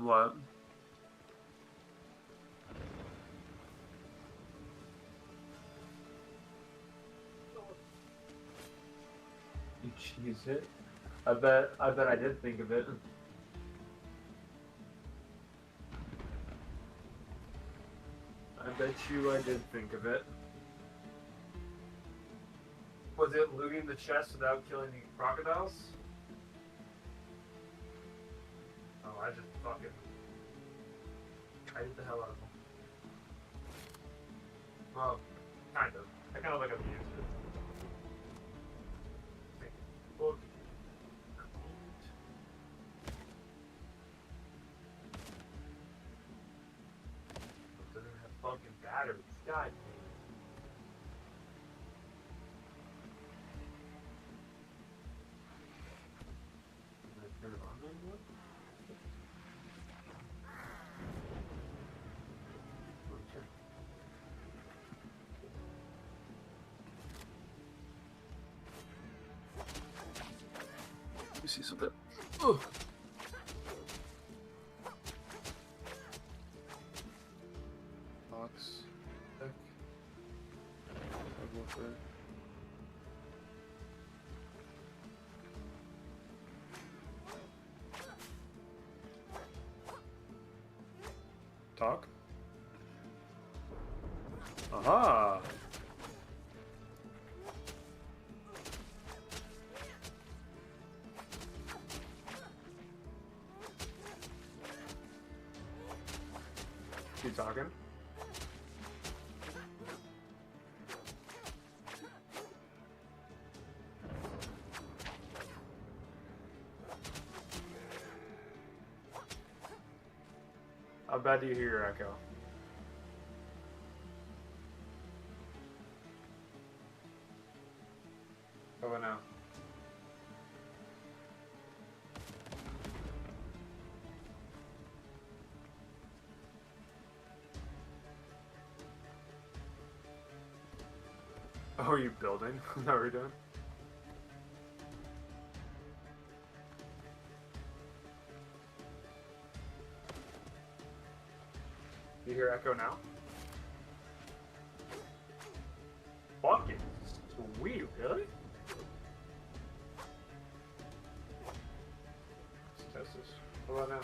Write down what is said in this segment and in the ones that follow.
What? You cheese it? I bet I did think of it. I bet you I did think of it. Was it looting the chest without killing the crocodiles? Oh, I just fucking kited the hell out of them. Well, kind of. I kind of like abused it. Book. Doesn't even have fucking batteries. God. Can I turn it on anymore? Okay. Let me see something. Ugh. Box. Deck. Subwoofer. Talk. Aha! You talking? How bad do you hear your echo? How about now? Oh, are you building? Is that what you're doing? You hear echo now? Fucking sweet, really? Let's test this. How about now?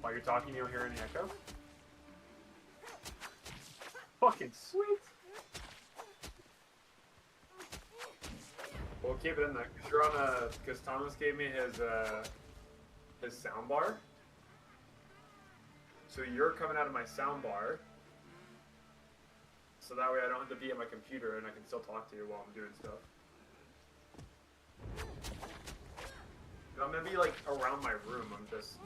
While you're talking, you don't hear any echo? Fucking sweet! We'll keep it in there. Cause you're on a. Because Thomas gave me his sound bar. So you're coming out of my sound bar. So that way I don't have to be at my computer and I can still talk to you while I'm doing stuff. I'm gonna be like around my room. I'm just.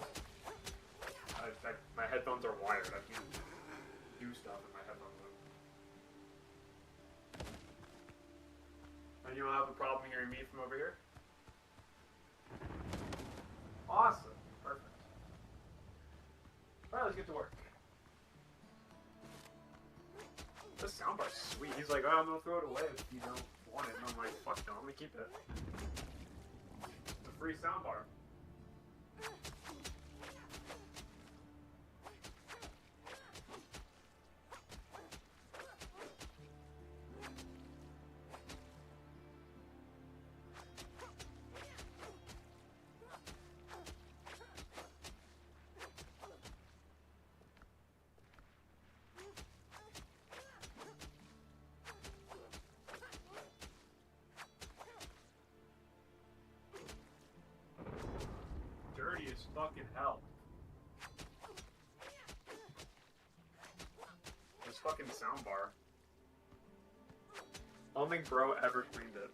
My headphones are wired. I can't do stuff in my headphones. And you don't have a problem hearing me from over here? Awesome. Perfect. Alright, let's get to work. This soundbar's sweet. He's like, oh, I'm gonna throw it away if you don't want it. And I'm like, fuck no, I'm gonna keep it. It's a free soundbar. Dirty as fucking hell. This fucking soundbar. I don't think bro ever cleaned it.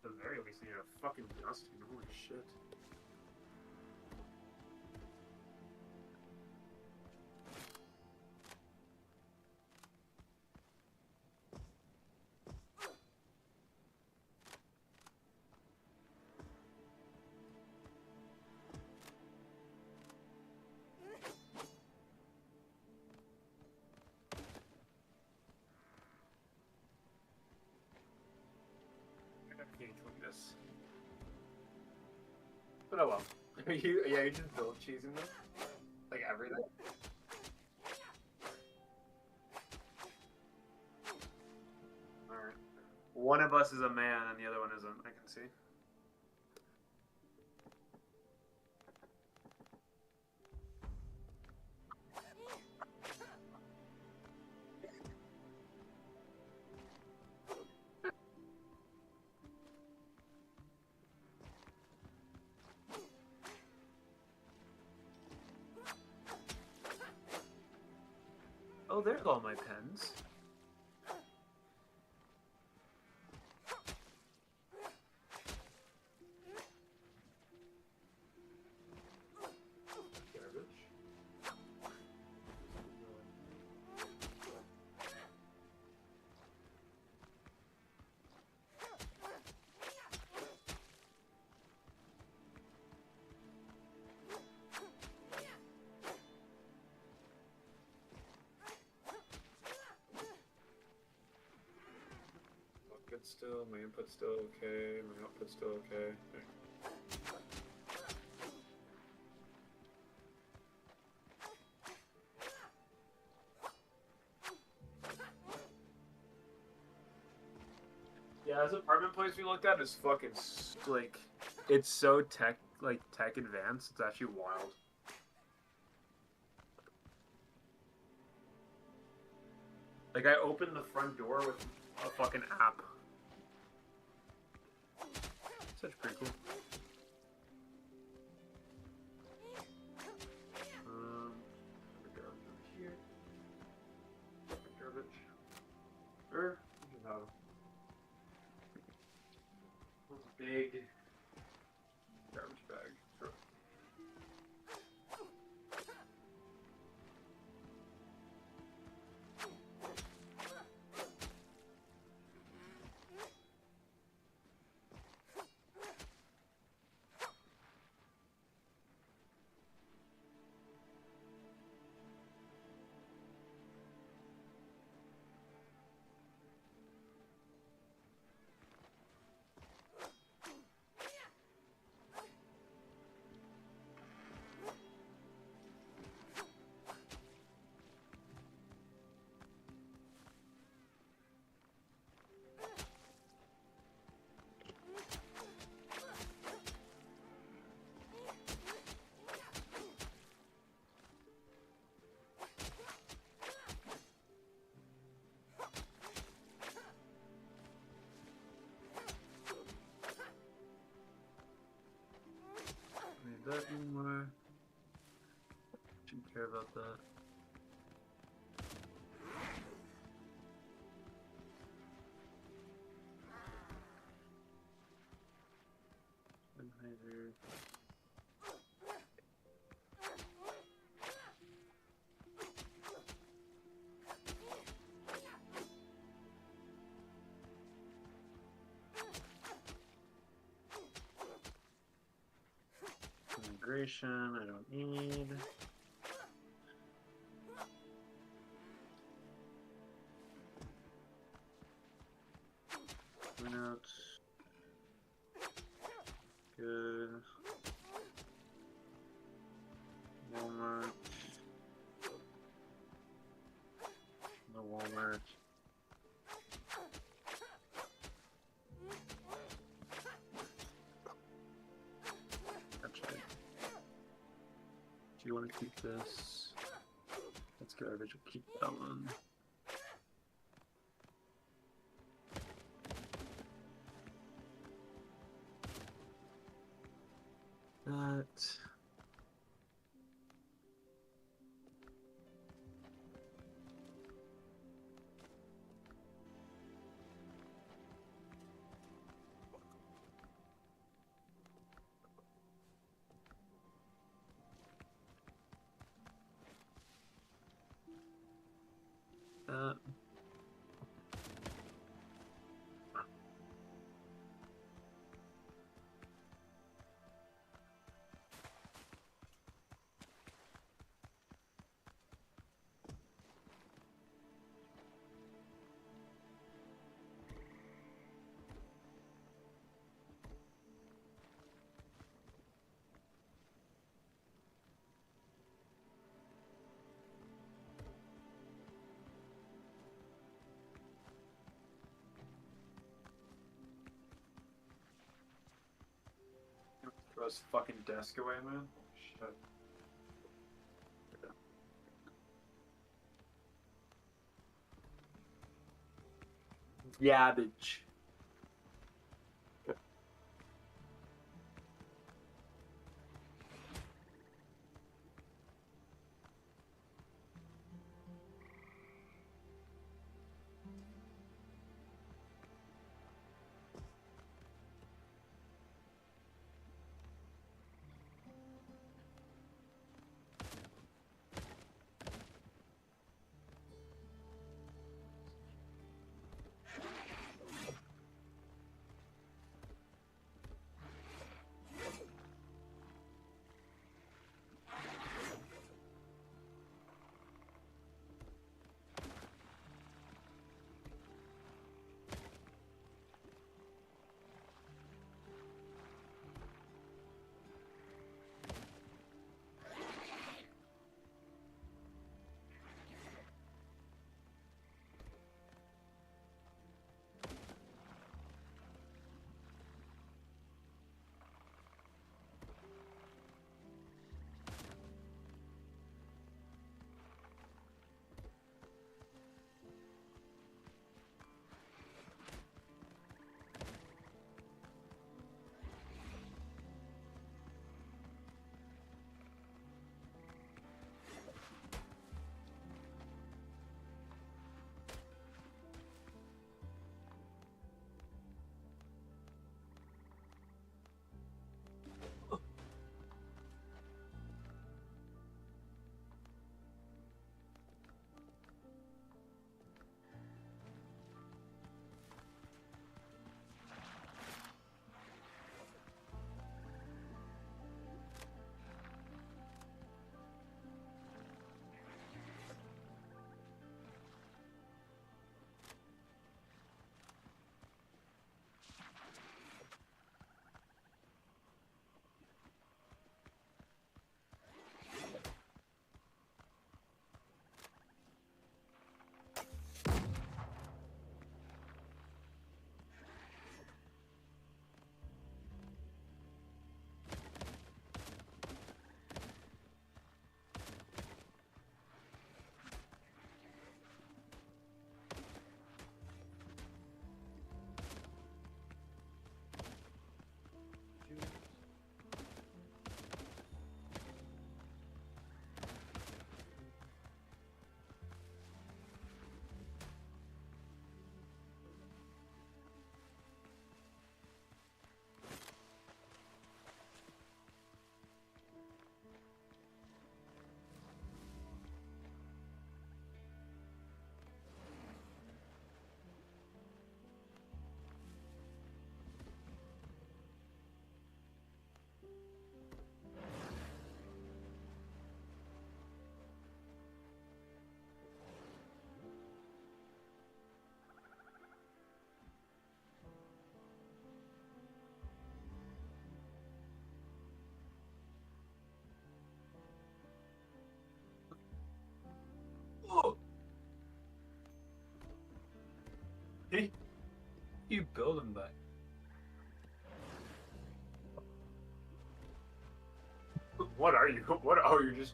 At the very least, need a fucking dusting. Holy shit. Teenage Weakness. But oh well. You just build cheesing them? Like everything? Alright. One of us is a man and the other one isn't, I can see. Oh, there's all my pens. Still, my input's still okay, my output's still okay. Yeah, this apartment place we looked at is fucking like, it's so tech advanced. It's actually wild. Like I opened the front door with a fucking app. Such pretty cool. Garbage over here. Garbage. No. Big garbage bag. Sure. That anymore. Shouldn't care about that. Sennheiser. Integration, I don't need. Notes. Good. Walmart. No Walmart. Actually, do you want to keep this? That's garbage. We'll keep that one. That. That. Throw his fucking desk away, man. Shit. Garbage. Oh. Hey, you building that? What are you? What? Oh, you're just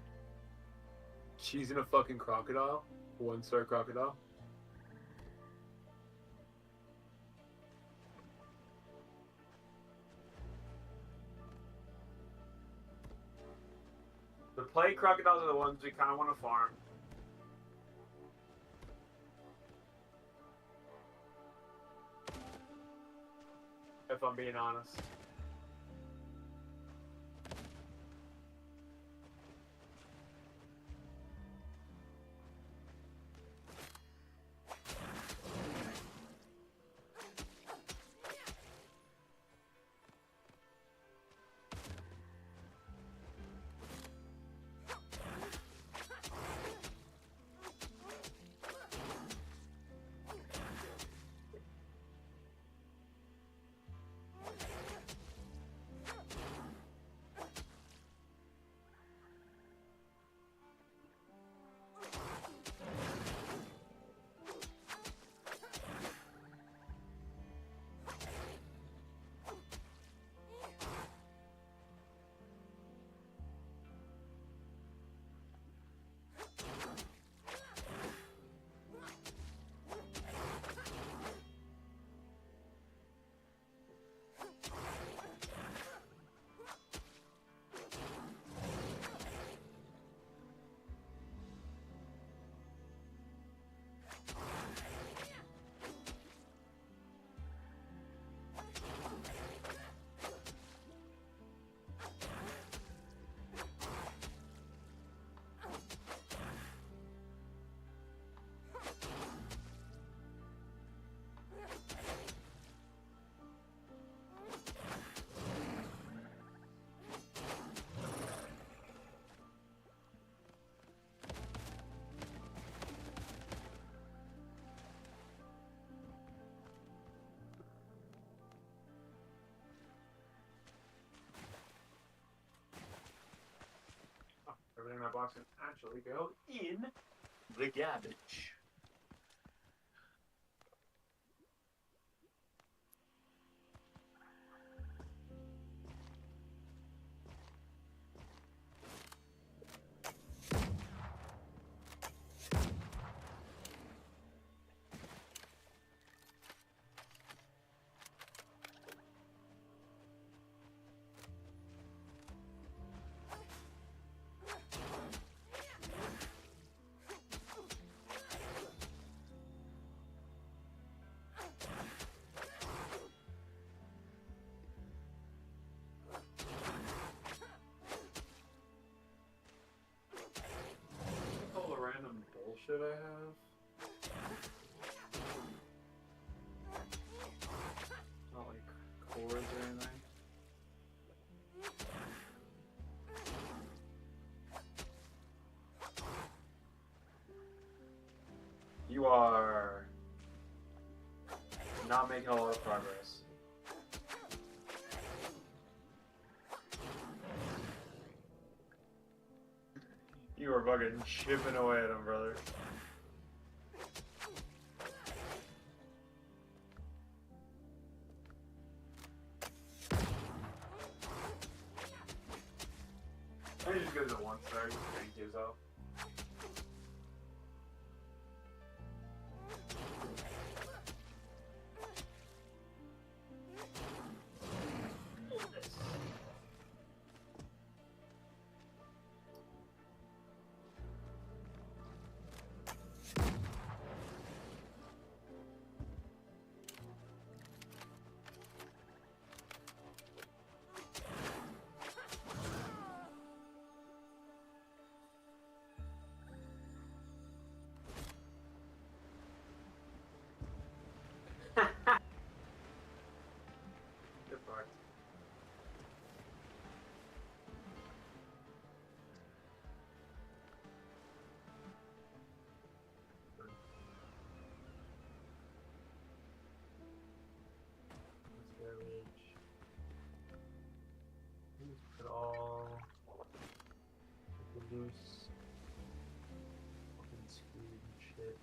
cheesing a fucking crocodile? One-star crocodile? The plague crocodiles are the ones we kind of want to farm. If I'm being honest. that box can actually go in the garbage. All the random bullshit I have. Not like cores or anything. You are not making a lot of progress. You are fucking chipping away at him, brother. I think he just goes at one star, just thank you, so. Get fucked. Let's garbage. Let's put all the loose fucking screwed and shit.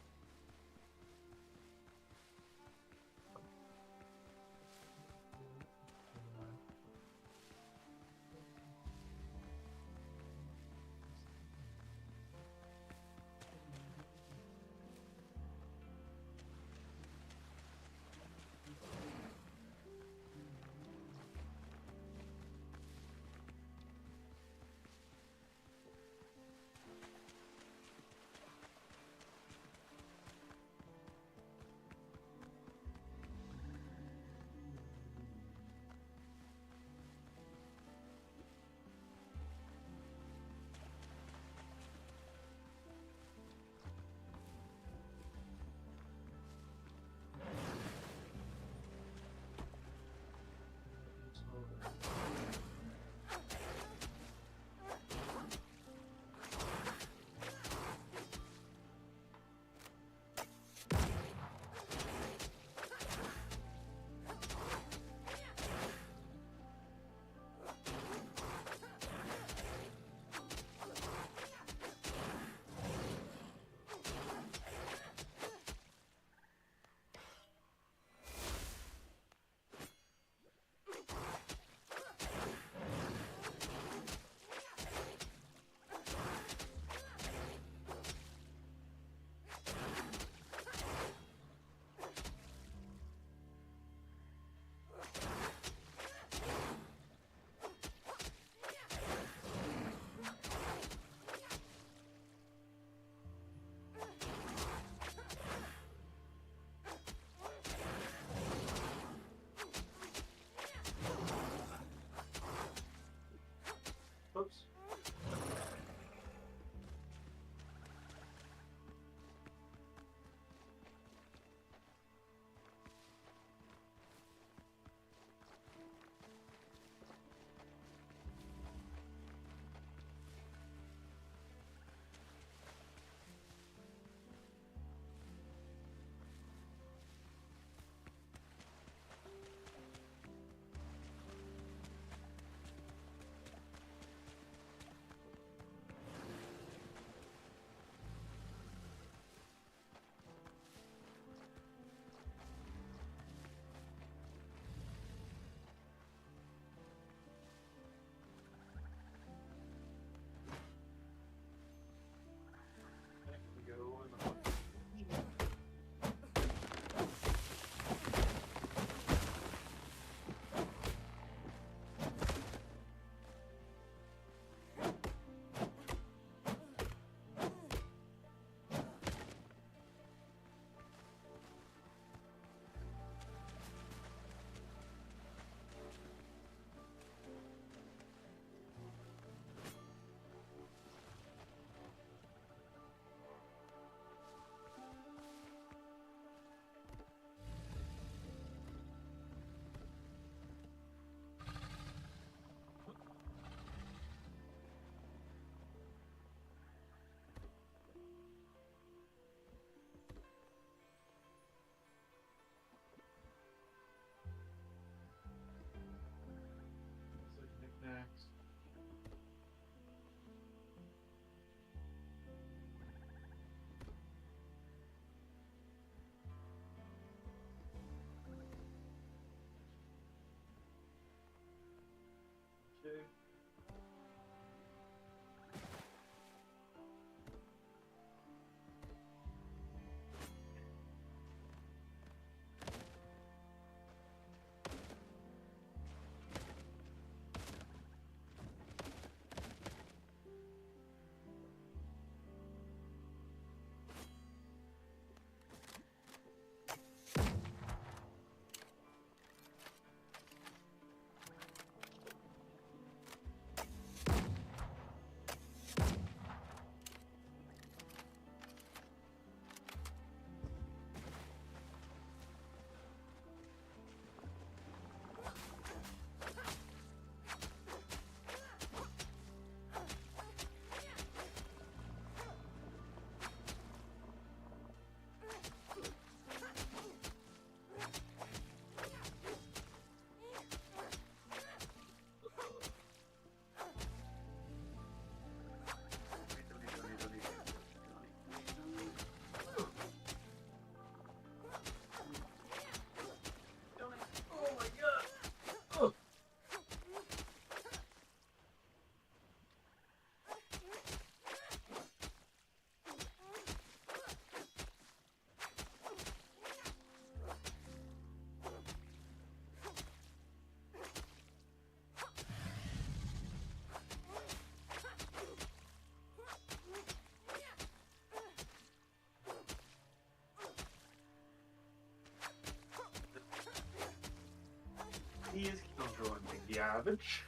These controlling the garbage.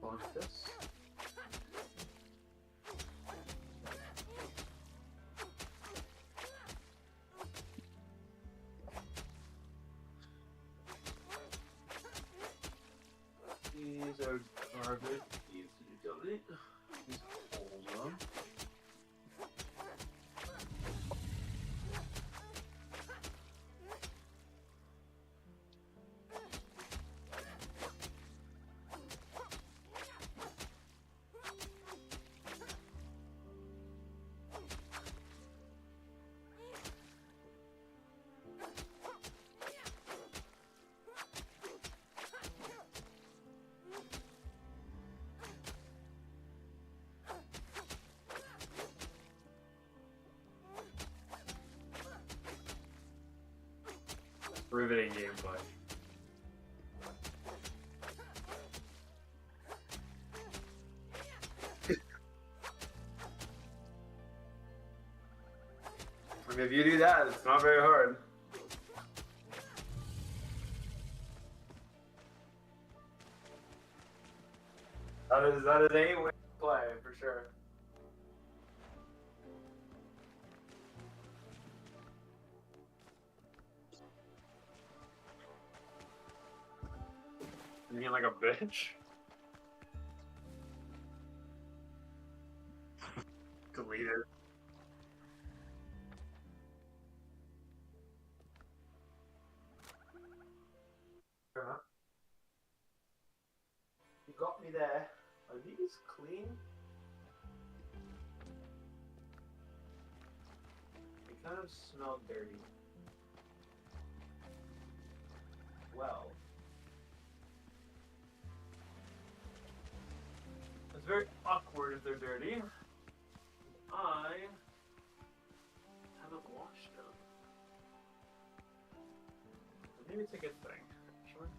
Like this. These are garbage. These to donate. These hold them. Riveting gameplay. I mean, if you do that, it's not very hard. That is a way to play for sure. You mean like a bitch? Delete it. You got me there. Are these clean? They kind of smell dirty. Well. It's very awkward if they're dirty. I haven't washed them. Maybe it's a good thing, actually.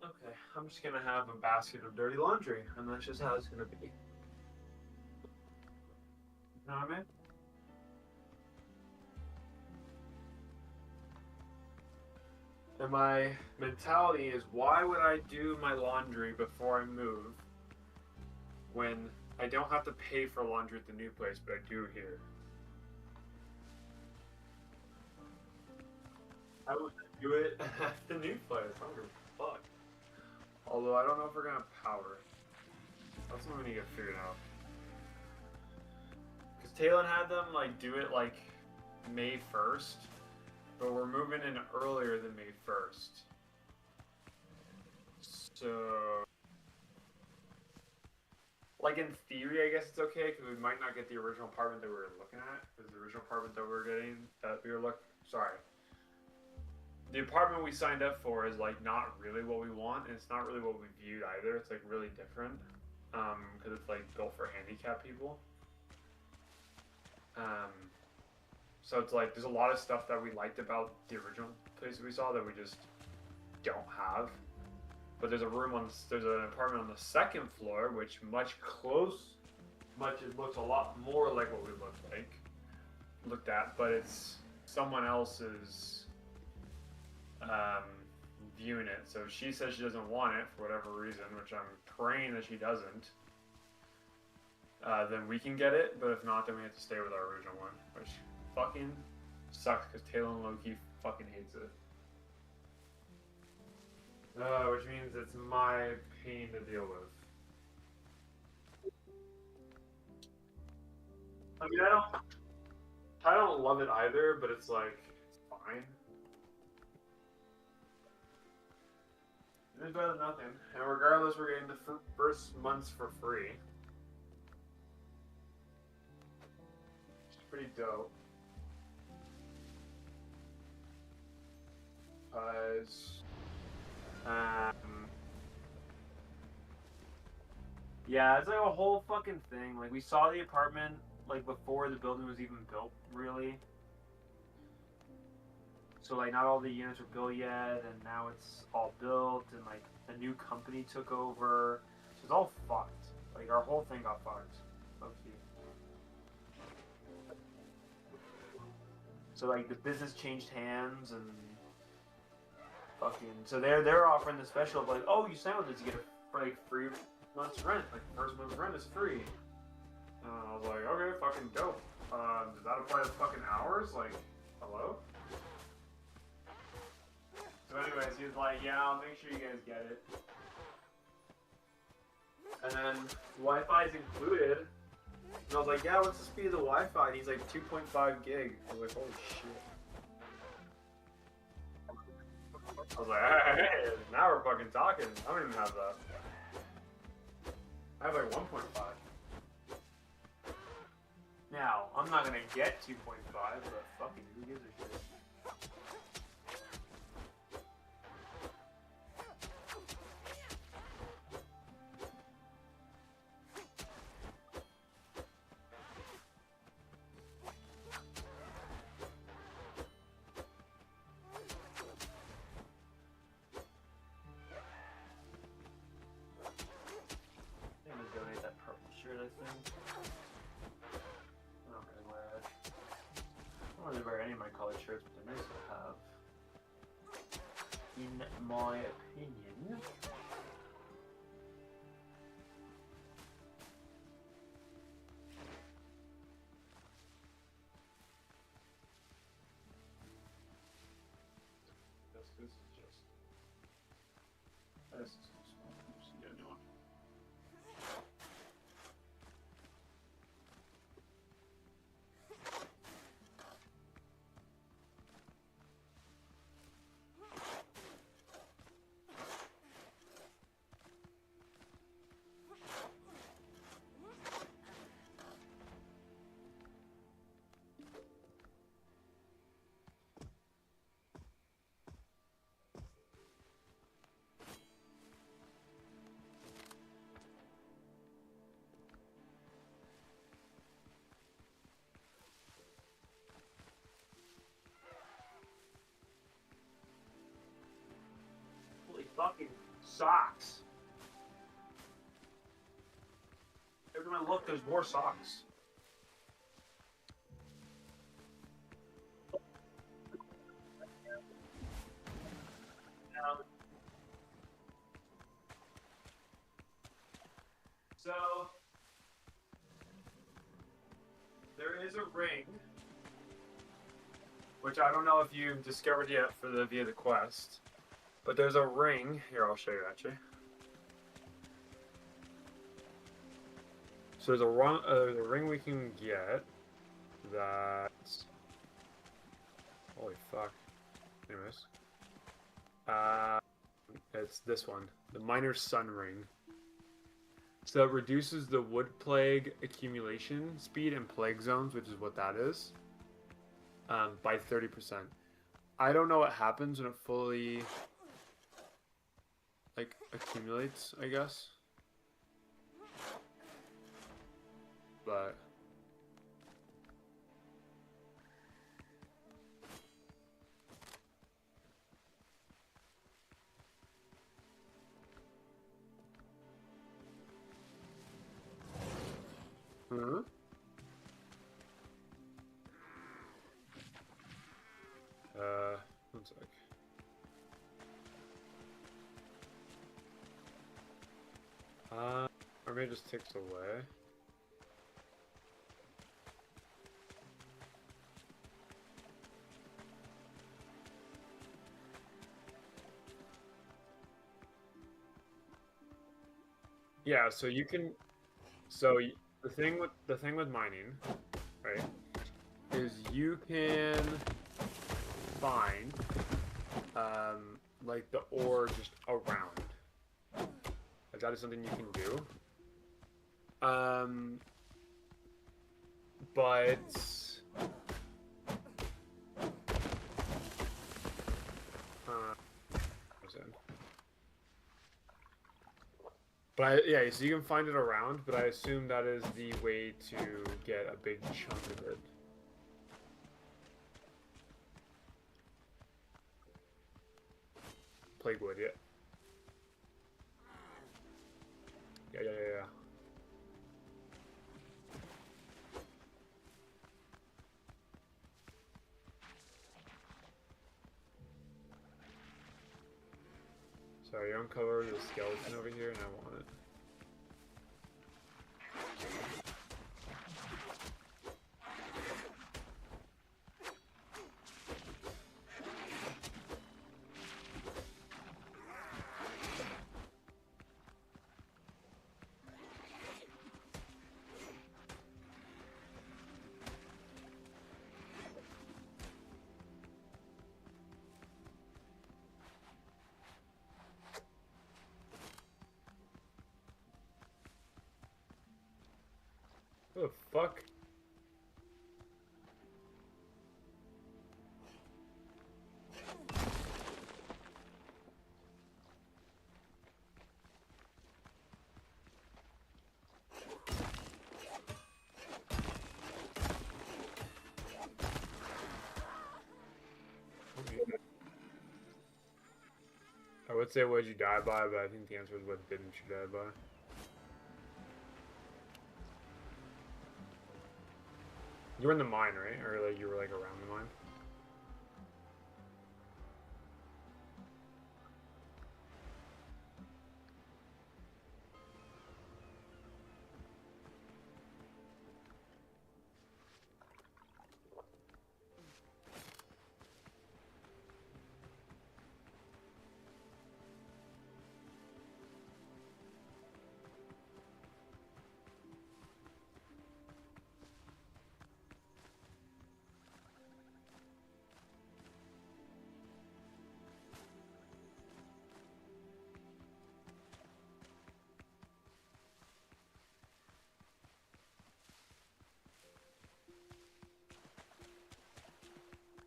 Okay, I'm just gonna have a basket of dirty laundry, and that's just how it's gonna be. You know what I mean? And my mentality is, why would I do my laundry before I move when I don't have to pay for laundry at the new place, but I do here? I would do it at the new place. I don't give a fuck. Although I don't know if we're gonna power. That's something we need to get figured out. Because Talon had them like do it like May 1st, but we're moving in earlier than May 1st. So, like in theory, I guess it's okay because we might not get the original apartment that we were looking at. Because the original apartment that we were getting, the apartment we signed up for is like not really what we want, and it's not really what we viewed either. It's like really different, because it's like built for handicapped people. So it's like there's a lot of stuff that we liked about the original place we saw that we just don't have. But there's an apartment on the second floor, which it looks a lot more like what we looked at, but it's someone else's viewing it. So she says she doesn't want it for whatever reason, which I'm praying that she doesn't. Then we can get it, but if not, then we have to stay with our original one, which fucking sucks because Talon low-key fucking hates it. Which means it's my pain to deal with. I mean, I don't love it either, but it's like, it's fine. It is better than nothing. And regardless, we're getting the first months for free. It's pretty dope. Yeah, it's like a whole fucking thing. Like, we saw the apartment, like, before the building was even built, really. So like not all the units are built yet, and now it's all built, and like a new company took over. So it's all fucked. Like our whole thing got fucked. Okay. So like the business changed hands and fucking. So they're offering the special of like, oh, you sign with us, you get a like free month's rent. Like first month's rent is free. I was like, okay, fucking dope. Does that apply to fucking hours? Like, hello? So anyways, he was like, yeah, I'll make sure you guys get it. And then Wi-Fi is included. And I was like, yeah, what's the speed of the Wi-Fi? And he's like, 2.5 gig. I was like, holy shit. I was like, hey, now we're fucking talking. I don't even have that. I have like 1.5. Now, I'm not gonna get 2.5, but fucking who gives a shit? I'm gonna donate that purple shirt, I think. I'm not gonna wear it. I don't really wear any of my colored shirts, but they're nice to have. In my opinion. This is just. This is too small. Let's get a new one. Holy fucking socks. Every time I look, there's more socks. So, there is a ring, which I don't know if you've discovered yet via the quest, but there's a ring. Here, I'll show you actually. So there's a ring we can get that's... Holy fuck. Anyways. It's this one. The Miner's Sun Ring. So it reduces the wood plague accumulation speed in plague zones, which is what that is, by 30%. I don't know what happens when it fully, like, accumulates, I guess. But... Huh? One sec. Or maybe it just ticks away. Yeah, so you can, so the thing with mining, right, is you can find like the ore just around. Like that is something you can do. But yeah, so you can find it around, but I assume that is the way to get a big chunk of it. plague wood, yeah. Yeah. Sorry, you uncovered the skeleton over here, and I want it. What the fuck? I would say what you die by, but I think the answer is what didn't you die by. You were in the mine, right? Or like you were like around the mine?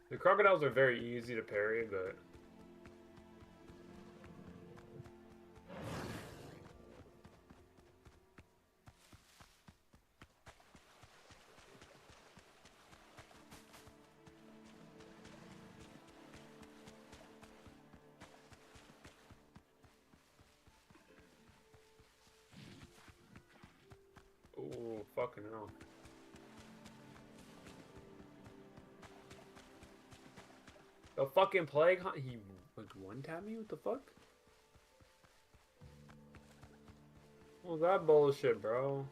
The crocodiles are very easy to parry, but... Ooh, fucking hell. The fucking plague hunt. He like one-tapped me? What the fuck? What was that bullshit, bro?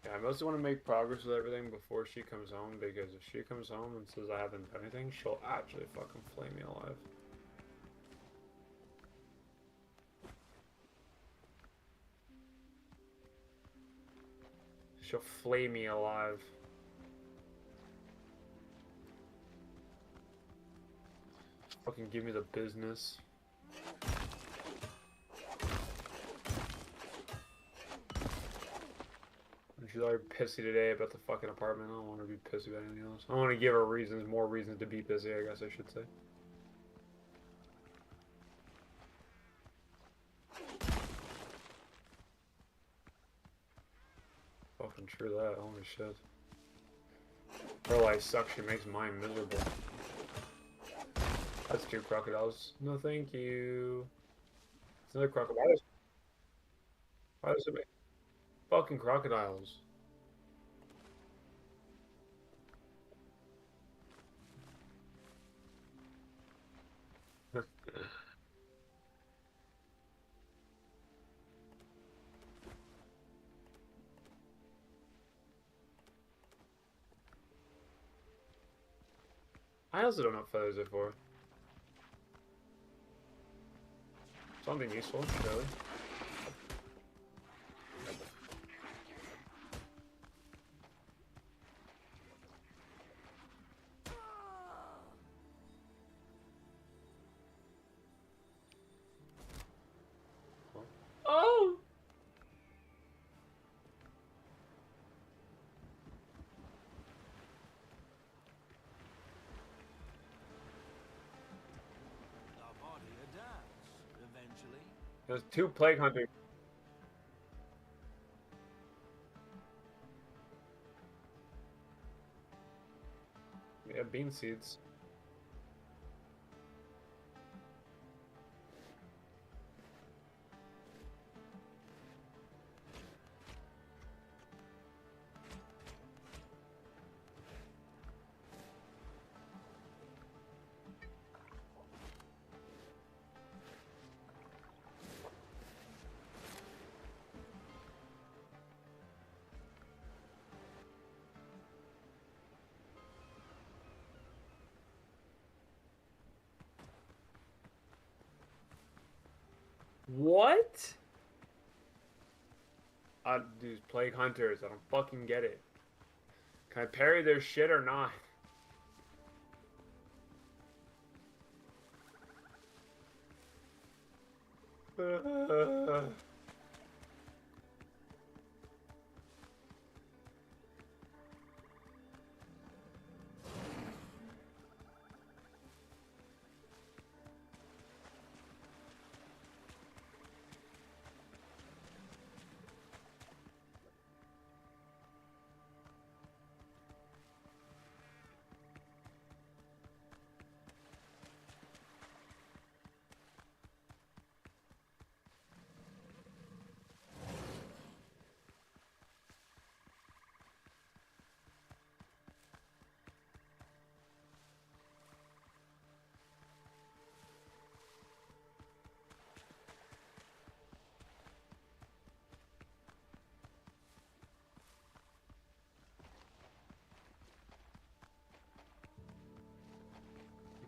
Yeah, I mostly want to make progress with everything before she comes home, because if she comes home and says I haven't done anything, she'll actually fucking flame me alive. She'll flame me alive. Fucking give me the business. She's already pissy today about the fucking apartment. I don't want her to be pissy about anything else. I want to give her reasons, more reasons to be pissy, I guess I should say. Fucking true that, holy shit. Her life sucks, she makes mine miserable. That's 2 crocodiles. No thank you. It's another crocodile. Why does it make fucking crocodiles? I also don't know what feathers are for. Something useful, really. Oh! There's 2 plague hunters. Yeah, bean seeds. What? These plague hunters, I don't fucking get it. Can I parry their shit or not?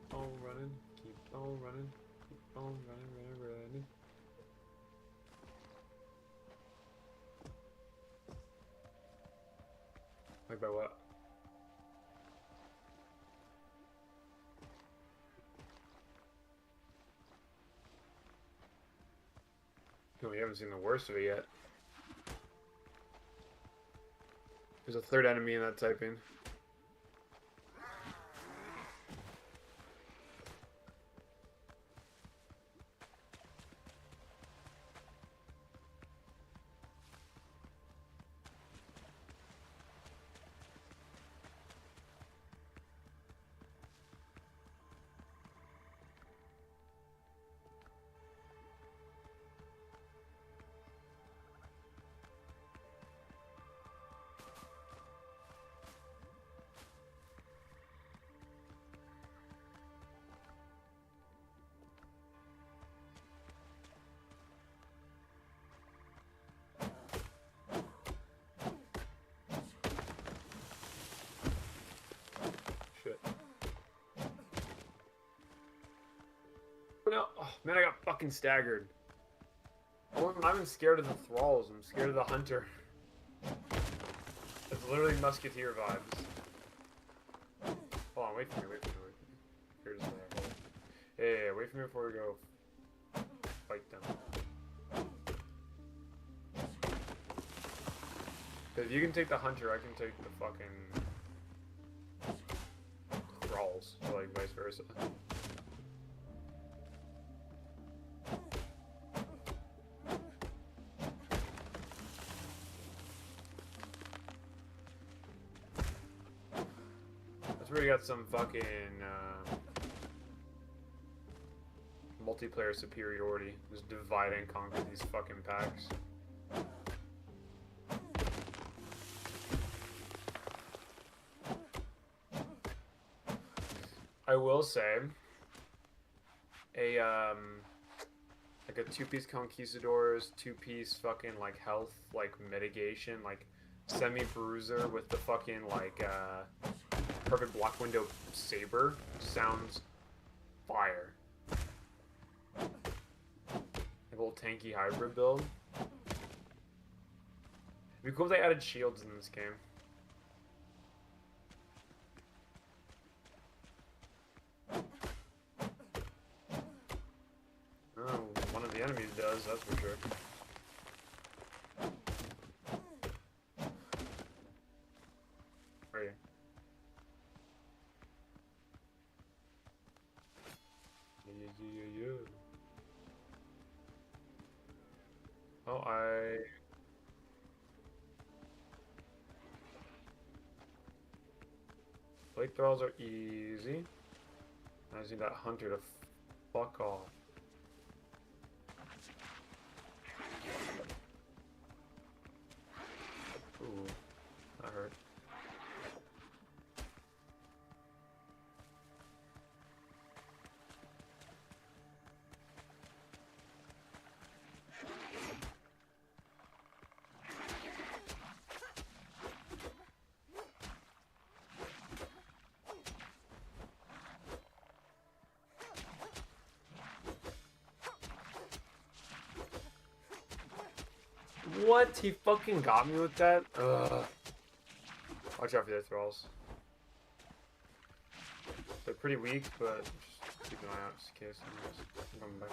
Keep on running, keep on running, keep on running. Like by what? No, we haven't seen the worst of it yet. There's a third enemy in that typing. Shit. No, oh, man, I got fucking staggered. I'm not even scared of the thralls. I'm scared of the hunter. It's literally musketeer vibes. Hold on, wait for me, wait for me, wait for me. Here's the yeah, wait for me before we go fight them. Because if you can take the hunter, I can take the fucking thralls, or like vice versa. That's where you got some fucking multiplayer superiority. Just divide and conquer these fucking packs. I will say, like a two-piece conquistadors, two-piece fucking like health, like mitigation, like semi-bruiser with the fucking like perfect block window saber sounds fire. Like a little tanky hybrid build. It'd be cool if they added shields in this game. Oh, one of the enemies does, that's for sure. Right here. Yeah. Oh, Plate thralls are easy. I just need that hunter to fuck off. Ooh, that hurt. What? He fucking got me with that? Ugh. Watch out for their thralls. They're pretty weak, but just keep an eye out just in case. I'm coming back.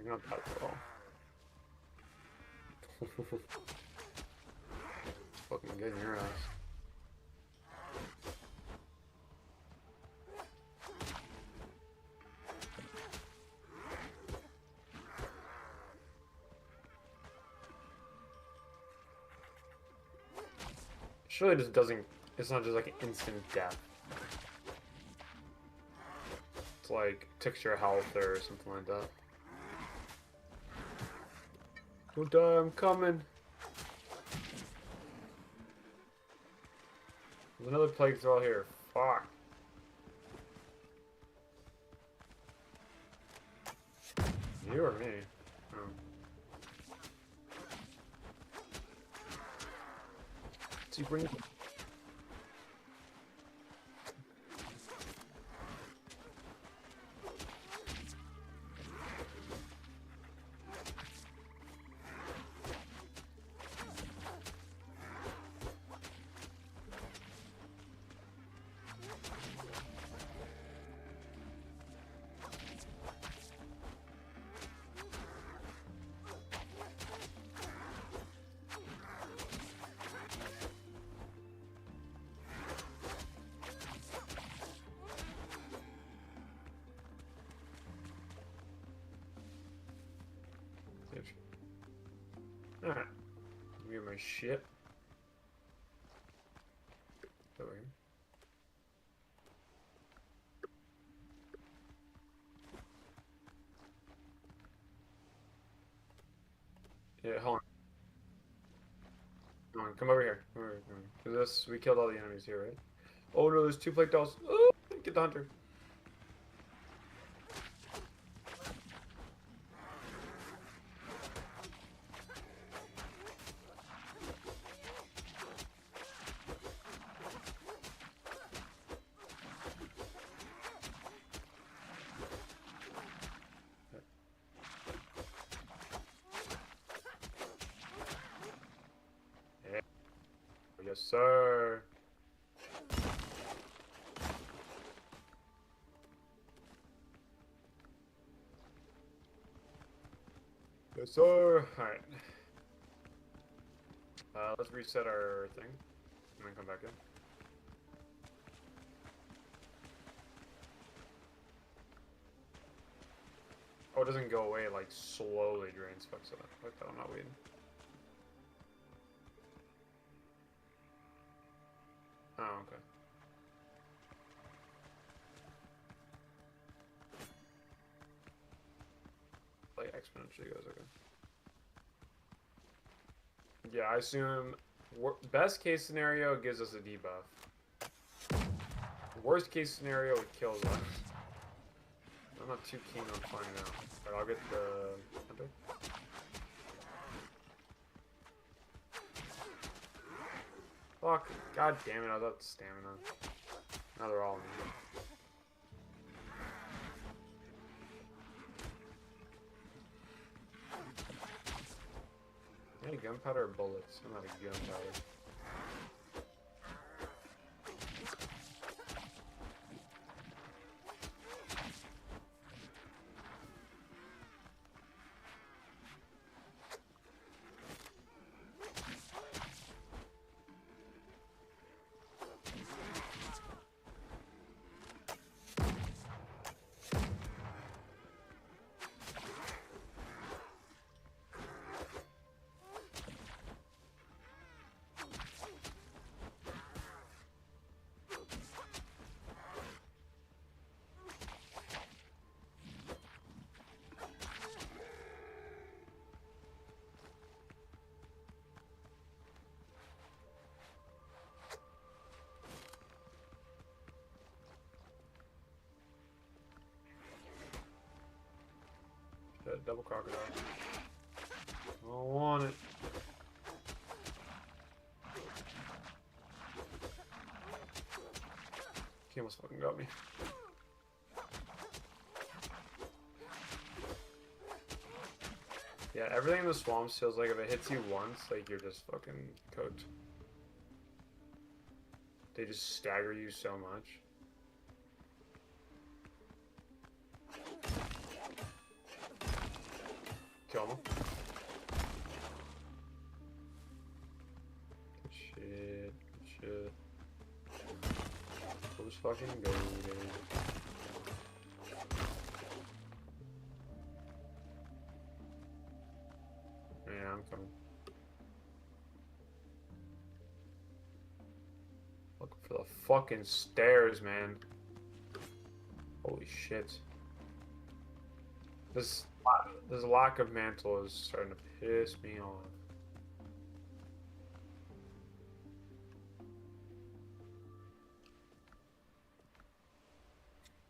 We're not that well. Fucking get in your ass. Surely this doesn't. It's not just like an instant death. It's like takes your health or something like that. Don't die, I'm coming. There's another plague thrall here. Fuck. You or me? Oh. What's he bringing? Alright. Give me my shit. Over here. Yeah, hold on. Come on, come over here. Come over here. Come over. This, we killed all the enemies here, right? Oh no, there's two plague dolls. Oh, get the hunter. Yes, sir. Yes, sir. Alright. Let's reset our thing and then come back in. Oh, it doesn't go away, like slowly drains. Fuck so. Fuck that, I'm not waiting. Oh, okay. Like exponentially goes, okay. Yeah, I assume best case scenario gives us a debuff. Worst case scenario it kills us. I'm not too keen on finding out. But I'll get the hunter. Fuck. God damn it, I thought stamina. Now they're all in here. gunpowder or bullets? I'm out of gunpowder. Double crocodile. I don't want it. He almost fucking got me. Yeah, everything in the swamps feels like if it hits you once, like you're just fucking cooked. They just stagger you so much. Kill him. Good shit. Good shit. We'll just fucking go, dude. Yeah, I'm coming. Looking for the fucking stairs, man. Holy shit. This lack of mantle is starting to piss me off.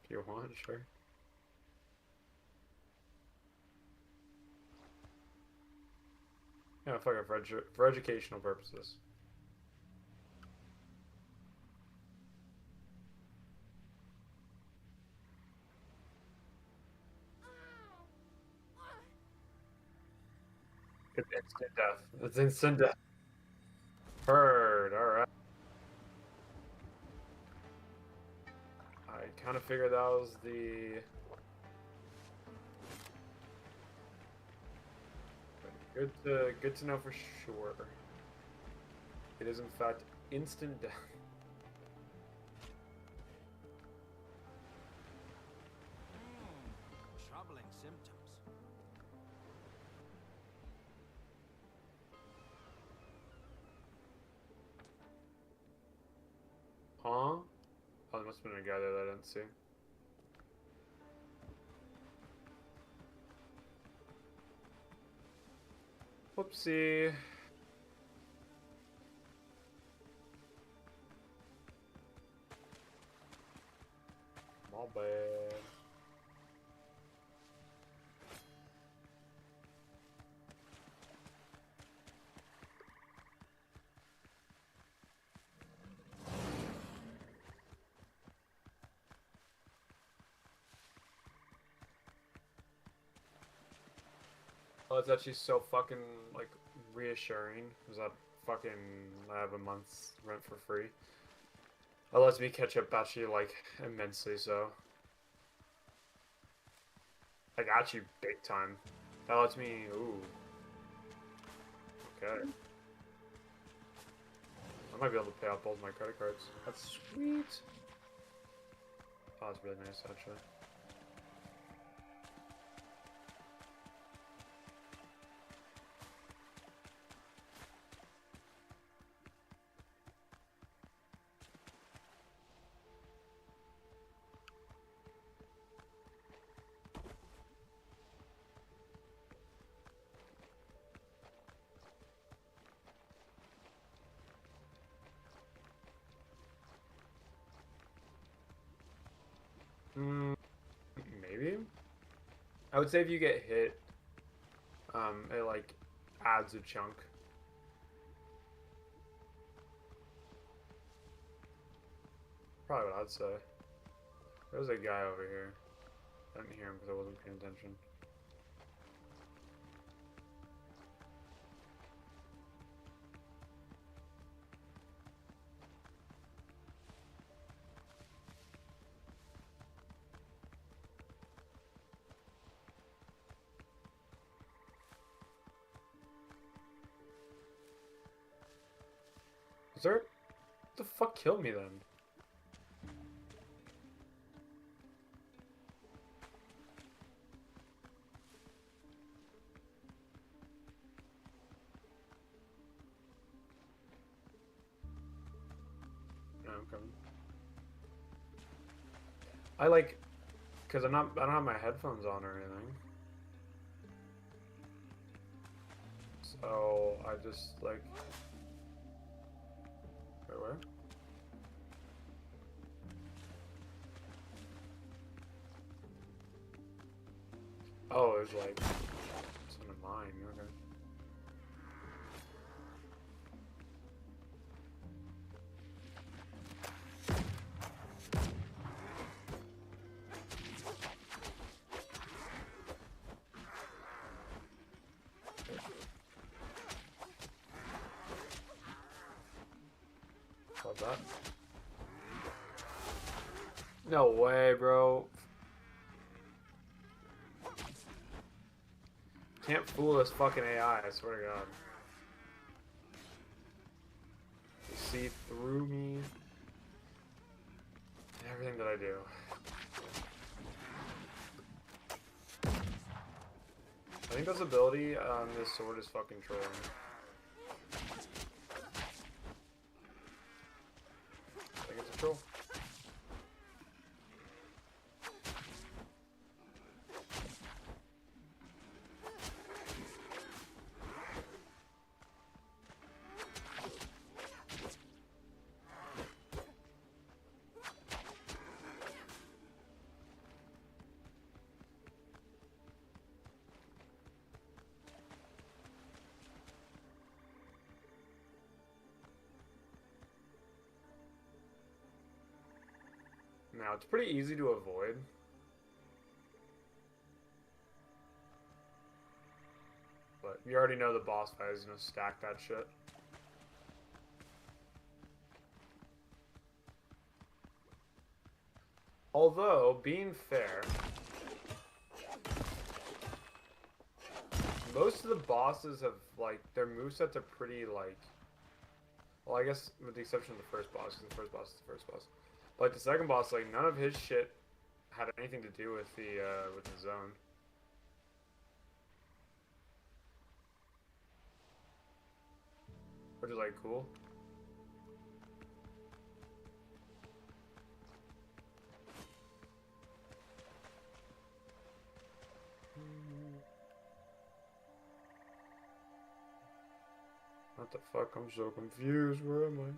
If you want, sure. Yeah, fuck it, for educational purposes. It's instant death. It's instant death. Heard, alright. I kind of figured that was the... Good to know for sure. It is in fact instant death. Troubling symptoms. Huh? Oh, there must have been a guy there that I didn't see. Whoopsie. My bad. Oh, it's actually so fucking, like, reassuring. Is that fucking, I have a month's rent for free. That lets me catch up actually, like, immensely so. Like, actually big time. That lets me, ooh. Okay. I might be able to pay off both my credit cards. That's sweet. Oh, that's really nice, actually. Maybe? I would say if you get hit, it like adds a chunk. Probably what I'd say. There's a guy over here. I didn't hear him because I wasn't paying attention. the fuck killed me then? No, I'm coming. I like, cause I don't have my headphones on or anything. So I just like, where? Oh, there's like some in mine. Okay. About that. No way, bro. Can't fool this fucking AI, I swear to God. You see through me and everything that I do. I think this ability on this sword is fucking trolling. I think it's a troll. Now, it's pretty easy to avoid. But you already know the boss fight is gonna stack that shit. Although, being fair, most of the bosses have, like, their movesets are pretty, like... Well, I guess with the exception of the first boss, because the first boss is the first boss. But like, the second boss, like, none of his shit had anything to do with the zone. Which is, like, cool. What the fuck? I'm so confused. Where am I?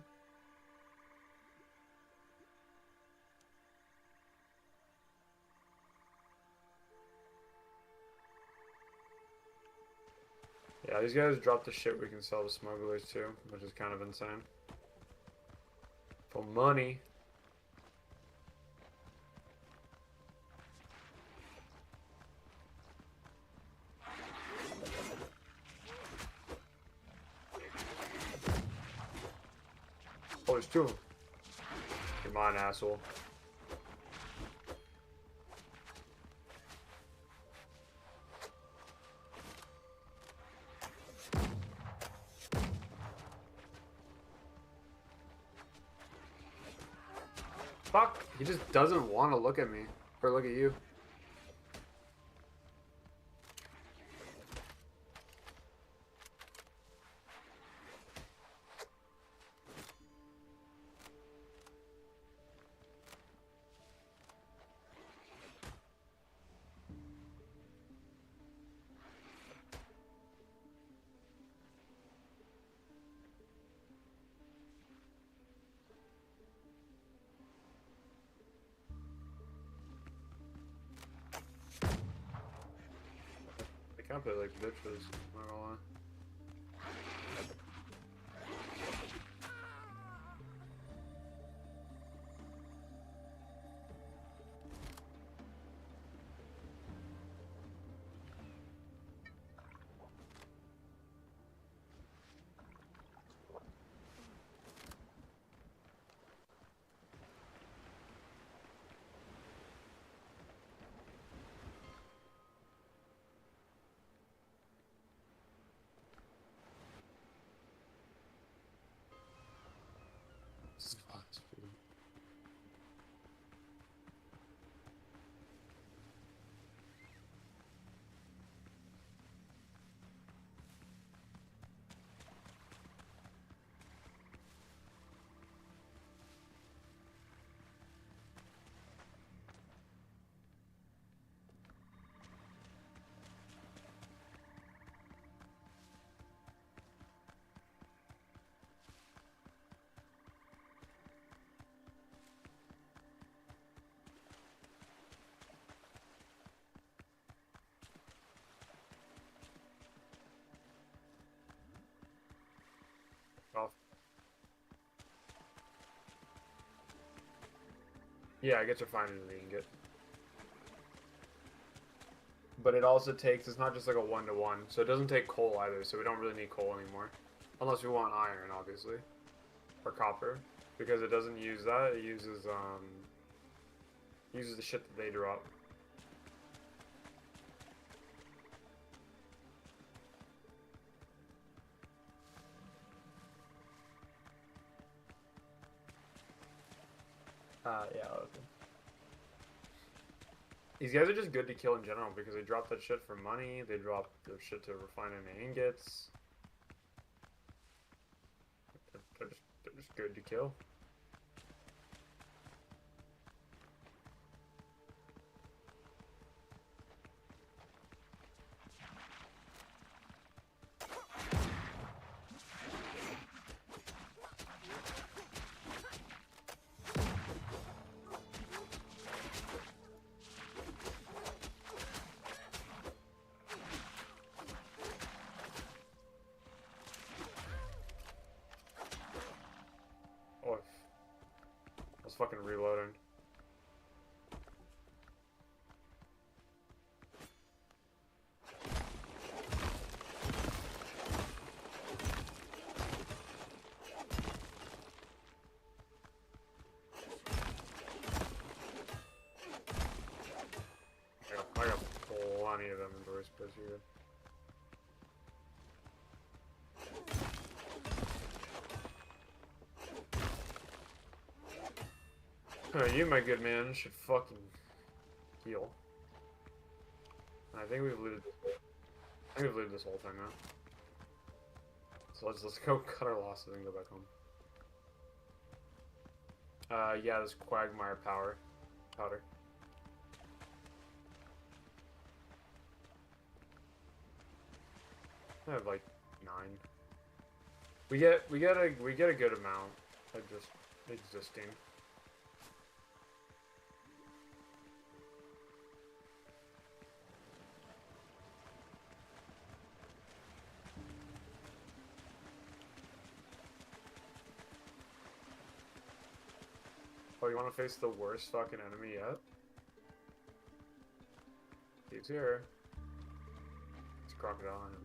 Yeah, these guys drop the shit we can sell to smugglers too, which is kind of insane. For money. Oh, there's two of them. Come on, asshole. Fuck! He just doesn't want to look at me. Or look at you. They kind of play like bitches, not gonna lie. Yeah, I get to find it in the ingot. But it also takes, it's not just like a 1-to-1, so it doesn't take coal either, so we don't really need coal anymore. Unless we want iron, obviously. Or copper. Because it doesn't use that, it uses the shit that they drop. Yeah, okay. These guys are just good to kill in general because they drop that shit for money, they drop their shit to refine into ingots. They're just good to kill. Oh, I was fucking reloading. I got plenty of inventory space here. You, my good man, should fucking heal. I think we've looted. I think we've looted this whole thing now. So let's go cut our losses and go back home. Yeah, this quagmire powder. I have like 9. We get a good amount of just existing. Oh, you want to face the worst fucking enemy yet? He's here. It's a crocodile on him.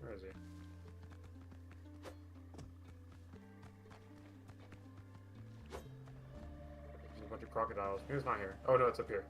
Where is he? There's a bunch of crocodiles. Maybe it's not here. Oh no, it's up here.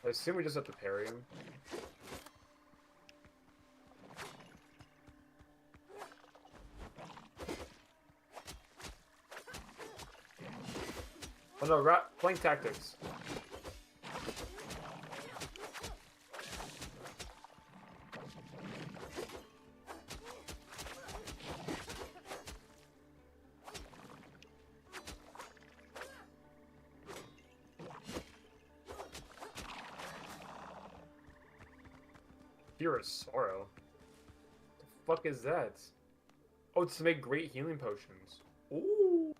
I assume we just have to parry him. Oh no, playing tactics. Fear of Sorrow? The fuck is that? Oh, it's to make great healing potions. Ooh.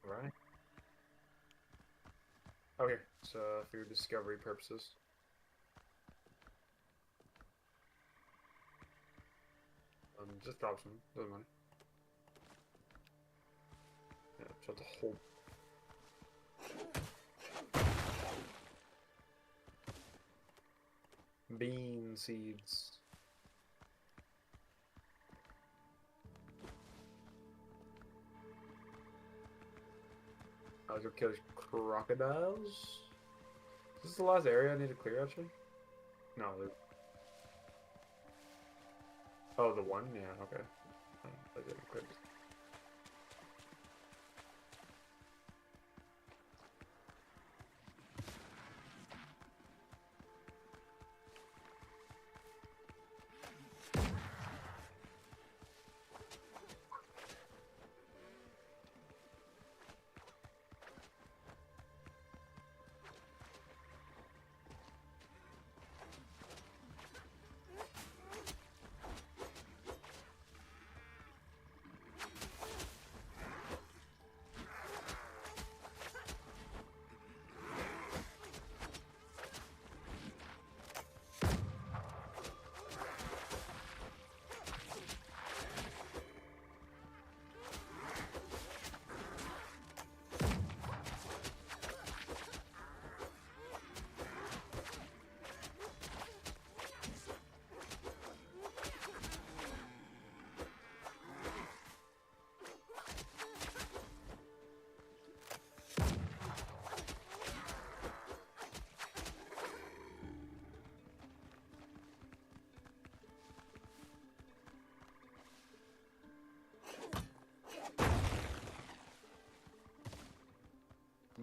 Right. Okay, so for your discovery purposes. Just drop some, doesn't matter. Yeah, shut the whole. Bean seeds. Let's go kill these crocodiles. Is this the last area I need to clear, actually? No. Oh, the one? Yeah, okay. I didn't clear it.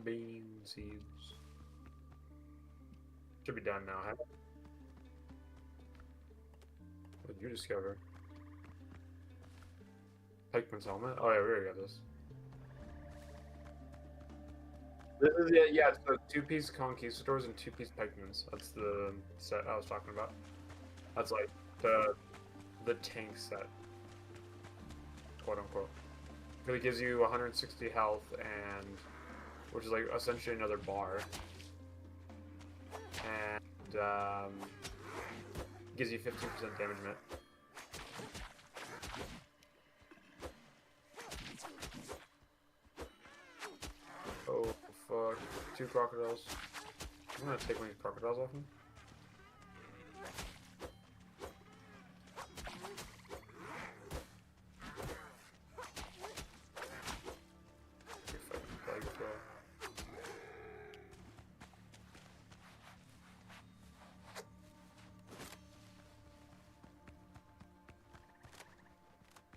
Bean seeds. Should be done now, huh? What did you discover? Pikeman's helmet? Oh yeah, we already got this. This is it, yeah, so 2-piece conquistadors and 2-piece pikemen's. That's the set I was talking about. That's like the tank set. Quote unquote. It really gives you 160 health and which is like essentially another bar. And gives you 15% damage net. Oh fuck. 2 crocodiles. I'm gonna take one of these crocodiles off him.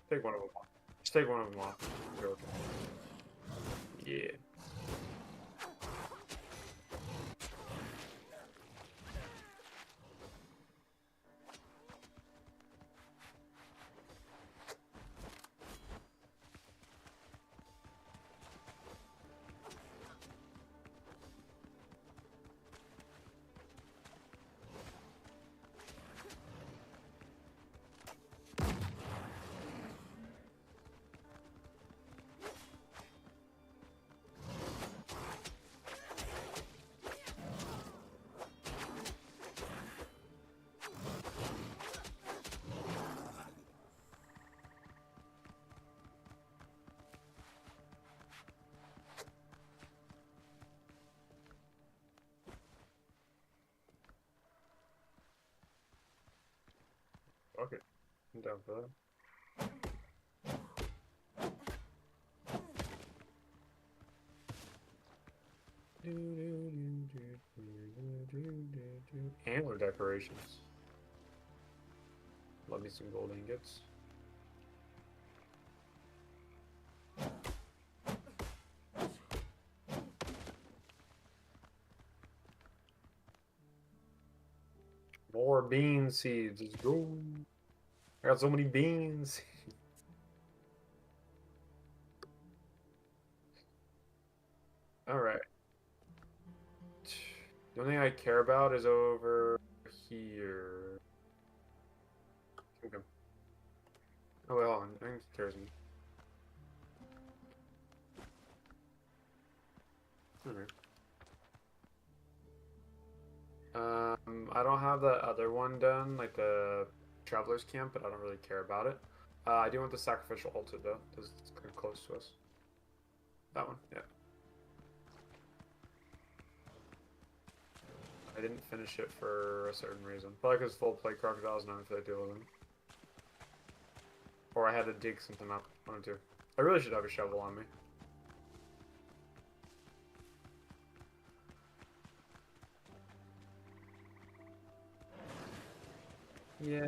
Take one of them off. Just take one of them off. Go. Yeah. Okay, I'm down for that. Antler decorations. Love me some gold ingots. More bean seeds. Let's go. I got so many beans. Alright. The only thing I care about is over here. Okay. Oh, well, I think it cares me. Alright. I don't have the other one done, like the Traveler's Camp, but I don't really care about it. I do want the Sacrificial Altar, though, because it's kind of close to us. That one, yeah. I didn't finish it for a certain reason. Probably because full play crocodiles and I don't feel like dealing with them. Or I had to dig something up. One or two. I really should have a shovel on me. Yeah.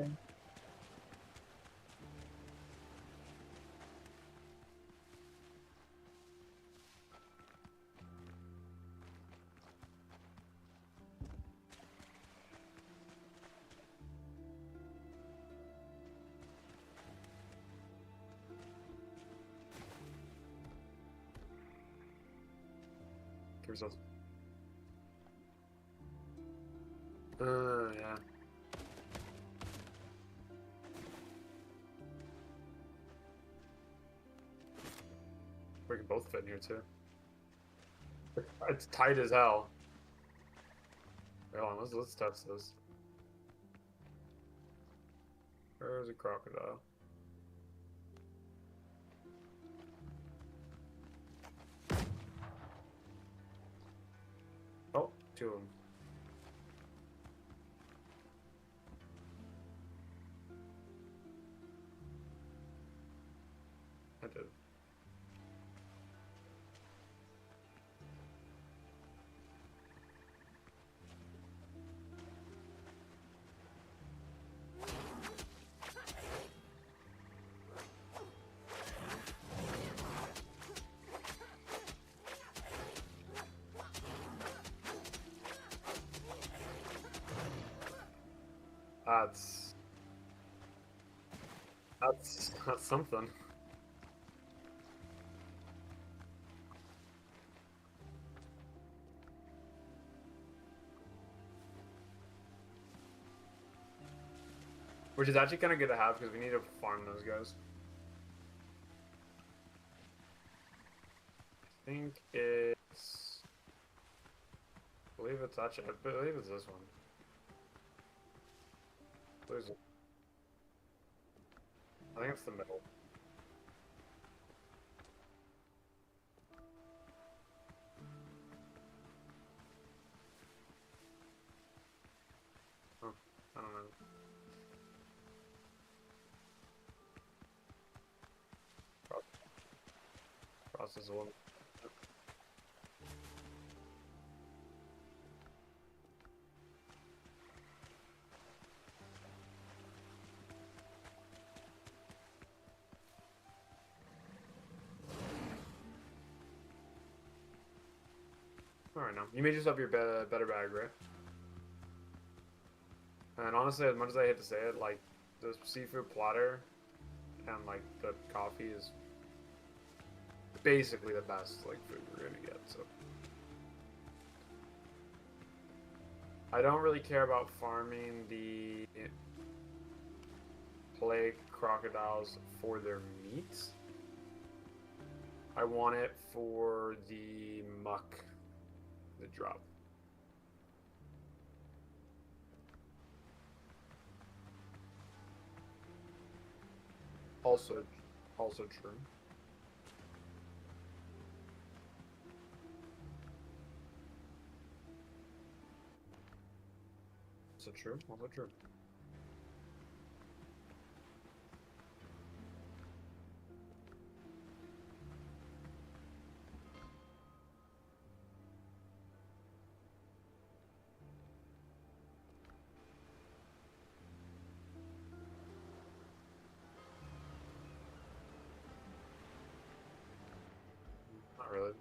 Give yourself. Yeah. We can both fit in here too. It's tight as hell. Wait, hold on, let's test this. Where's a crocodile? Oh, two of them. I did. That's that's something. Which is actually kind of good to have because we need to farm those guys. I think it's. I believe it's actually. I believe it's this one. There's. I think it's the middle. Oh, I don't know. Process one. Alright, now. You made yourself your better bag, right? And honestly, as much as I hate to say it, like, the seafood platter and, like, the coffee is basically the best, like, food we're gonna get, so. I don't really care about farming the plague crocodiles for their meat. I want it for the muck that drop. Also true. Also true. Also true. Not really.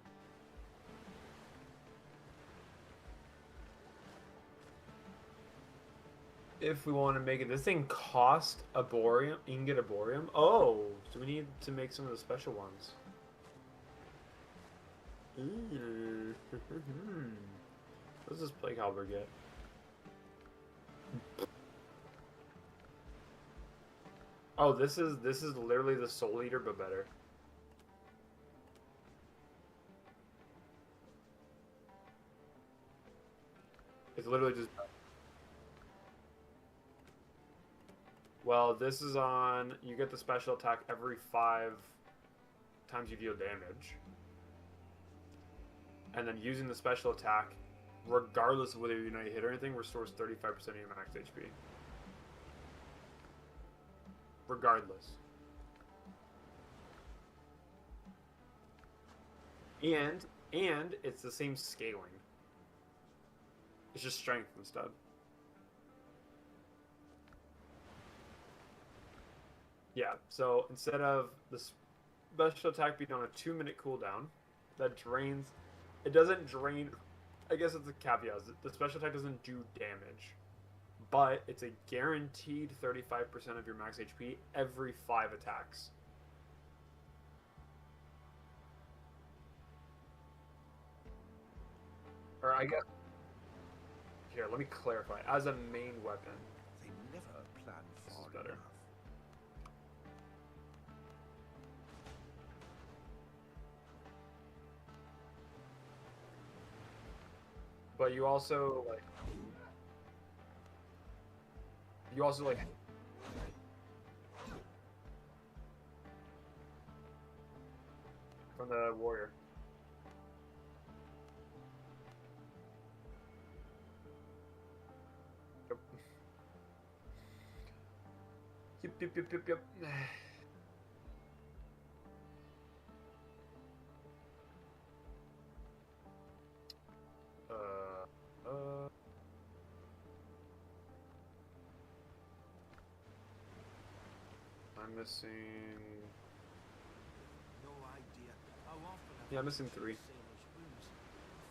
If we want to make it, this thing cost a borium. You can get a borium. Oh, so we need to make some of the special ones. Ooh. What does this plague halberd get? Oh, this is literally the Soul Eater, but better. It's literally just. Well, this is on. You get the special attack every 5 times you deal damage, and then using the special attack, regardless of whether you hit or anything, restores 35% of your max HP. Regardless. And it's the same scaling. It's just strength instead. Yeah, so instead of the special attack being on a 2-minute cooldown, that drains. It doesn't drain. I guess it's a caveat. The special attack doesn't do damage, but it's a guaranteed 35% of your max HP every 5 attacks. Or I guess. Here, let me clarify. As a main weapon. They never plan far better. enough. But you also like. You also like. From the warrior. Yep. Yep. I'm missing. No idea how often Yeah, I'm missing 3. sailors' wounds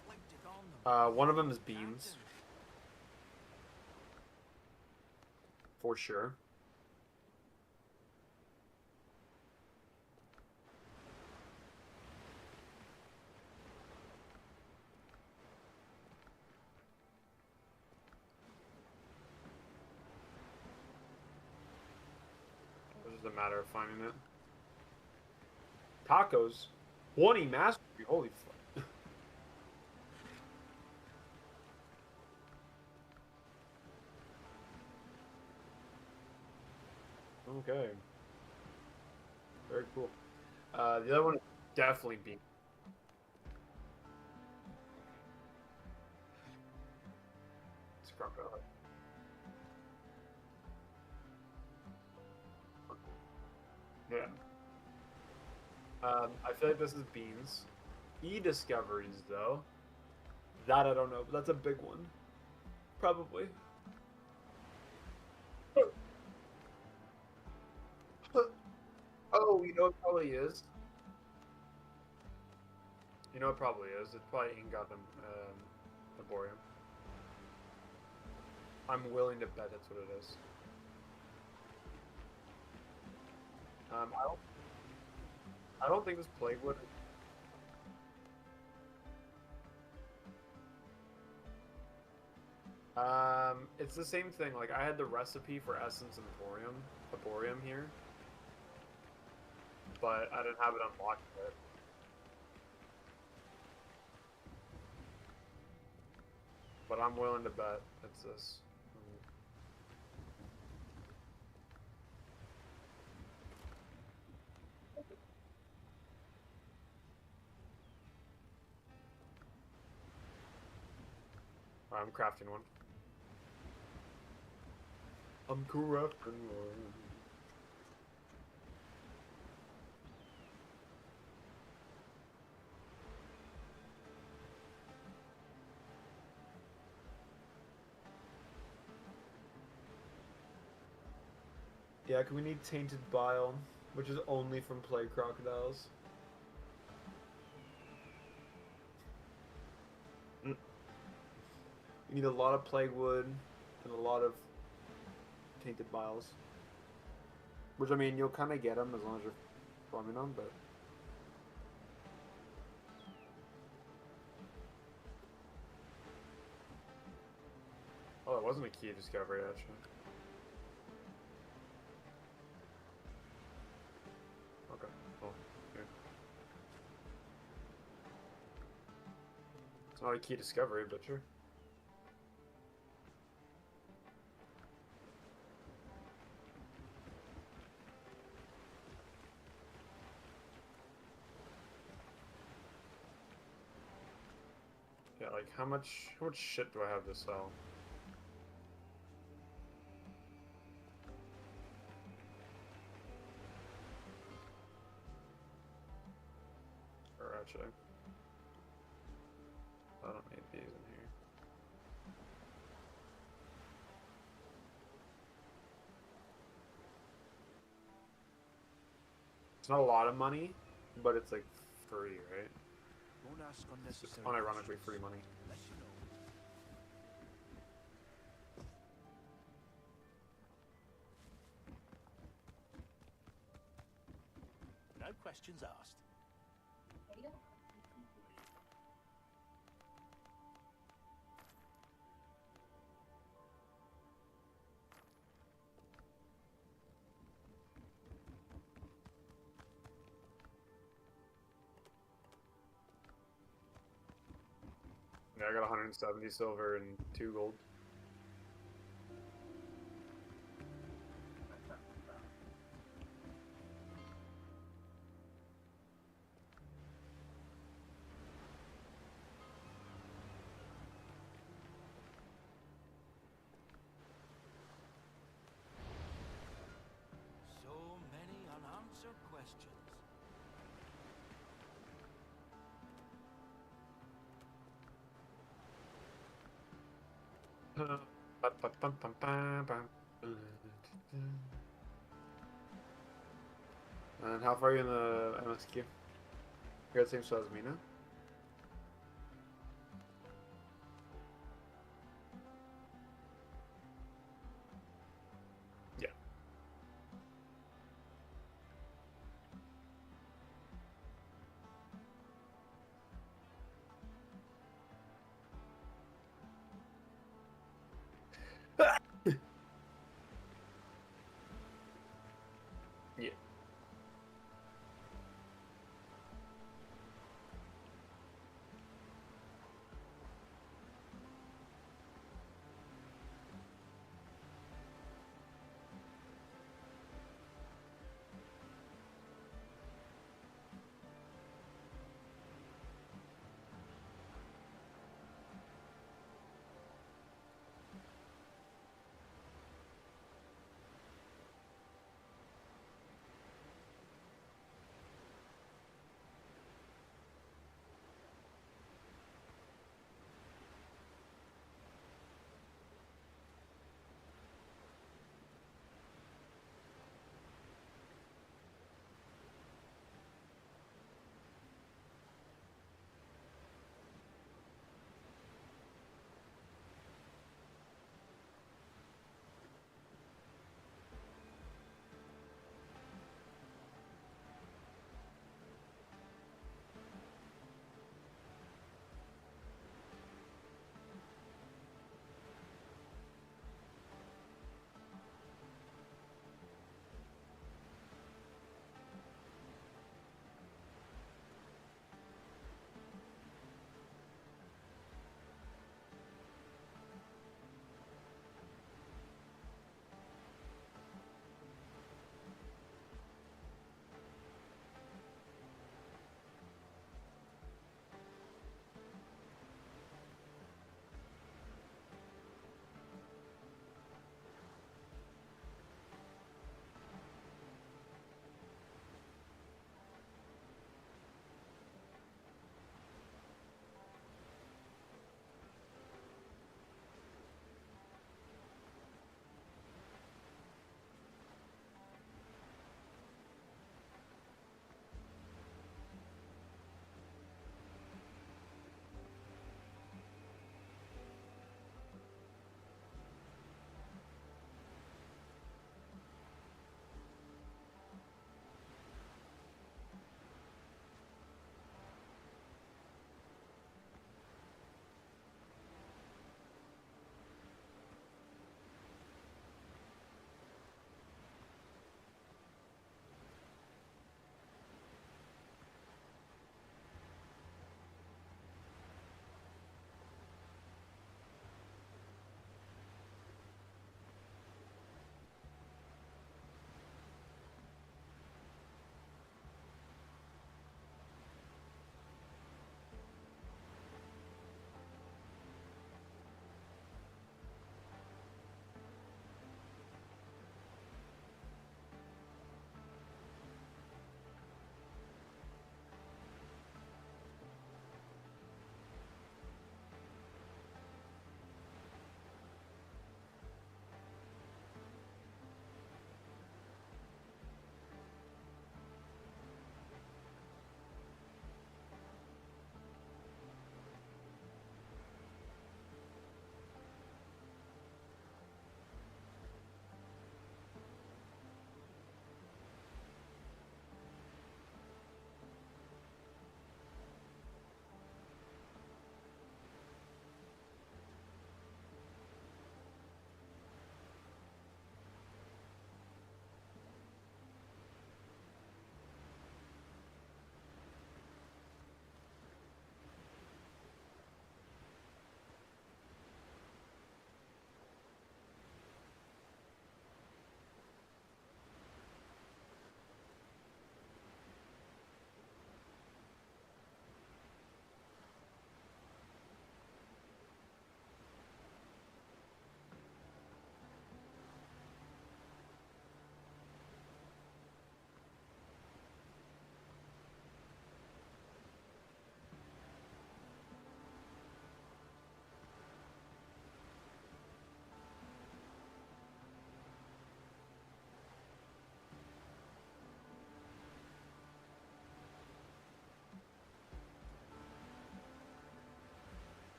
inflicted on them. One of them is beams, for sure. It's just a matter of finding it. Tacos, 20 mastery. Holy fuck. Okay. Very cool. The other one is definitely beam. It's crocodile. Yeah. I feel like this is beans. E-discoveries, though. That I don't know, but that's a big one. Probably. Oh, you know what probably is? You know what probably is? It's probably Ingot Laborium. I'm willing to bet that's what it is. I don't think this plague would. It's the same thing. Like I had the recipe for Essence and Laborium here, but I didn't have it unlocked yet. But I'm willing to bet it's this. I'm crafting one. I'm crafting one. Yeah, we need Tainted Bile, which is only from plague crocodiles. You need a lot of plague wood and a lot of tainted biles. Which, I mean, you'll kind of get them as long as you're farming them, but... Oh, that wasn't a key discovery, actually. Okay, cool. Yeah. It's not a key discovery, but sure. Yeah, like how much shit do I have to sell? Or actually, I don't need these in here. It's not a lot of money, but it's like free, right? Won't ask It's just unnecessary unironically questions. free money. Unless you know. No questions asked. Yeah, I got 170 silver and 2 gold. So many unanswered questions. And how far are you in the MSQ? You're at the same spot as me now? Yeah. Yeah.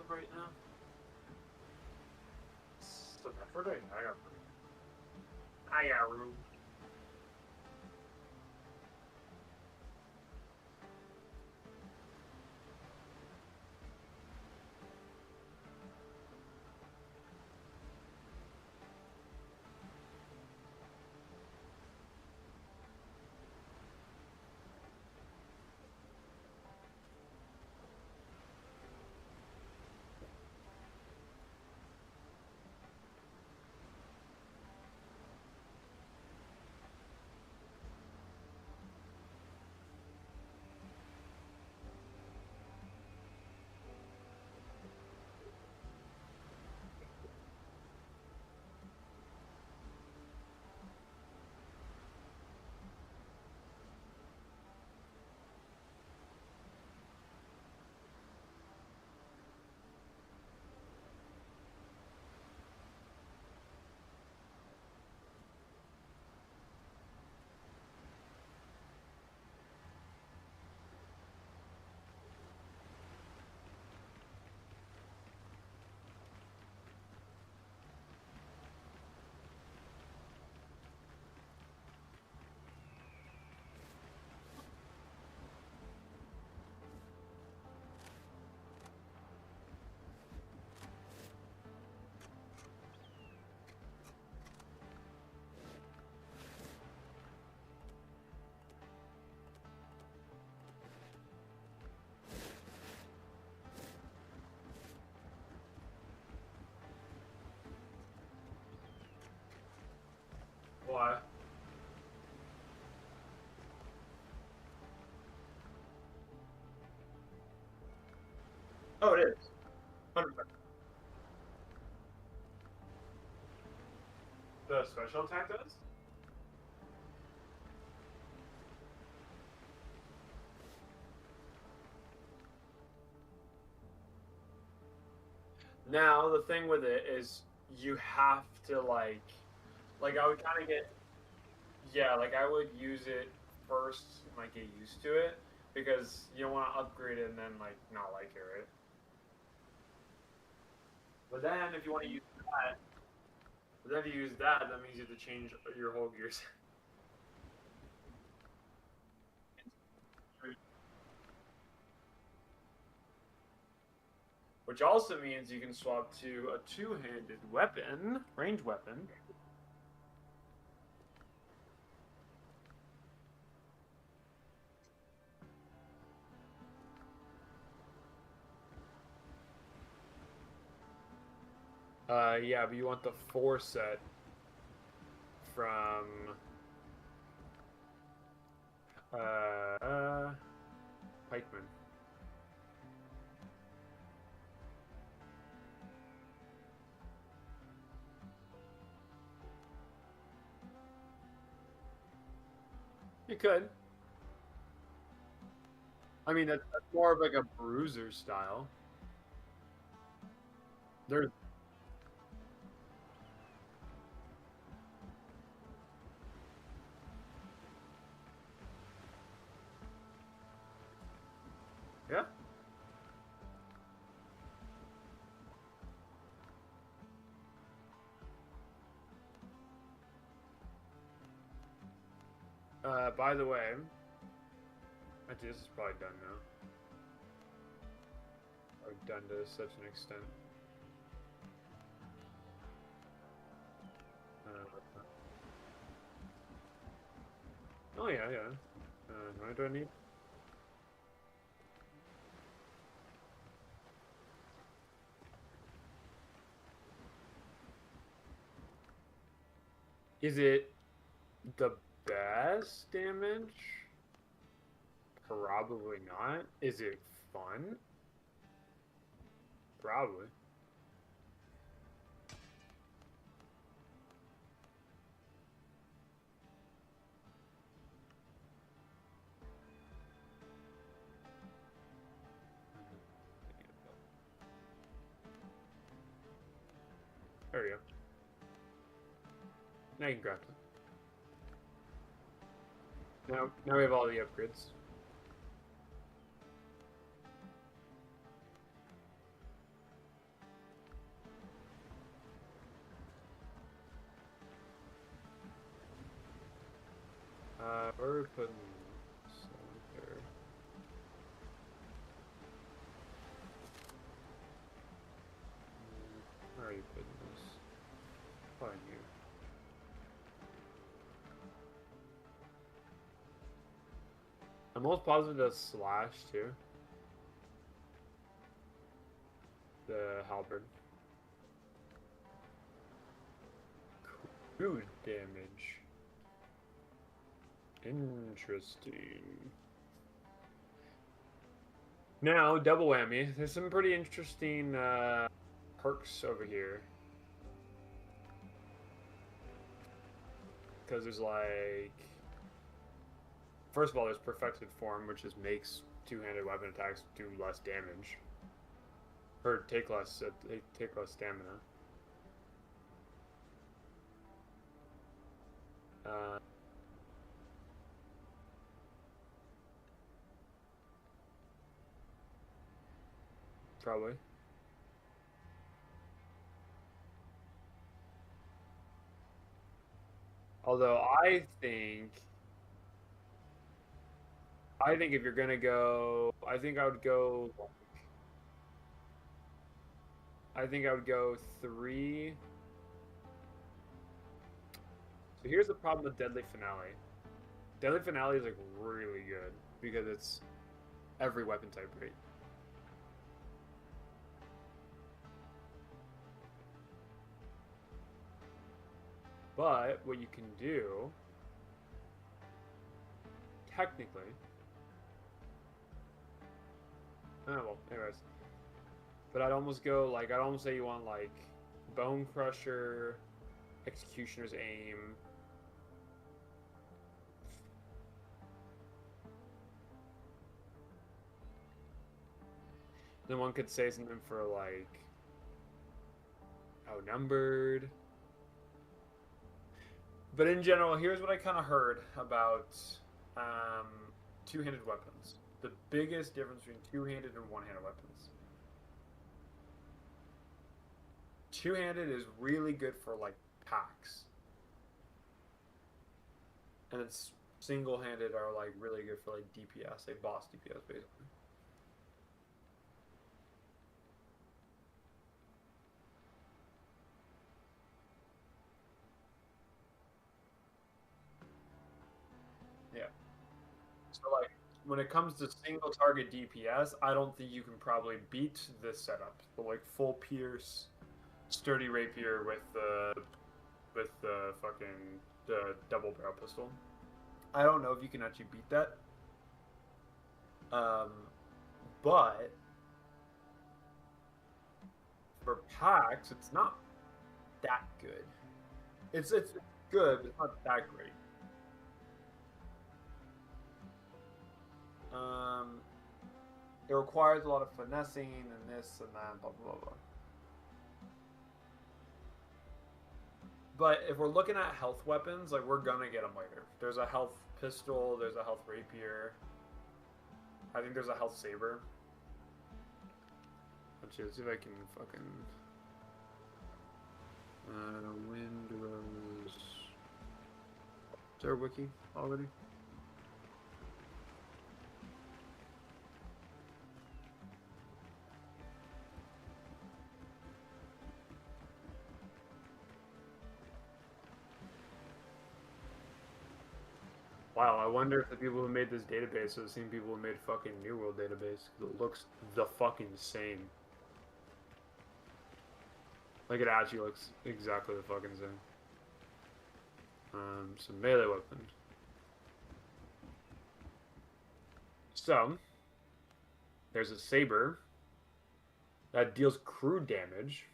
right now? It's the effort I got room. I got room. Why? Oh, it is. 100%. The special attack does? Now, the thing with it is you have to, like I would kind of get, yeah, like I would use it first, like get used to it, because you don't want to upgrade it and then, like, not like it, right? But then if you want to use that, but then if you use that, that means you have to change your whole gears. Which also means you can swap to a two-handed weapon, ranged weapon. Yeah, but you want the 4 set from Pikeman. You could. I mean, that's more of like a bruiser style. There's yeah. By the way, actually, this is probably done now. Or done to such an extent. Oh yeah, yeah. What do I need? Is it the best damage? Probably not. Is it fun? Probably. There we go. Now you can craft it. Now we have all the upgrades. Where are we putting center? Where are you putting this? Probably you. I'm almost positive that's slash too. The halberd. Crude damage. Interesting. Now, double whammy. There's some pretty interesting perks over here. Because there's like... First of all, there's perfected form, which just makes two-handed weapon attacks do less damage. Or take less stamina. Probably. Although I think if you're gonna go, I think I would go 3. So here's the problem with Deadly Finale. Deadly Finale is like really good because it's every weapon type rate. But what you can do, technically, oh well, anyways. But I'd almost say you want like Bone Crusher, Executioner's Aim. Then one could say something for like Outnumbered. But in general, here's what I kind of heard about two-handed weapons. The biggest difference between two-handed and one-handed weapons. Two-handed is really good for like packs. And it's single-handed are like really good for like DPS, like boss DPS basically. Yeah. So like when it comes to single target DPS, I don't think you can probably beat this setup. The like full pierce, sturdy rapier with the fucking double barrel pistol. I don't know if you can actually beat that. But for packs, it's not that good. It's good, but it's not that great. It requires a lot of finessing and this and that, blah blah blah. But if we're looking at health weapons, like we're gonna get them later. There's a health pistol, there's a health rapier. I think there's a health saber. Let's see if I can fucking Windrose. Is there a wiki already? Wow, I wonder if the people who made this database are the same people who made fucking New World database. Because it looks the fucking same. Like it actually looks exactly the fucking same. Some melee weapon. So, there's a saber that deals crude damage.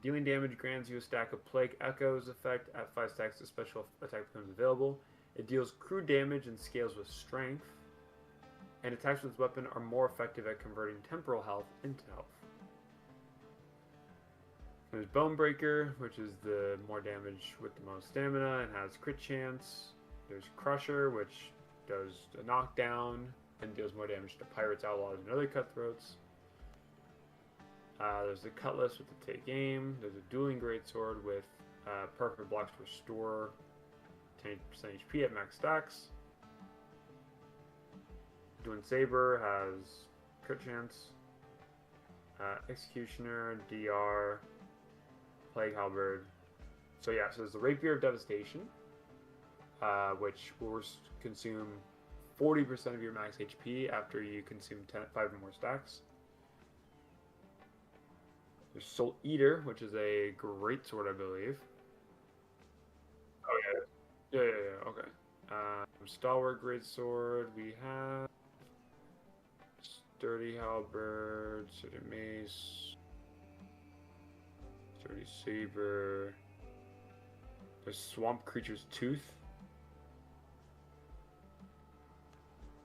Dealing damage grants you a stack of Plague Echoes effect. At 5 stacks, the special attack becomes available. It deals crude damage and scales with strength. And attacks with this weapon are more effective at converting temporal health into health. There's Bonebreaker, which is the more damage with the most stamina and has crit chance. There's Crusher, which does a knockdown and deals more damage to pirates, outlaws, and other cutthroats. There's the cutlass with the take aim. There's a dueling greatsword with perfect blocks to restore 10% HP at max stacks. Dueling saber has crit chance. Executioner, DR, plague halberd. So yeah, so there's the rapier of devastation, which will consume 40% of your max HP after you consume 5 or more stacks. There's Soul Eater, which is a great sword, I believe. Oh yeah. Yeah. Okay. Stalwart greatsword. We have sturdy halberd, sturdy mace, sturdy saber. There's swamp creature's tooth.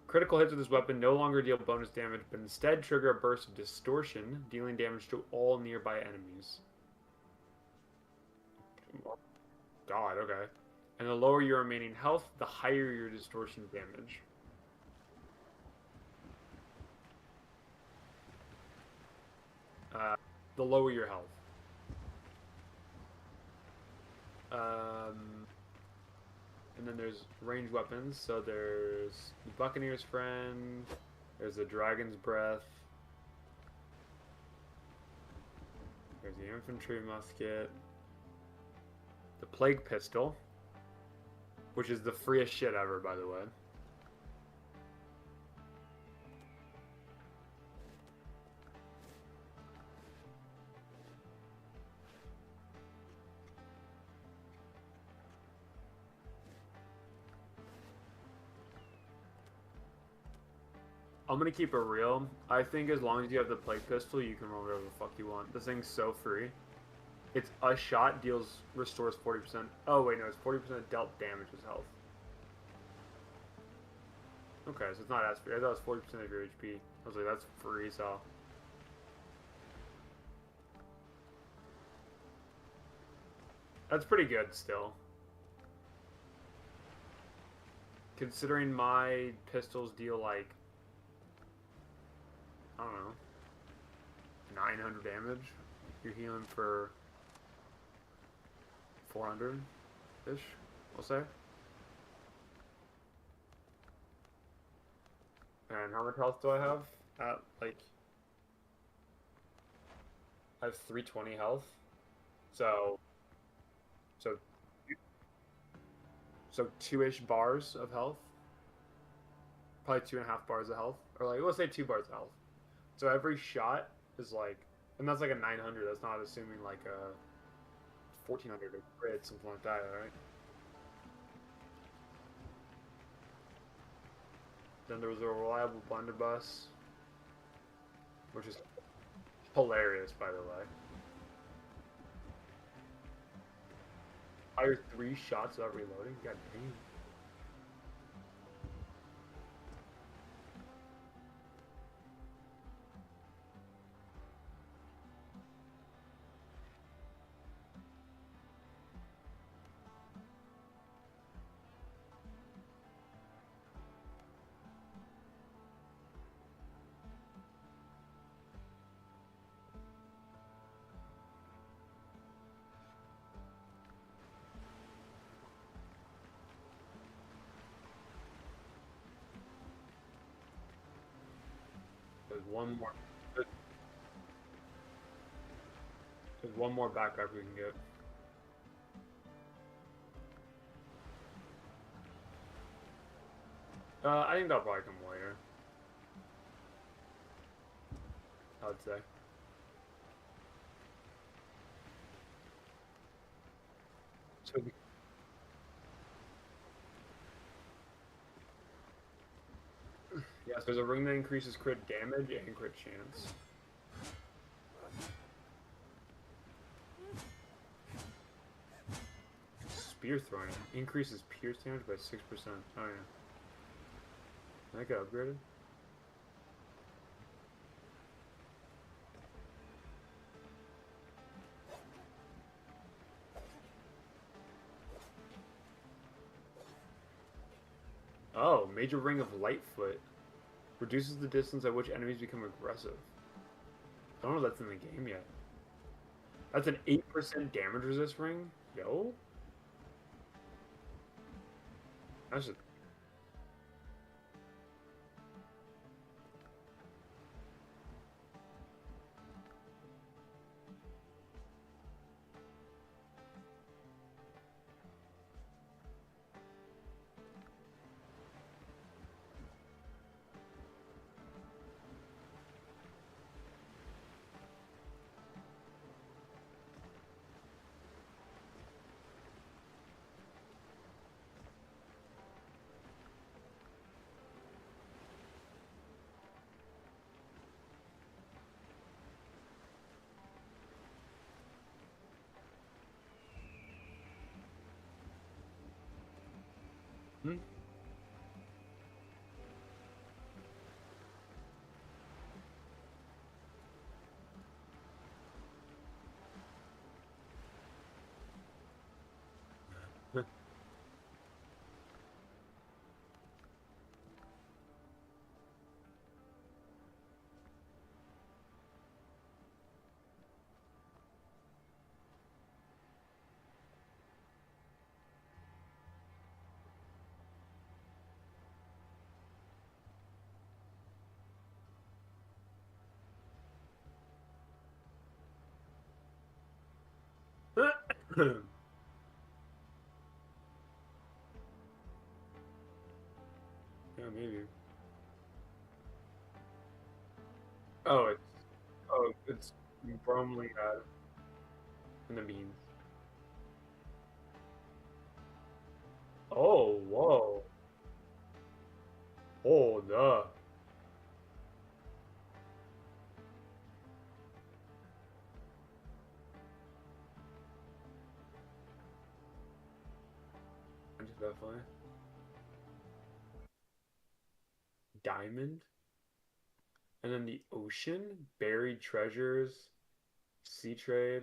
Critical hits with this weapon no longer deal bonus damage, but instead trigger a burst of distortion, dealing damage to all nearby enemies. God, okay. And the lower your remaining health, the higher your distortion damage. The lower your health. And then there's ranged weapons. So there's the Buccaneer's Friend. There's the Dragon's Breath. There's the Infantry Musket. The Plague Pistol, which is the freest shit ever, by the way. I'm gonna keep it real. I think as long as you have the Plague Pistol, you can roll whatever the fuck you want. This thing's so free. It's a shot, restores 40%. Oh wait, no, it's 40% dealt damage as health. Okay, so it's not as free. I thought it was 40% of your HP. I was like, that's free, so. That's pretty good still. Considering my pistols deal like, I don't know, 900 damage. You're healing for 400-ish, we'll say. And how much health do I have? I have 320 health. So 2-ish bars of health. Probably 2.5 bars of health. Or like, let's say 2 bars of health. So every shot is like, and that's like a 900. That's not assuming like a 1400 or crit, something like that, right? Then there was a reliable blunderbuss, which is hilarious, by the way. Fire 3 shots without reloading? God damn. There's one more. There's one more backpack we can get. I think that'll probably come later. I would say. So yes, there's a ring that increases crit damage and crit chance. Spear throwing increases pierce damage by 6%. Oh yeah. That got upgraded. Oh, Major Ring of Lightfoot. Reduces the distance at which enemies become aggressive. I don't know if that's in the game yet. That's an 8% damage resist ring? Yo? That's just... Hmm? Yeah, maybe. Oh, it's bromelain in the beans. Oh, whoa. Oh, duh. Definitely. Diamond. And then the ocean, buried treasures, sea trade,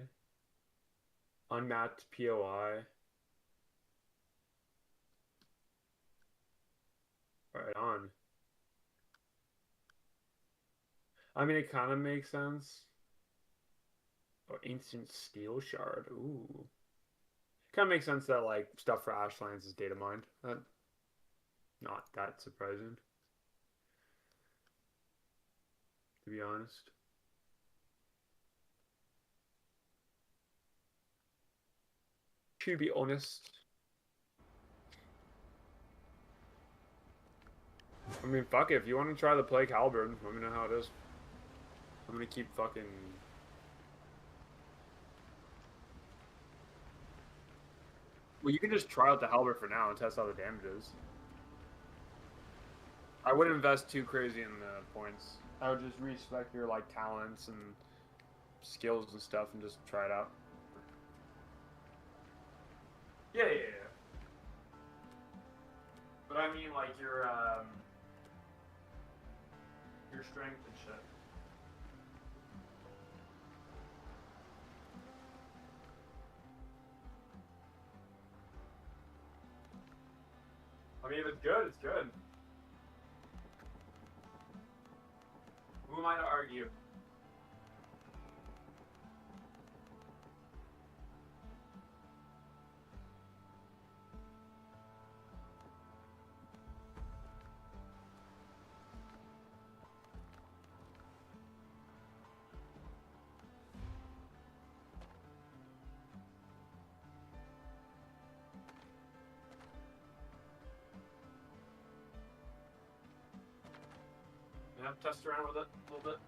unmapped POI. Right on. I mean, it kind of makes sense. Oh, ancient steel shard. Ooh. Kind of makes sense that like stuff for Ashlands is data mined. Not that surprising, to be honest. To be honest. I mean, fuck it. If you want to try the Plague Halberd, let me know how it is. I'm gonna keep fucking... Well, you can just try out the Halberd for now and test out the damages. I wouldn't invest too crazy in the points. I would just respect your like talents and skills and stuff and just try it out. Yeah. But I mean like your strength and shit. I mean, if it's good, it's good. Who am I to argue? Yeah, test around with it a little bit.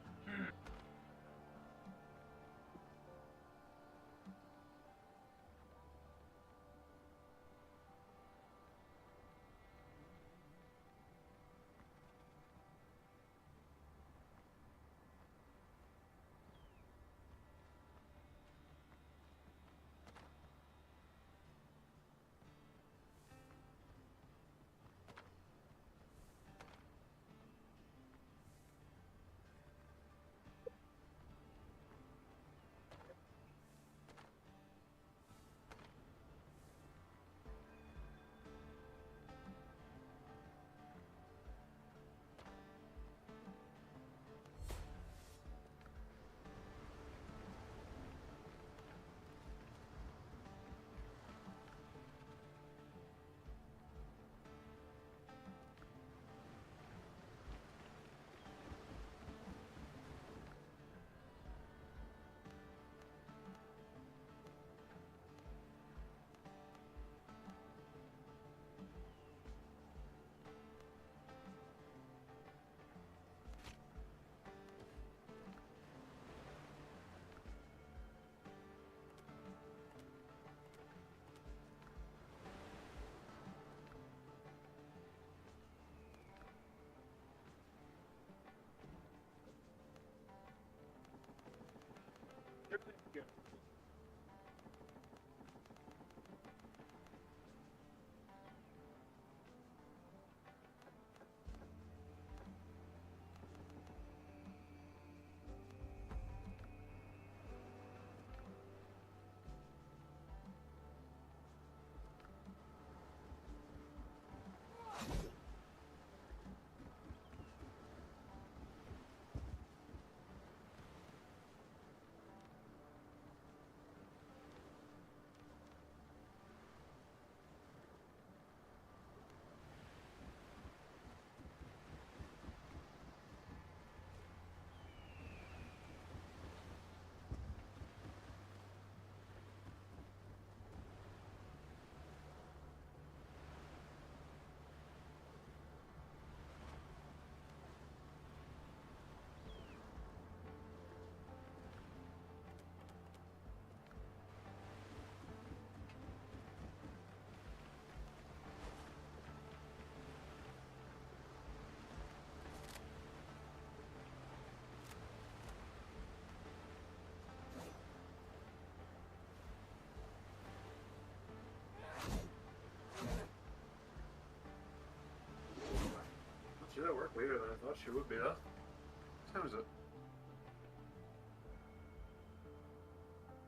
She's at work later than I thought she would be, though. What time is it?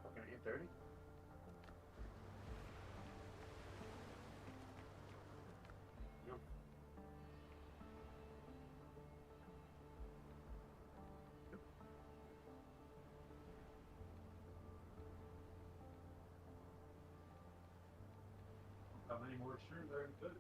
Fucking 8:30? Yep. How many more streams are in good?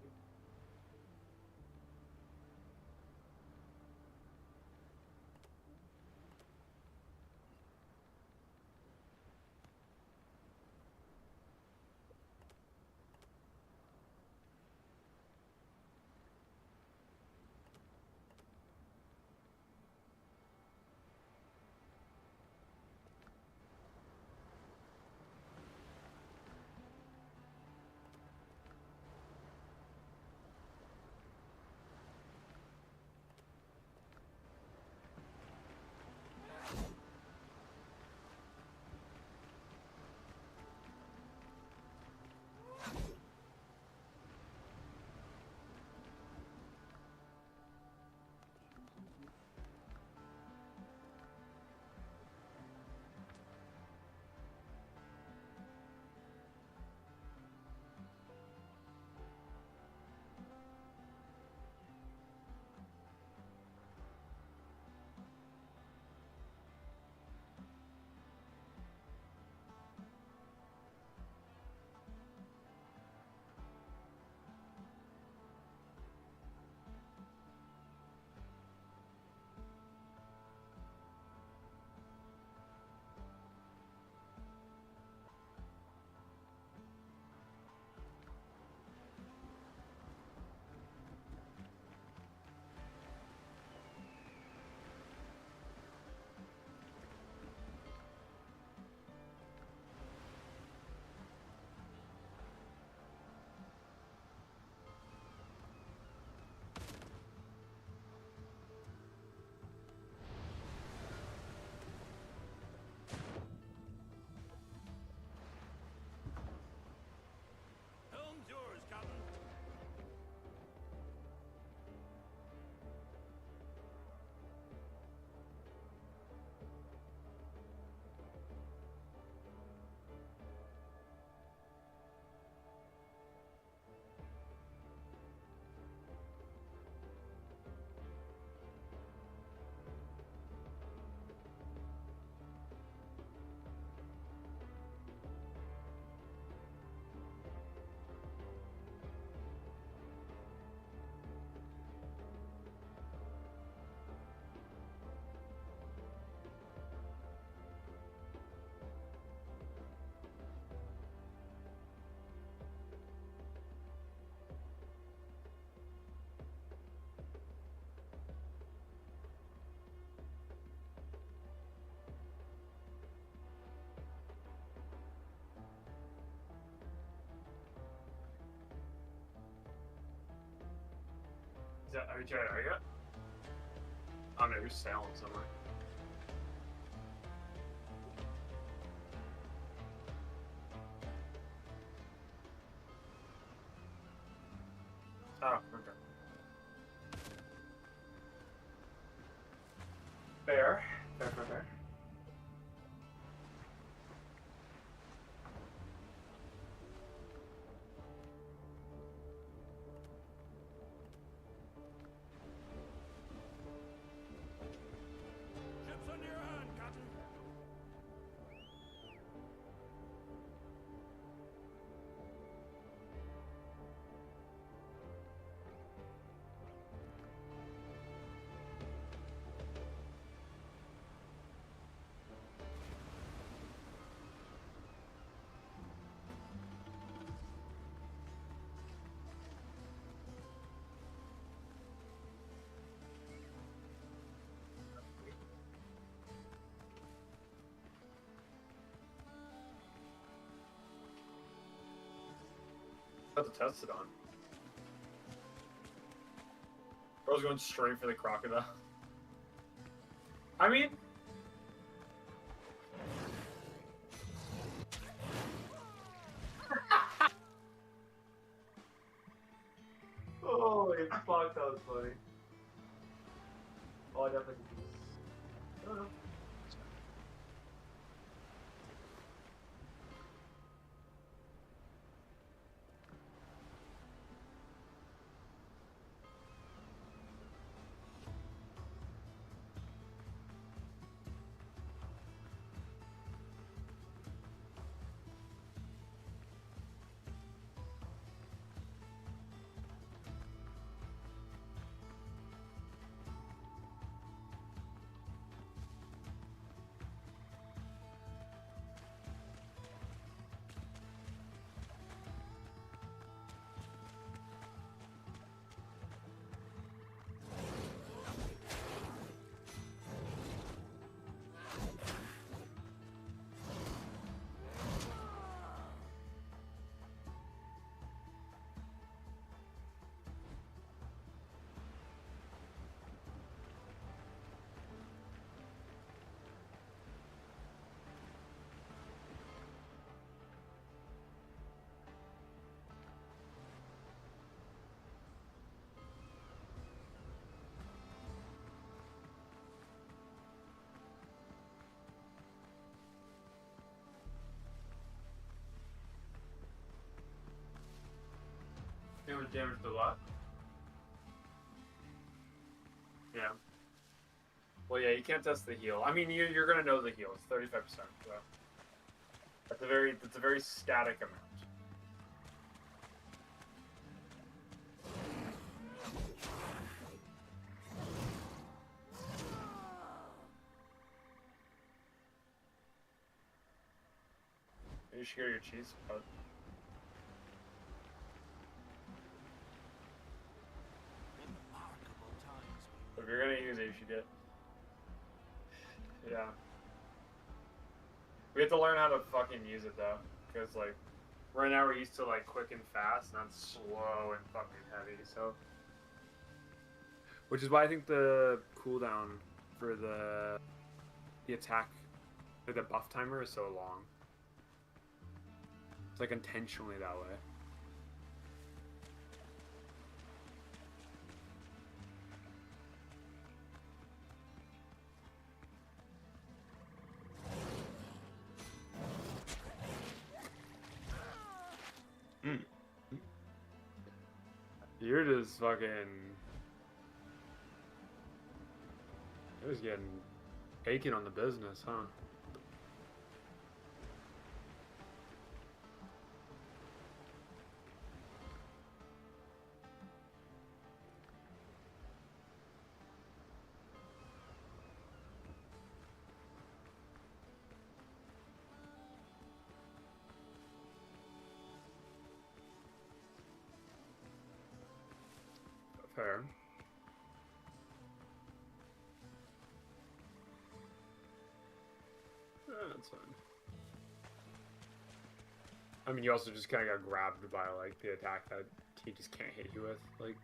Helm's yours, Captain. Is that RJ yet? Oh no, you're sailing somewhere. about to test it on. I was going straight for the crocodile. I mean... Holy fuck, that was funny. Oh, I definitely can do this. I don't know. It was damaged a lot. Yeah. Well, yeah, you can't test the heal. I mean, you're gonna know the heal. It's 35%. So that's a very static amount. You should get your cheese, but Remarkable times we if you're gonna use it, you should get. Yeah. We have to learn how to fucking use it though, because like right now we're used to like quick and fast, not slow and fucking heavy. So, which is why I think the cooldown for the attack, or the buff timer is so long. It's like intentionally that way. You're just fucking... You're just getting bacon on the business, huh? Fair. That's fine. I mean, you also just kind of got grabbed by, like, the attack that he just can't hit you with. Like...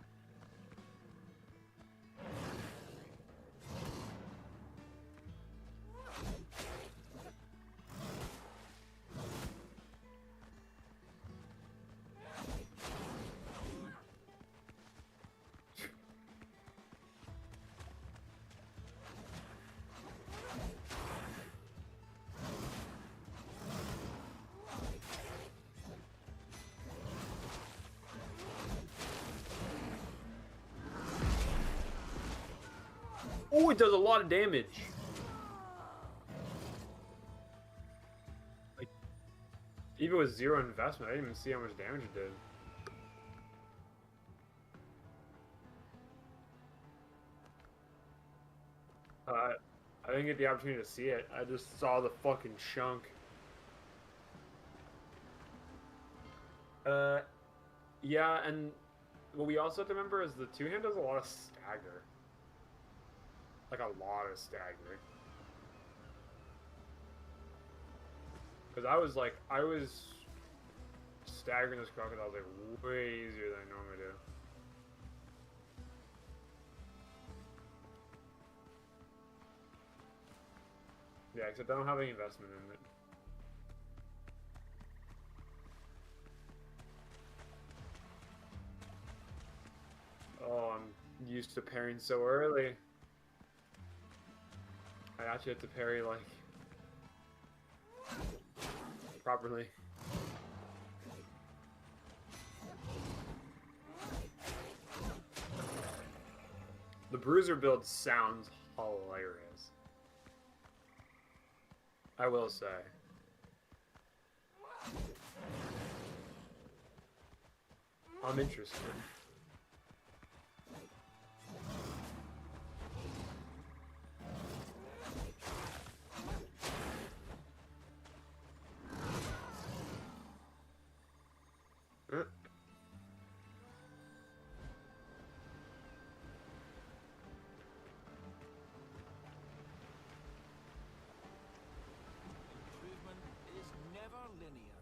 Oh, it does a lot of damage. Like, even with zero investment, I didn't even see how much damage it did. I didn't get the opportunity to see it. I just saw the fucking chunk. Yeah, and what we also have to remember is the two-hand does a lot of stagger. Like a lot of staggering. Because I was staggering this crocodile like way easier than I normally do. Yeah, except I don't have any investment in it. Oh, I'm used to parrying so early. I actually have to parry, like, properly. The bruiser build sounds hilarious, I will say. I'm interested. Improvement is never linear.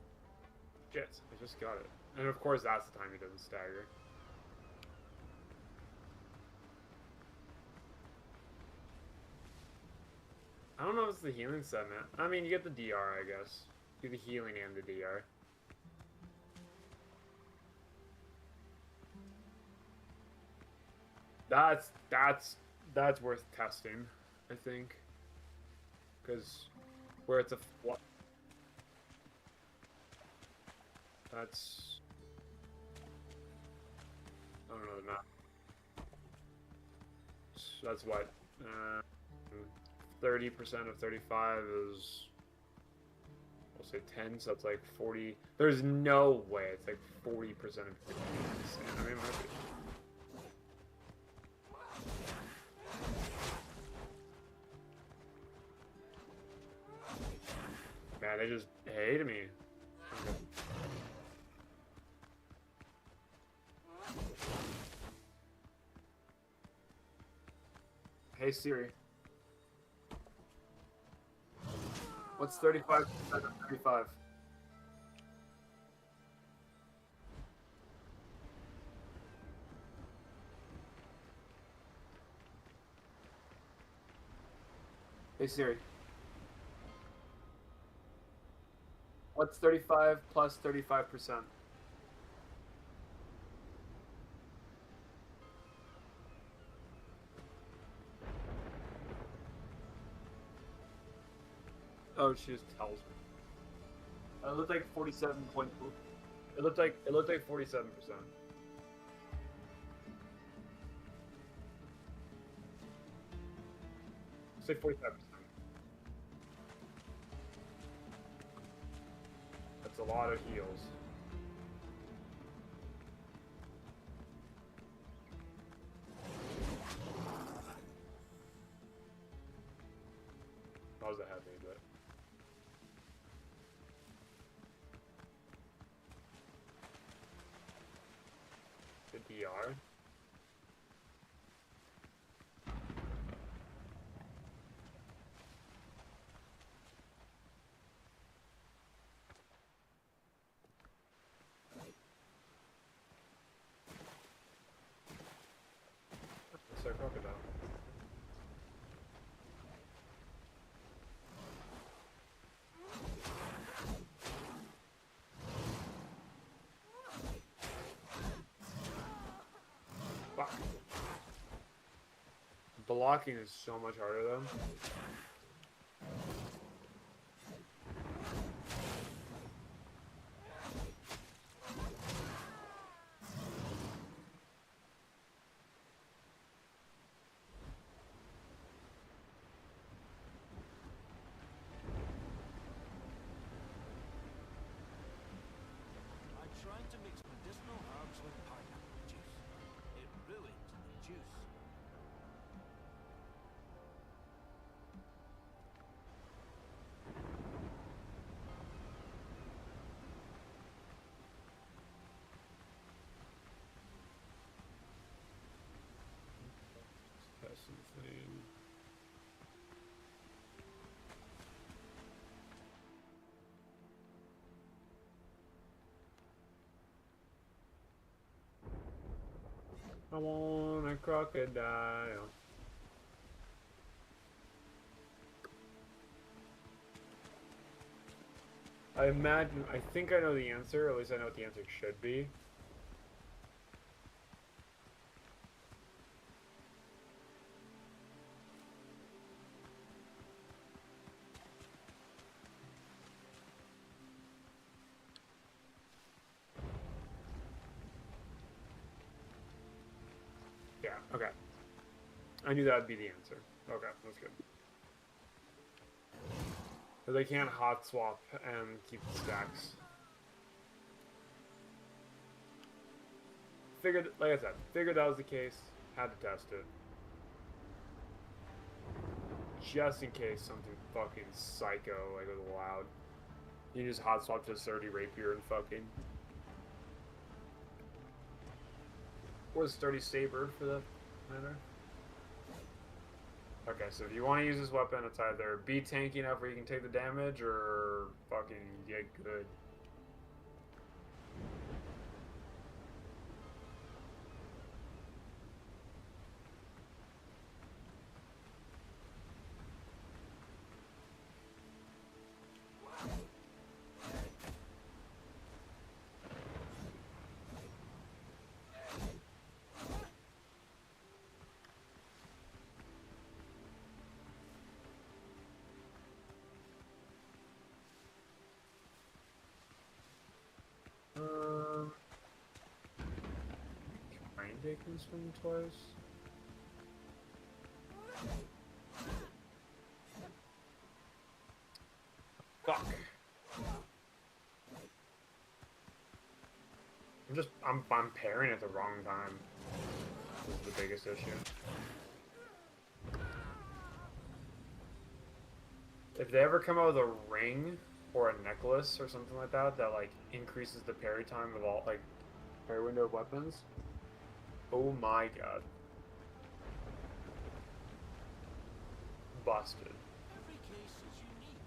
Shit, I just got it. And of course that's the time he doesn't stagger. I don't know if it's the healing segment. I mean, you get the DR, I guess. Do the healing and the DR. That's worth testing, I think. Because where it's a that's, I don't know the map. So that's what 30% of 35 is, we'll say 10, so it's like 40. There's no way it's like 40% of 50. I mean, it might be. Man, they just hated me. Okay. Hey Siri. What's 35% of 35? Hey Siri. What's 35 plus 35%? Oh, she just tells me. It looked like 47 point. It looked like 47%. Say 45%. That's a lot of heals. That was a heavy bit. The DR. It's a crocodile. Fuck. Blocking is so much harder though. I tried to mix medicinal herbs with pineapple juice. It ruined the juice. Passing flame. I want a crocodile. I think I know the answer, or at least I know what the answer should be. Yeah, okay. I knew that would be the answer. Okay, that's good. But they can't hot swap and keep the stacks. Figured, like I said, figured that was the case. Had to test it. Just in case something fucking psycho, like, was allowed. You just hot swap to 30 rapier and fucking. Or 30 saber for that matter. Okay, so if you want to use this weapon, it's either be tanky enough where you can take the damage, or fucking get good. They can swing twice. Fuck. I'm pairing at the wrong time. This is the biggest issue. If they ever come out with a ring or a necklace or something like that that like increases the parry time of all like parry window of weapons. Oh my god. Busted. Every case is unique.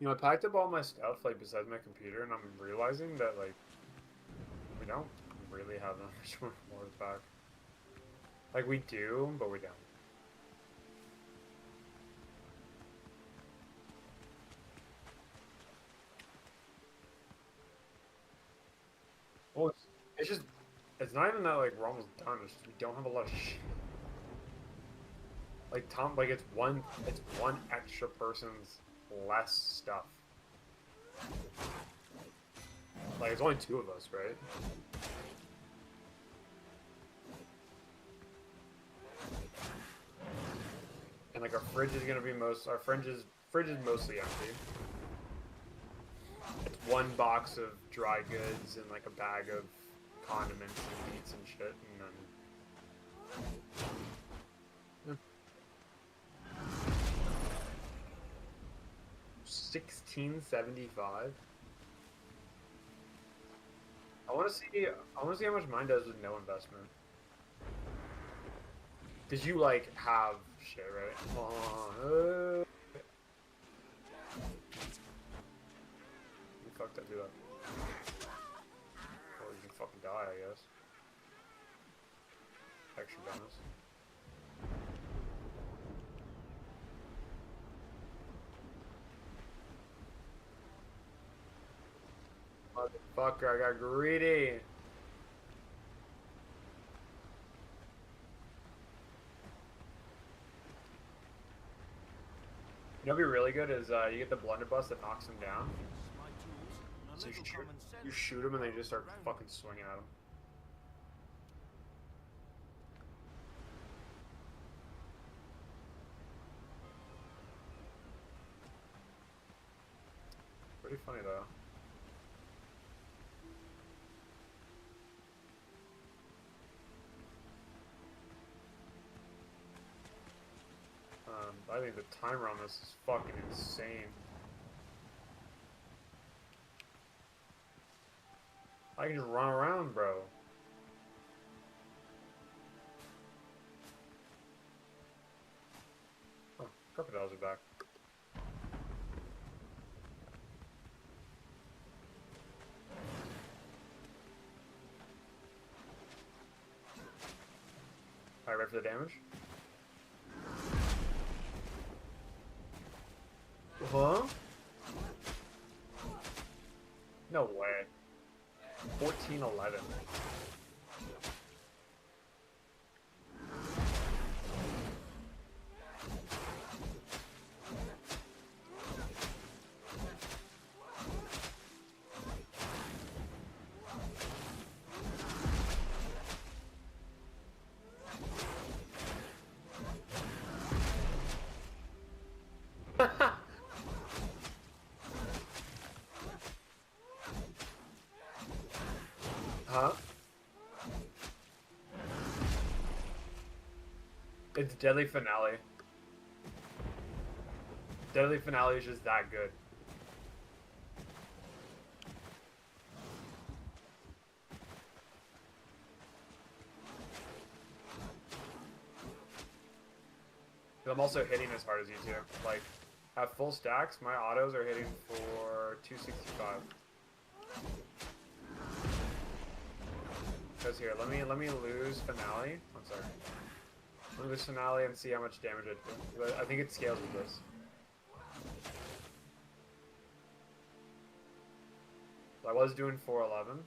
You know, I packed up all my stuff, like, besides my computer, and I'm realizing that, like, we don't really have that much more to pack. Like, we do, but we don't. Well, it's just, it's not even that, like, we're almost done, it's just we don't have a lot of shit. Like, like, it's one extra person's less stuff. Like, it's only two of us, right? And like our fridge is gonna be our fridge is mostly empty. It's one box of dry goods and like a bag of condiments and meats and shit, and then 1675. I want to see how much mine does with no investment. Cause you like have shit, right? You fucked up, do that. Or you can fucking die, I guess. Extra bonus. Motherfucker, I got greedy. You know what'd be really good is you get the blunderbuss that knocks them down. My tools, and a So little common sense. you shoot them and they just start fucking swinging at them. Pretty funny though. I think the timer on this is fucking insane. I can just run around, bro. Oh, crocodiles are back. Alright, ready for the damage? Huh? No way. 14-11. Huh? It's Deadly Finale. Deadly Finale is just that good. I'm also hitting as hard as you two. Like, at full stacks, my autos are hitting for 265. Because here, let me lose Finale. I'm sorry. Let me lose Finale and see how much damage it do. I think it scales with this. So I was doing 411.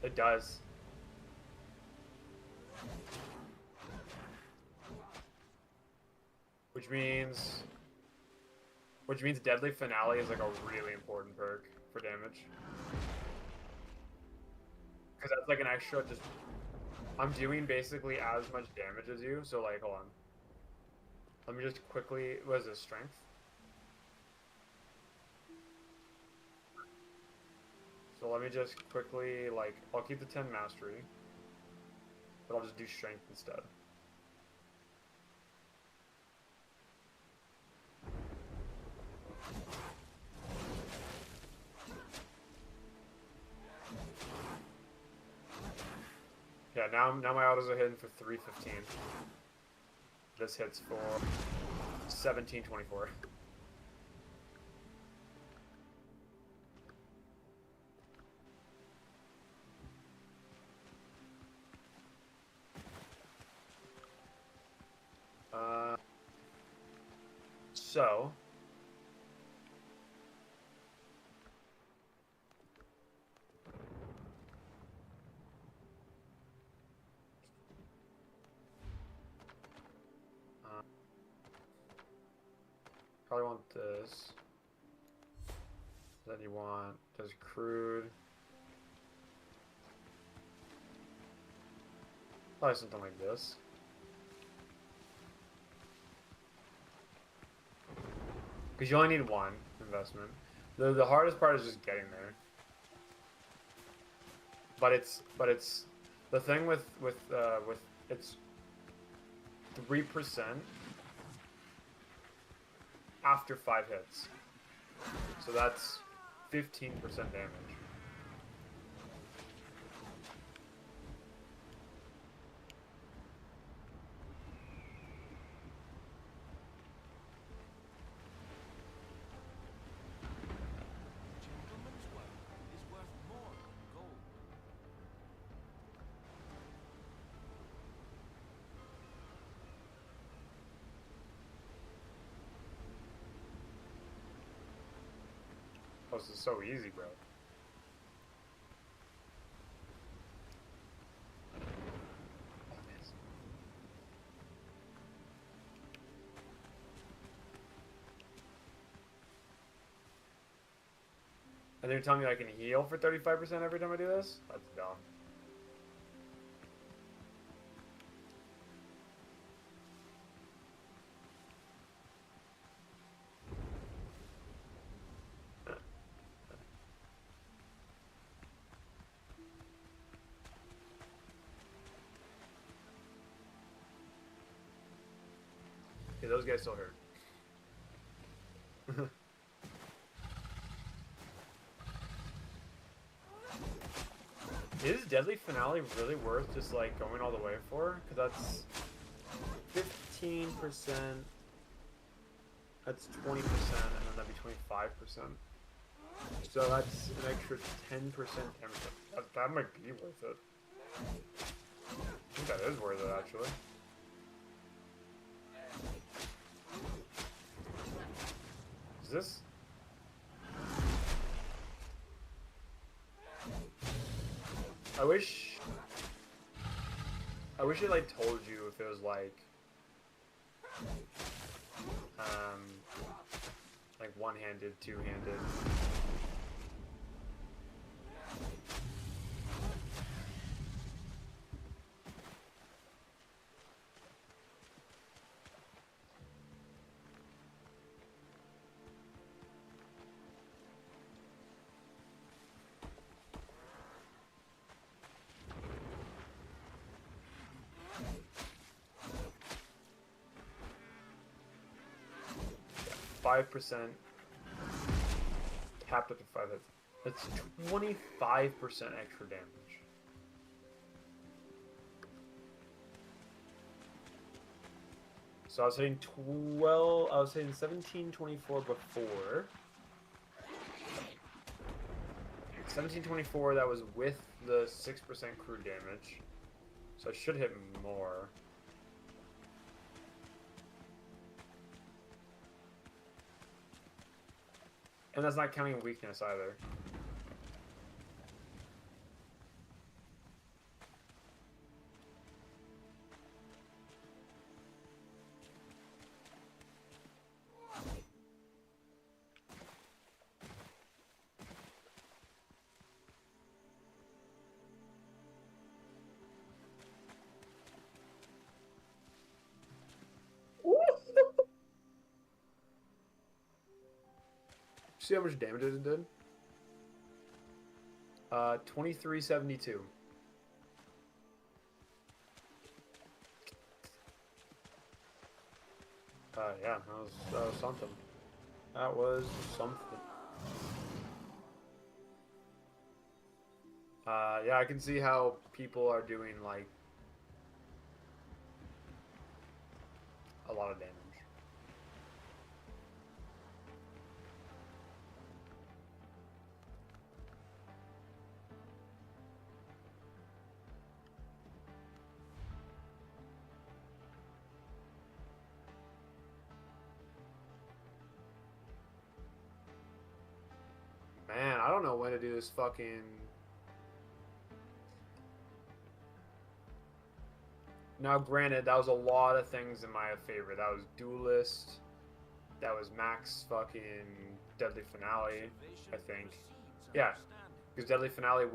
It does. Which means Deadly Finale is like a really important perk for damage. Because that's like an extra just... I'm doing basically as much damage as you, so like, hold on. Let me just quickly... What is this, strength? So let me just quickly, like, I'll keep the 10 mastery. But I'll just do strength instead. Yeah, now my autos are hitting for 315. This hits for 1724. So probably want this. Then you want this crude. Probably something like this. Because you only need one investment. The hardest part is just getting there. But it's the thing with it's 3% after 5 hits. So that's 15% damage. Gentleman's work is worth more than gold. Oh, this is so easy, bro. And they're telling me I can heal for 35% every time I do this? That's dumb. Yeah, those guys still hurt. Is Deadly Finale really worth just like going all the way for? Because that's 15%. That's 20%, and then that'd be 25%. So that's an extra 10% damage. That might be worth it. I think that is worth it, actually. Is this? I wish it like told you if it was like one-handed, two-handed. Yeah, 5%. Capped up to 5 hits. That's 25% extra damage. So I was hitting 12. I was hitting 1724 before. 1724. That was with the 6% crew damage. So I should hit more. And that's not counting weakness either. See how much damage it did? 2372. Yeah, that was something. That was something. Yeah, I can see how people are doing like a lot of damage. Man, I don't know when to do this fucking... Now, granted, that was a lot of things in my favor. That was Duelist. That was Max fucking Deadly Finale, I think. Yeah, because Deadly Finale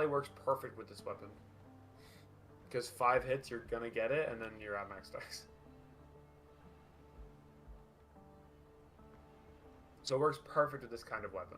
works perfect with this weapon. Because 5 hits, you're gonna get it, and then you're at max dice. So it works perfect with this kind of weapon.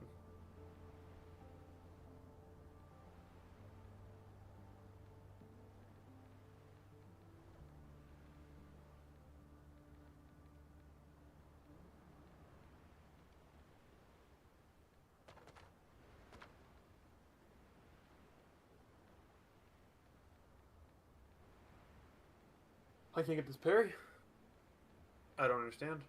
I can't get this parry. I don't understand.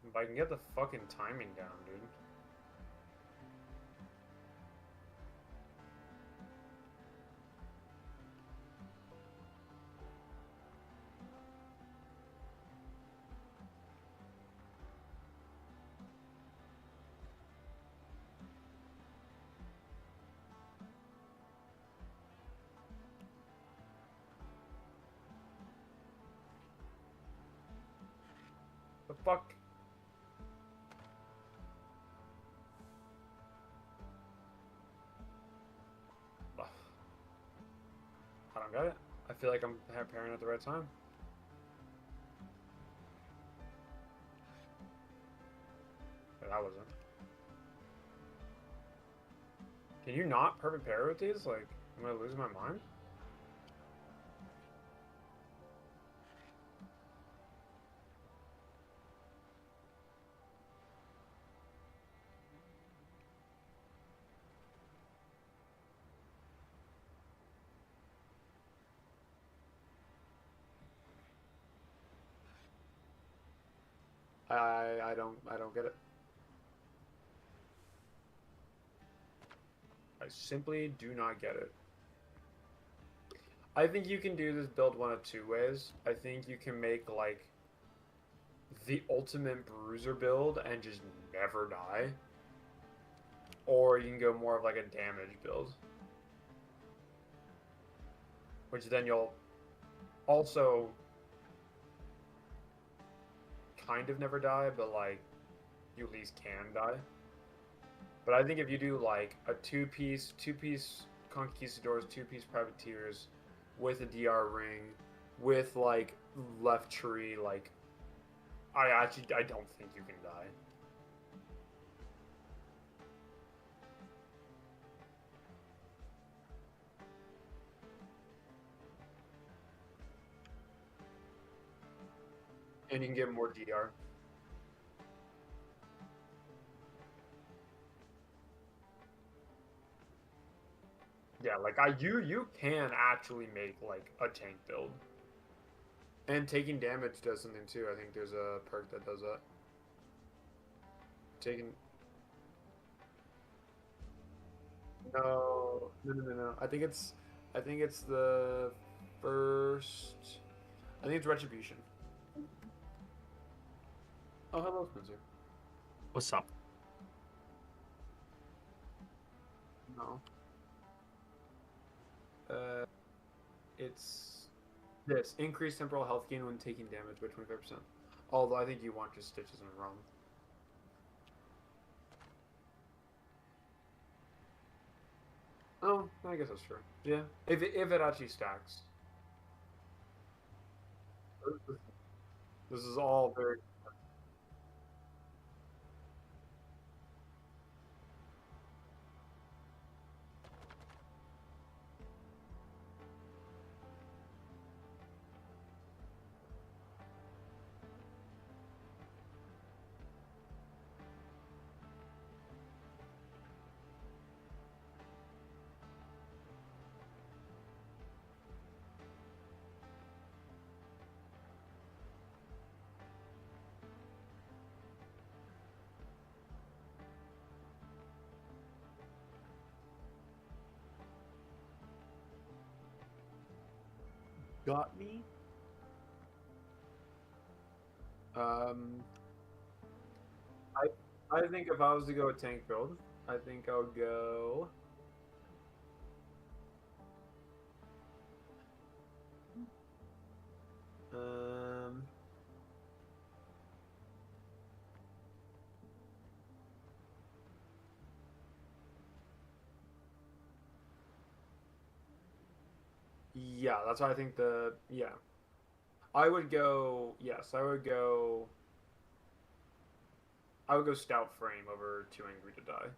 If I can get the fucking timing down, dude. The fuck? don't get it. I feel like I'm pairing at the right time. But I wasn't. Can you not perfect pair with these? Like, am I losing my mind? I don't get it. I simply do not get it. I think you can do this build one of two ways. I think you can make like the ultimate bruiser build and just never die. Or you can go more of like a damage build. Which then you'll also kind of never die, but like you at least can die. But I think if you do like a two-piece Conquistadors, two-piece Privateers with a DR ring, with like left tree, like I don't think you can die. And you can get more DR. Yeah, like you can actually make like a tank build. And taking damage does something too. I think there's a perk that does that. Taking no. I think it's the first. I think it's Retribution. Oh, hello, Spencer. What's up? No. It's this increased temporal health gain when taking damage by 25%. Although I think you want just stitches in a row. Oh, I guess that's true. Yeah, if it actually stacks. This is all very. Got me? Um, I think if I was to go a tank build, I think I'll go. Um. Yeah, that's why I think yeah. I would go. Yes, I would go. I would go stout frame over too angry to die.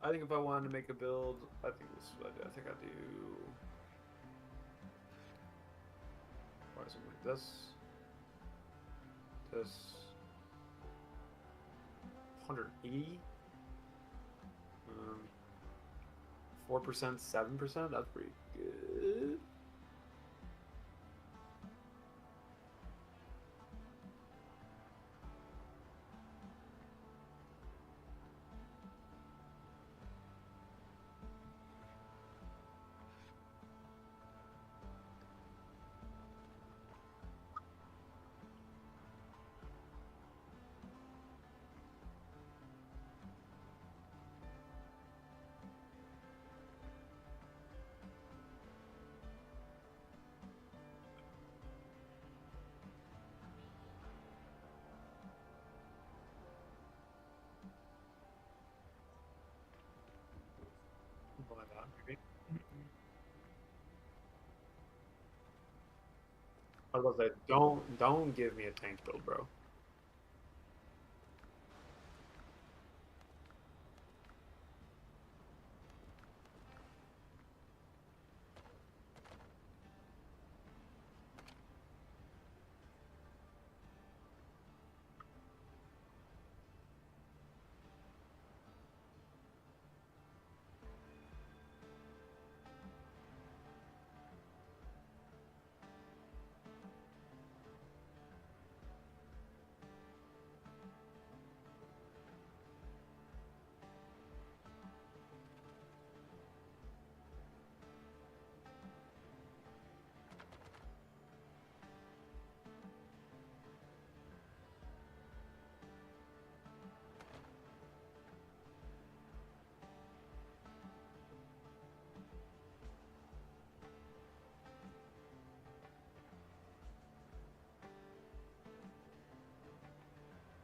I think if I wanted to make a build, I think this is what I do. I think I do. Why something like this? This. 180. 4%, 7%. That's pretty good. I was gonna say, don't give me a tank build, bro.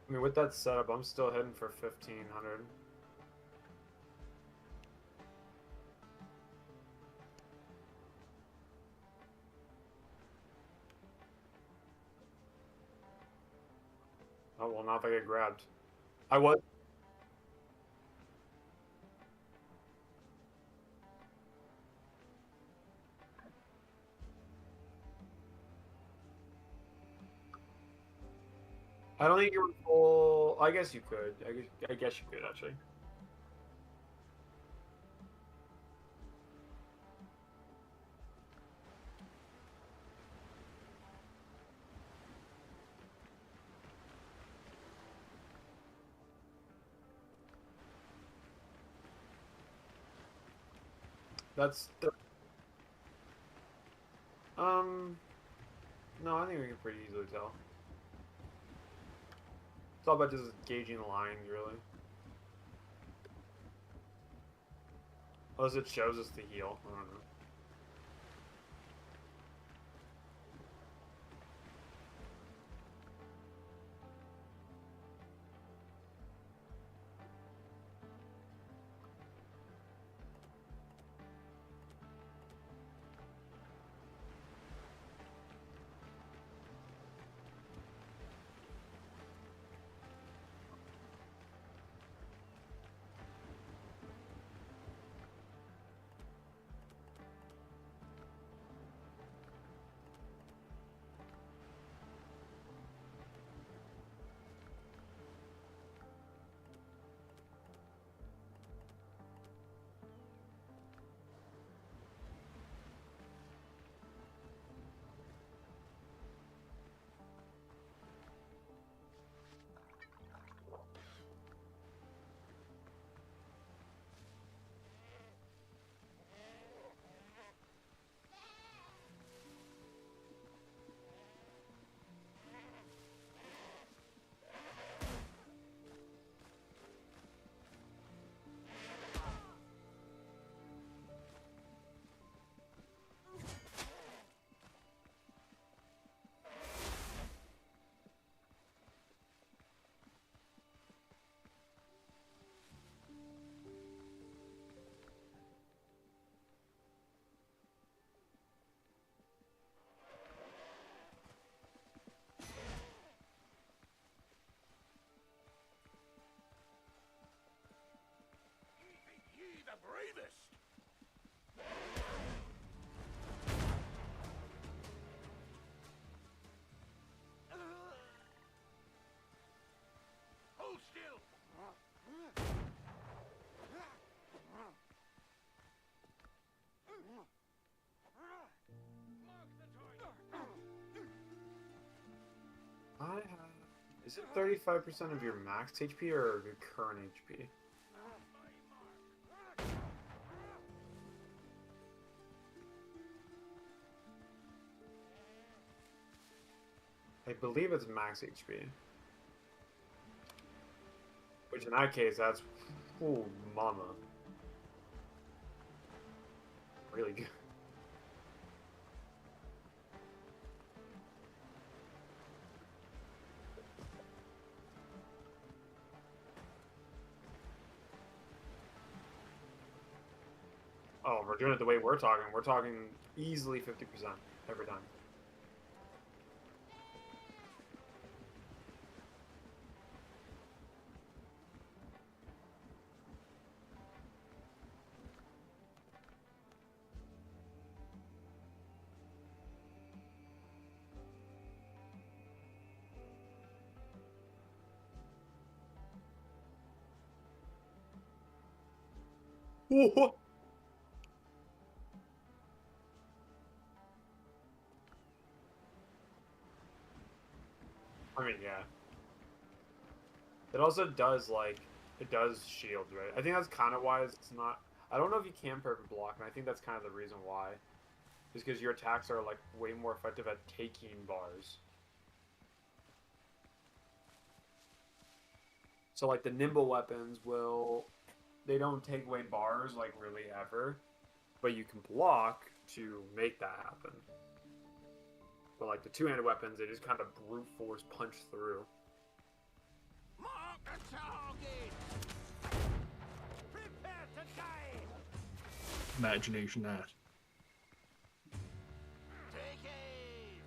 I mean, with that setup, I'm still heading for 1500. Oh, well, not if I get grabbed. I was. I don't think you're full. I guess you could. I guess you could, actually. That's the. No, I think we can pretty easily tell. It's all about just gauging the lines, really. Unless it shows us the heal. I don't know. Ye the bravest! Hold still! Mark the target! I have. Is it 35% of your max HP or your current HP? I believe it's max HP. Which in that case, that's. Ooh, mama. Really good. Oh, we're doing it the way we're talking. We're talking easily 50% every time. Whoa. I mean, yeah. It also does, like, it does shield, right? I think that's kind of why it's not... I don't know if you can perfect block, and I think that's kind of the reason why. Is because your attacks are, like, way more effective at taking bars. So, like, the nimble weapons will... They don't take away bars, like, really ever. But you can block to make that happen. But, like, the two-handed weapons, they just kind of brute force punch through. Mark the target! Prepare to die! Imagination that. Take aim!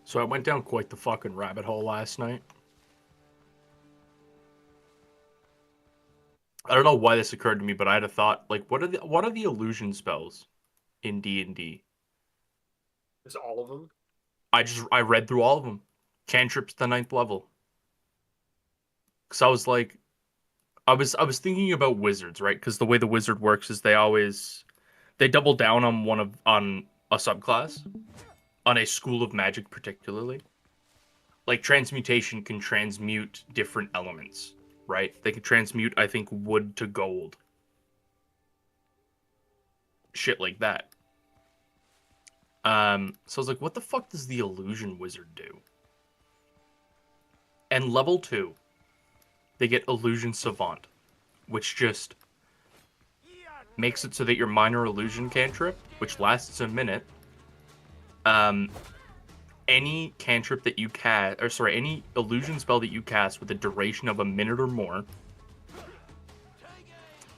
So I went down quite the fucking rabbit hole last night. I don't know why this occurred to me, but I had a thought. Like, what are the illusion spells in D&D? Is all of them? I read through all of them. Cantrips to 9th level. Cause I was like, I was thinking about wizards, right? Because the way the wizard works is they double down on a subclass, on a school of magic particularly. Like transmutation can transmute different elements, right? They can transmute, I think, wood to gold. Shit like that. So I was like, what the fuck does the illusion wizard do? And level 2, they get illusion savant, which just makes it so that your minor illusion cantrip, which lasts a minute, any cantrip that you cast, any illusion spell that you cast with a duration of a minute or more,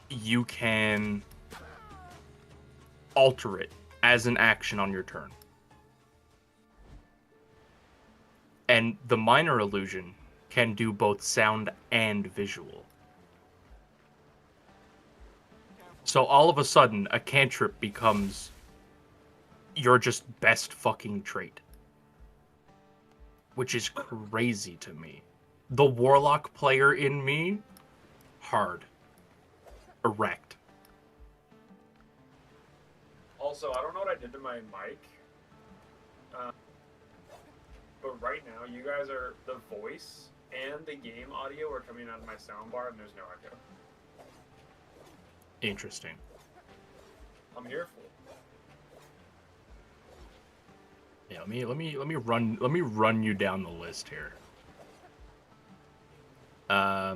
you can alter it as an action on your turn. And the minor illusion can do both sound and visual. So all of a sudden, a cantrip becomes your just best fucking trait. Which is crazy to me. The warlock player in me, hard. Erect. Also, I don't know what I did to my mic. But right now, you guys are... The voice and the game audio are coming out of my soundbar, and there's no echo. Interesting. I'm here for it. Yeah, let me run you down the list here. Oh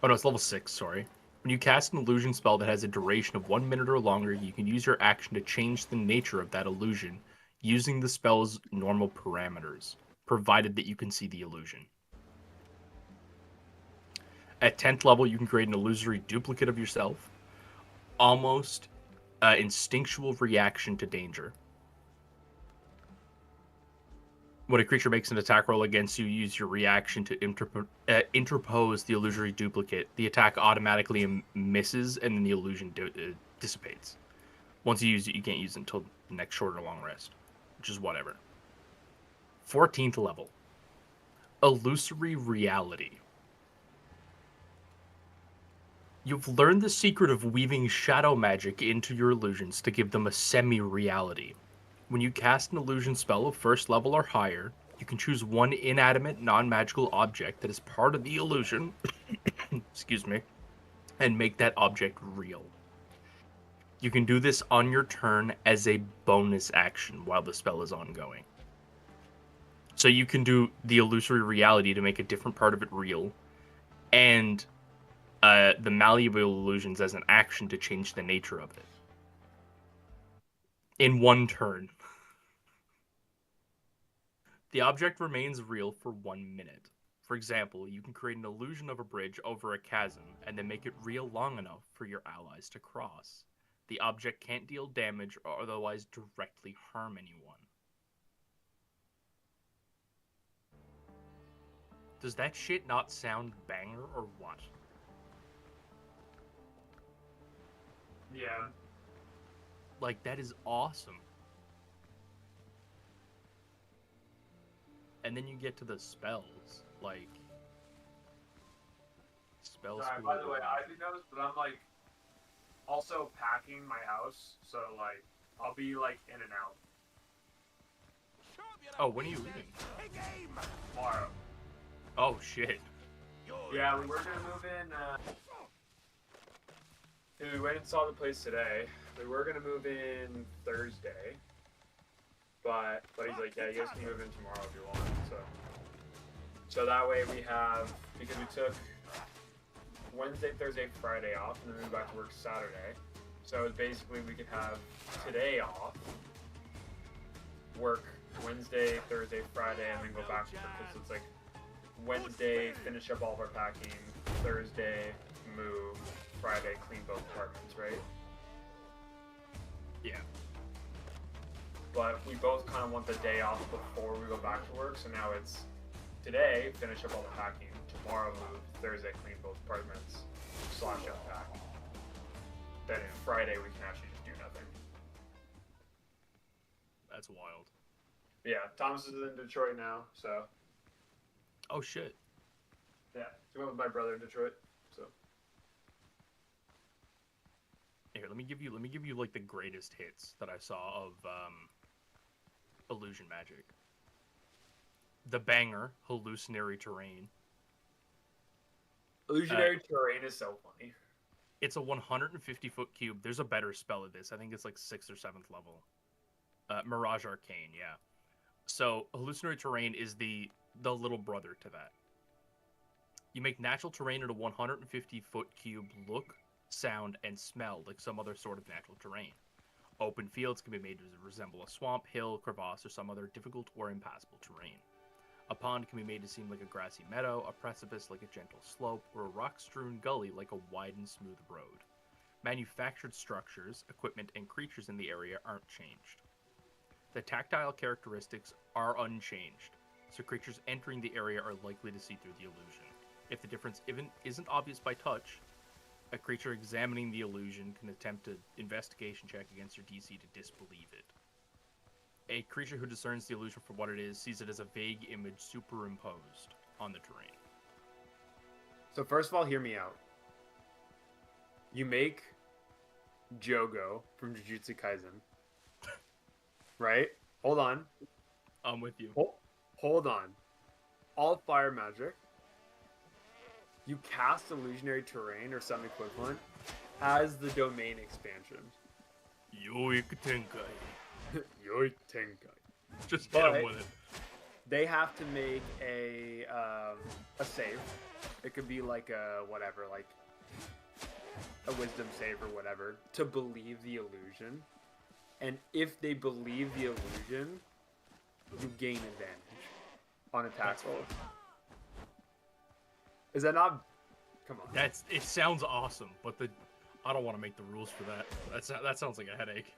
no, it's level 6, sorry. When you cast an illusion spell that has a duration of 1 minute or longer, you can use your action to change the nature of that illusion using the spell's normal parameters, provided that you can see the illusion. At 10th level, you can create an illusory duplicate of yourself, almost instinctual reaction to danger. When a creature makes an attack roll against you, use your reaction to interpose the illusory duplicate. The attack automatically misses, and then the illusion dissipates. Once you use it, you can't use it until the next short or long rest, which is whatever. 14th level. Illusory reality. You've learned the secret of weaving shadow magic into your illusions to give them a semi-reality. When you cast an illusion spell of 1st level or higher, you can choose one inanimate, non-magical object that is part of the illusion, excuse me, and make that object real. You can do this on your turn as a bonus action while the spell is ongoing. So you can do the illusory reality to make a different part of it real, and the malleable illusions as an action to change the nature of it. In one turn. The object remains real for 1 minute. For example, you can create an illusion of a bridge over a chasm and then make it real long enough for your allies to cross. The object can't deal damage or otherwise directly harm anyone. Does that shit not sound banger or what? Yeah. Like, that is awesome. And then you get to the spells, like... Spell Sorry, school. by the way, I did notice, but I'm like also packing my house, so like I'll be like in and out Oh, when are you leaving? tomorrow. Oh, shit. Yeah, we were gonna move in. Dude, we went and saw the place today. We were gonna move in Thursday, but he's like, yeah, you guys can move in tomorrow if you want. So that way we have, because we took Wednesday, Thursday, Friday off, and then we went back to work Saturday. So basically we could have today off, work Wednesday, Thursday, Friday, and then go back to work. So it's like Wednesday, finish up all of our packing, Thursday, move, Friday, clean both apartments, right? Yeah. But we both kind of want the day off before we go back to work, so now it's today, finish up all the packing, tomorrow move, Thursday clean both apartments, / unpack. Then Friday we can actually just do nothing. That's wild. Yeah, Thomas is in Detroit now, so Oh, shit. yeah, he went with my brother in Detroit, so. Here, let me give you like the greatest hits that I saw of illusion magic. The banger, hallucinatory terrain. Illusionary terrain is so funny. It's a 150-foot cube. There's a better spell of this. I think it's like 6th or 7th level. Mirage Arcane, yeah. So hallucinatory terrain is the little brother to that. You make natural terrain in a 150-foot cube look, sound, and smell like some other sort of natural terrain. Open fields can be made to resemble a swamp, hill, crevasse, or some other difficult or impassable terrain. A pond can be made to seem like a grassy meadow, a precipice like a gentle slope, or a rock-strewn gully like a wide and smooth road. Manufactured structures, equipment, and creatures in the area aren't changed. The tactile characteristics are unchanged, so creatures entering the area are likely to see through the illusion. If the difference isn't obvious by touch, a creature examining the illusion can attempt an investigation check against your DC to disbelieve it. A creature who discerns the illusion for what it is sees it as a vague image superimposed on the terrain. So first of all, hear me out. You make Jogo from Jujutsu Kaisen. Right? Hold on. I'm with you. Hold on. All fire magic. You cast illusionary terrain or some equivalent as the domain expansion. Yoik Tenkai. Yoi Tenkai. Just hit him But- with it. They have to make a save. It could be like a whatever, like a wisdom save or whatever, to believe the illusion. And if they believe the illusion, you gain advantage on attack rolls. Is that not? Come on. It sounds awesome, but I don't want to make the rules for that. That sounds like a headache.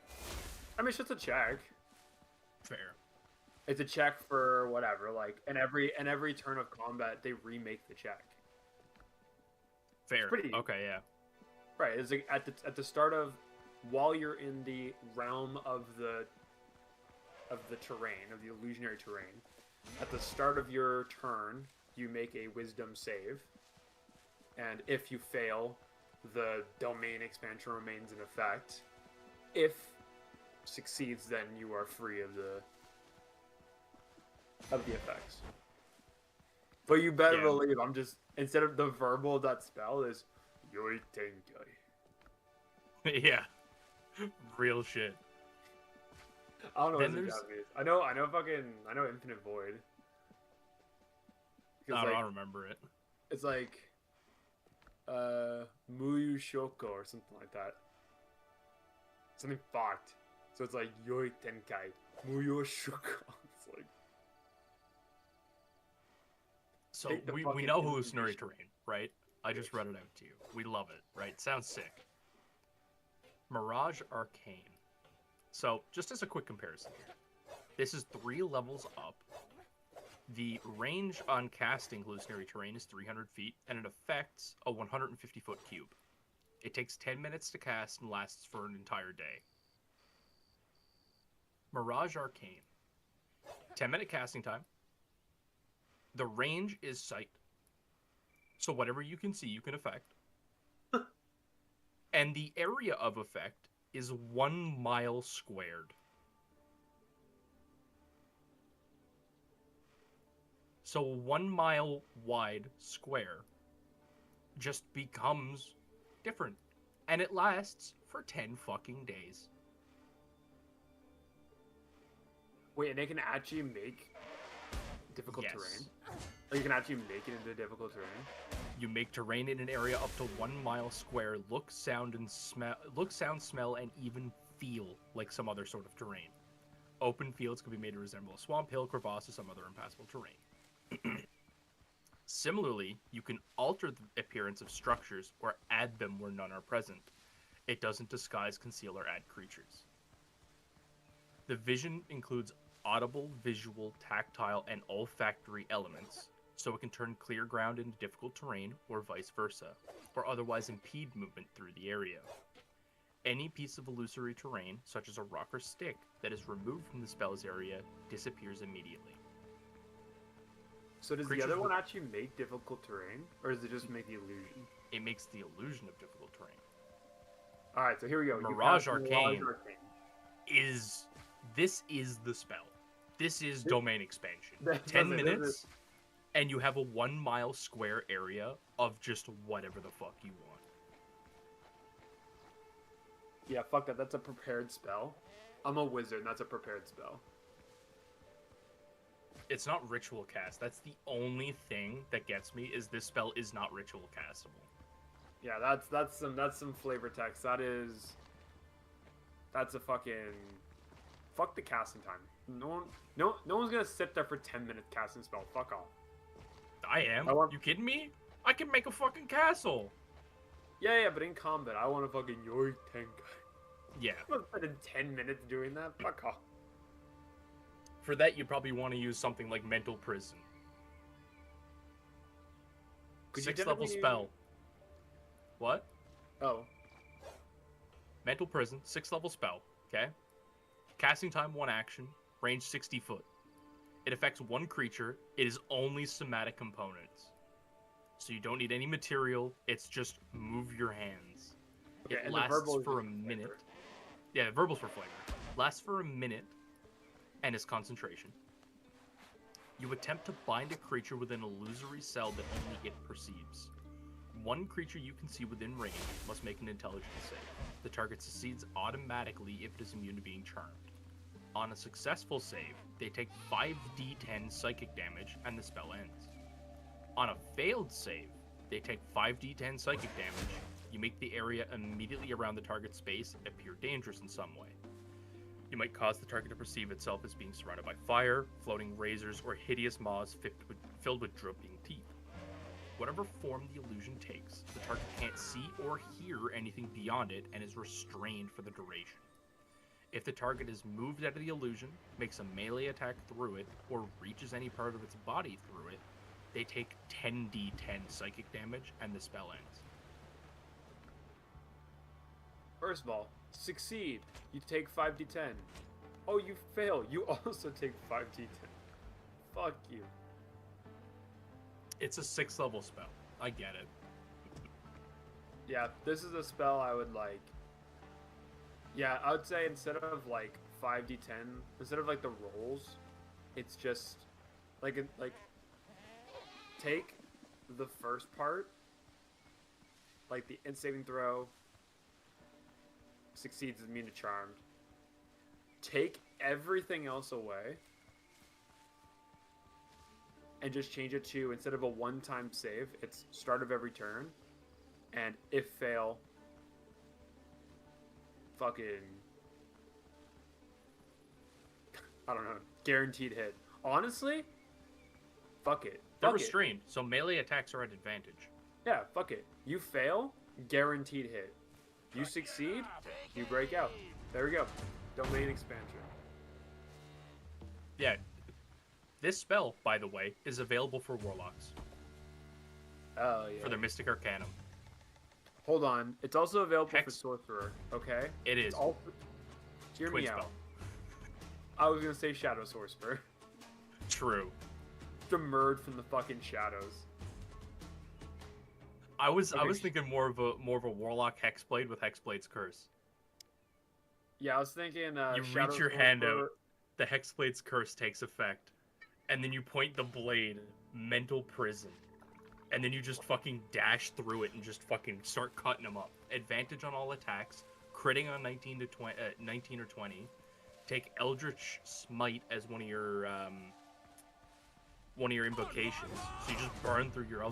I mean, it's just a check. Fair. It's a check for whatever, like, and every turn of combat they remake the check. Fair. pretty- Okay, yeah. Right. It's like at the start of, while you're in the realm of the terrain, of the illusionary terrain, at the start of your turn, you make a wisdom save, and if you fail, the domain expansion remains in effect. If succeeds, then you are free of the effects. But you better Yeah. believe I'm just, instead of the verbal, that spell is Yoi Tenkai. Yeah. Real shit. I don't know Then what's in there's- Japanese. I know Infinite Void. Because I like, don't remember it. it's like Muyu Shoko or something like that. Something fucked. So it's like Yoi Tenkai. Muyu Shoko. It's like So Take the we fucking know hallucinatory information. terrain, right? I just read it out to you. We love it, right? Sounds sick. Mirage Arcane. So just as a quick comparison here, this is 3 levels up. The range on casting hallucinatory terrain is 300 feet, and it affects a 150-foot cube. It takes 10 minutes to cast and lasts for an entire day. Mirage Arcane. 10-minute casting time. The range is sight. So whatever you can see, you can affect. And the area of effect is 1 mile squared. So a 1 mile wide square just becomes different. And it lasts for 10 fucking days. Wait, and they can actually make difficult Yes. terrain? Or you can actually make it into difficult terrain? You make terrain in an area up to 1 mile square look, sound, smell, and even feel like some other sort of terrain. Open fields can be made to resemble a swamp, hill, crevasse, or some other impassable terrain. Similarly, you can alter the appearance of structures or add them where none are present. It doesn't disguise, conceal, or add creatures. The vision includes audible, visual, tactile, and olfactory elements, so it can turn clear ground into difficult terrain, or vice versa, or otherwise impede movement through the area. Any piece of illusory terrain, such as a rock or stick, that is removed from the spell's area disappears immediately. So does Creatures the other with- one actually make difficult terrain? Or does it just make the illusion? It makes the illusion of difficult terrain. Alright, so here we go. You Mirage cast Arcane. This is the spell. This is domain expansion. That 10 does it, minutes, and you have a 1 mile square area of just whatever the fuck you want. Yeah, fuck that. That's a prepared spell. I'm a wizard, and that's a prepared spell. It's not ritual cast. That's the only thing that gets me, is this spell is not ritual castable. Yeah, that's some flavor text. That's a fucking fuck the casting time. No one's gonna sit there for 10-minute casting spell. Fuck off. I am. I want- You kidding me? I can make a fucking castle. Yeah, but in combat, I want to fucking yoink tank. Yeah. I'm gonna spend 10 minutes doing that. Fuck off. For that, you probably want to use something like Mental Prison. Could you 6th level definitely- spell. What? Oh, Mental Prison, 6th level spell, okay? Casting time 1 action, range 60 foot. It affects 1 creature, it is only somatic components. So you don't need any material, it's just move your hands. okay. It And the lasts verbal is for a just minute. flavor. Yeah, verbal's for flavor. Lasts for a minute, and is concentration. You attempt to bind a creature with an illusory cell that only it perceives. 1 creature you can see within range must make an intelligence save. The target succeeds automatically if it is immune to being charmed. On a successful save, they take 5d10 psychic damage and the spell ends. On a failed save, they take 5d10 psychic damage. You make the area immediately around the target's space appear dangerous in some way. You might cause the target to perceive itself as being surrounded by fire, floating razors, or hideous maws filled with dripping teeth. Whatever form the illusion takes, the target can't see or hear anything beyond it and is restrained for the duration. If the target is moved out of the illusion, makes a melee attack through it, or reaches any part of its body through it, they take 10d10 psychic damage and the spell ends. First of all, succeed. You take 5d10. Oh, you fail. You also take 5d10. Fuck you. It's a 6th level spell. I get it. Yeah, this is a spell I would like. Yeah, I would say instead of like 5d10, instead of like the rolls, it's just like take the first part, like the int saving throw, succeeds is immune to charmed. Take everything else away, and just change it to, instead of a one-time save, it's start of every turn, and if fail, fucking, I don't know, guaranteed hit. Honestly, fuck it. They're Fuck it. restrained, so melee attacks are at advantage. Yeah, fuck it. You fail, guaranteed hit. You succeed, you break out. There we go. Domain expansion. Yeah. This spell, by the way, is available for warlocks Oh yeah. for their Mystic Arcanum. Hold on. It's also available for Hex. sorcerer. Okay. It is. It's all. Hear Twin me out. spell. I was gonna say shadow sorcerer. True. Emerged from the fucking shadows. I was Okay. thinking more of a warlock hexblade with hexblade's curse. Yeah, I was thinking. You shadow reach your hand sorcerer- out, the hexblade's curse takes effect, and then you point the blade, mental prison, and then you just fucking dash through it and just fucking start cutting them up. Advantage on all attacks, critting on 19 or 20. Take Eldritch Smite as one of your invocations. So you just burn through your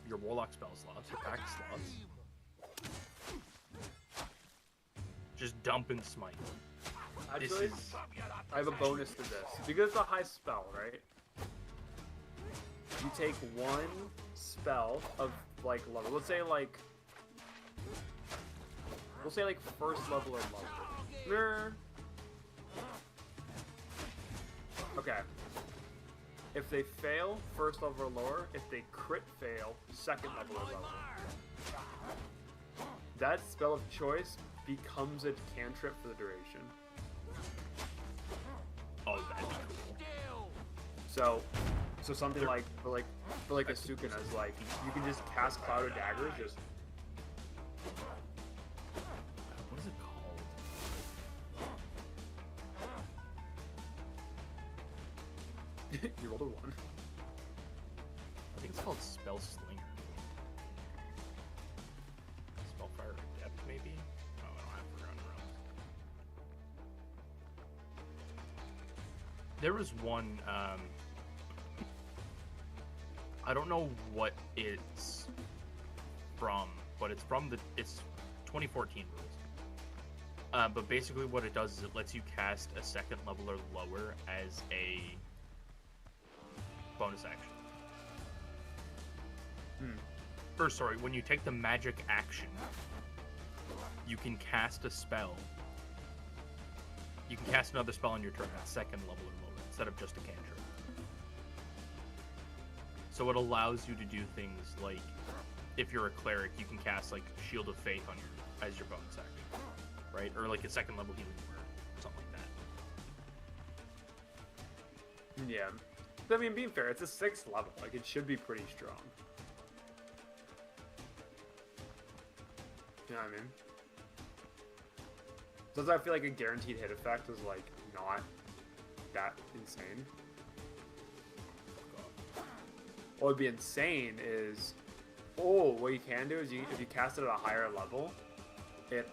your warlock spell slots, your pack slots. Just dumping smite. This Actually, is I have a bonus to this because it's a high spell, right? You take one spell of like level. Let's say like first level or lower. Okay. If they fail, first level or lower. If they crit fail, second level or lower. That spell of choice becomes a cantrip for the duration. oh, that'd be cool. So something like for like a Sukuna is like you can just cast Cloud of Daggers. Just What is it called? you rolled a 1. I think it's called Spell Slinger. Spellfire Adept, maybe? Oh, I don't have Forgotten Realms. There was one, I don't know what it's from, but it's 2014 rules. But basically what it does is it lets you cast a second level or lower as a bonus action. Or sorry, when you take the magic action, you can cast a spell. You can cast another spell on your turn at second level or lower instead of just a cantrip. So it allows you to do things like, if you're a cleric, you can cast like Shield of Faith on your as your bonus action, right? Or like a second level healing word, something like that. Yeah. I mean, being fair, it's a 6th level. Like it should be pretty strong. You know what I mean? Does I feel like a guaranteed hit effect is like not that insane? What would be insane is, what you can do is if you cast it at a higher level, it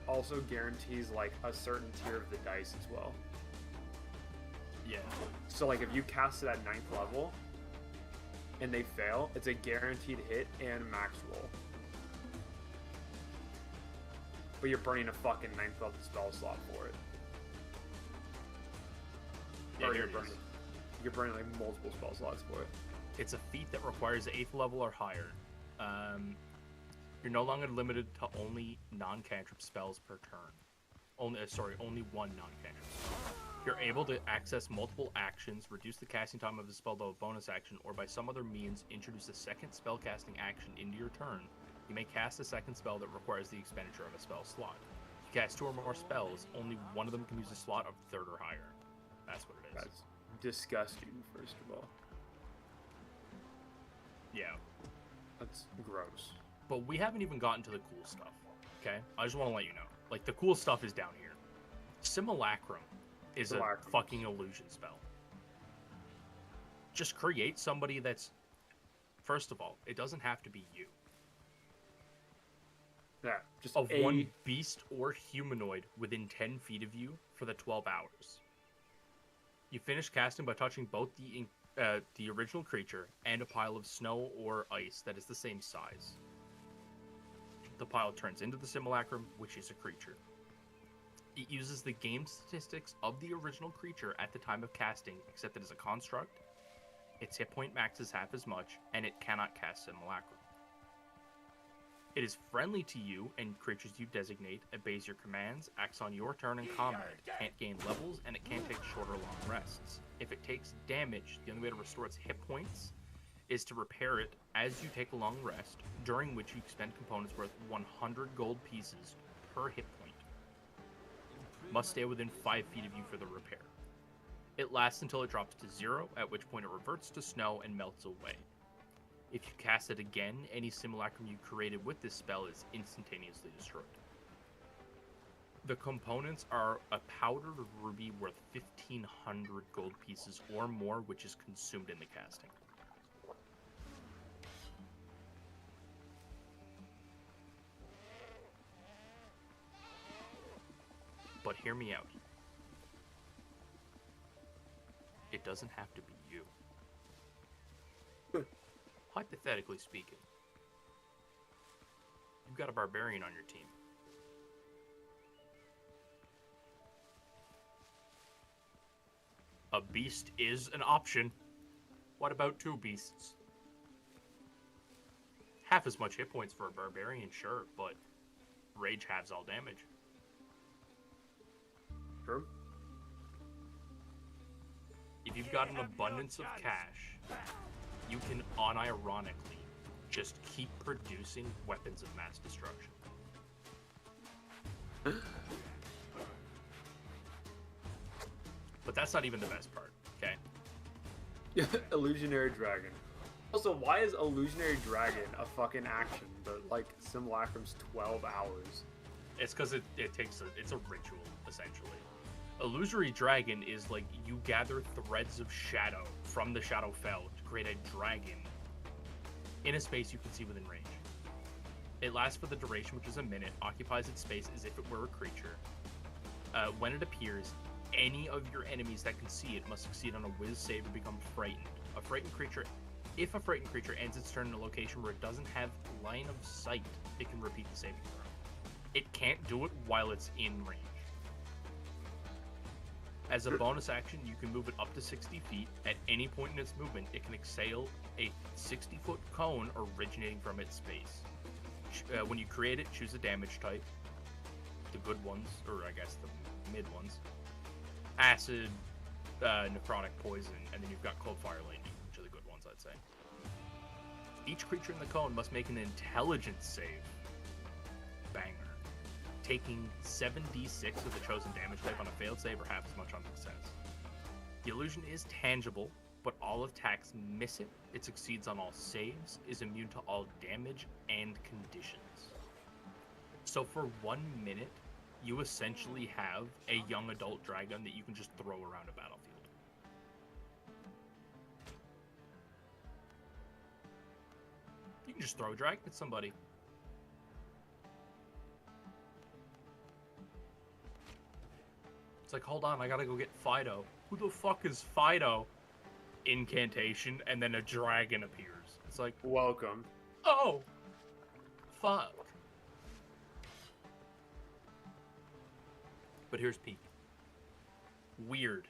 also guarantees like a certain tier of the dice as well. Yeah. So like if you cast it at 9th level and they fail, it's a guaranteed hit and max roll. But you're burning a fucking 9th level spell slot for it. Yeah, Or here you're burning like multiple spell slots for it. It's a feat that requires 8th level or higher. You're no longer limited to only non-cantrip spells per turn. Only one non-cantrip spell. You're able to access multiple actions, reduce the casting time of the spell to a bonus action, or by some other means introduce a second spellcasting action into your turn. You may cast a second spell that requires the expenditure of a spell slot. If you cast 2 or more spells, only one of them can use a slot of 3rd or higher. That's what it is. That's disgusting, first of all. Yeah. That's gross. But we haven't even gotten to the cool stuff, okay? I just want to let you know. Like, the cool stuff is down here. Simulacrum is Simulacrum. a fucking illusion spell. Just create somebody that's... First of all, it doesn't have to be you. Yeah, just Of one beast or humanoid within 10 feet of you for the 12 hours. You finish casting by touching both the original creature and a pile of snow or ice that is the same size. The pile turns into the simulacrum, which is a creature. It uses the game statistics of the original creature at the time of casting, except it is a construct, Its hit point max is half as much, and it cannot cast Simulacrum. It is friendly to you and creatures you designate, obeys your commands, acts on your turn in combat, can't gain levels, and it can't take short or long rests. If it takes damage, the only way to restore its hit points is to repair it as you take a long rest, during which you expend components worth 100 gold pieces per hit point. Must stay within 5 feet of you for the repair. It lasts until it drops to 0, at which point it reverts to snow and melts away. If you cast it again, any simulacrum you created with this spell is instantaneously destroyed. The components are a powdered ruby worth 1,500 gold pieces or more, which is consumed in the casting. But hear me out. It doesn't have to be you. Hypothetically speaking, you've got a barbarian on your team. A beast is an option. What about 2 beasts? Half as much hit points for a barbarian, sure, but rage halves all damage. True. If you've got an abundance of cash, you can unironically just keep producing weapons of mass destruction. But that's not even the best part, okay? Illusionary Dragon. Also, why is Illusionary Dragon a fucking action, but like Simulacrum's 12 hours? It's because it's a ritual, essentially. Illusory Dragon is like you gather threads of shadow from the Shadowfell to create a dragon in a space you can see within range. It lasts for the duration, which is a minute, occupies its space as if it were a creature. When it appears, any of your enemies that can see it must succeed on a whiz save or become frightened. If a frightened creature ends its turn in a location where it doesn't have line of sight, it can repeat the saving throw. It can't do it while it's in range. As a bonus action, you can move it up to 60 feet. At any point in its movement, it can exhale a 60-foot cone originating from its space. When you create it, choose a damage type. The good ones, or I guess the mid ones. Acid, necrotic poison, and then you've got cold fire lightning, which are the good ones, I'd say. Each creature in the cone must make an intelligence save. Banger. Taking 7d6 of the chosen damage type on a failed save or half as much on success. The illusion is tangible, but all attacks miss it. It succeeds on all saves, is immune to all damage and conditions. So for 1 minute, you essentially have a young adult dragon that you can just throw around a battlefield. You can just throw a dragon at somebody. It's like, hold on, I gotta go get Fido. Who the fuck is Fido? Incantation, and then a dragon appears. It's like, Welcome. oh, fuck. But here's peak. Weird.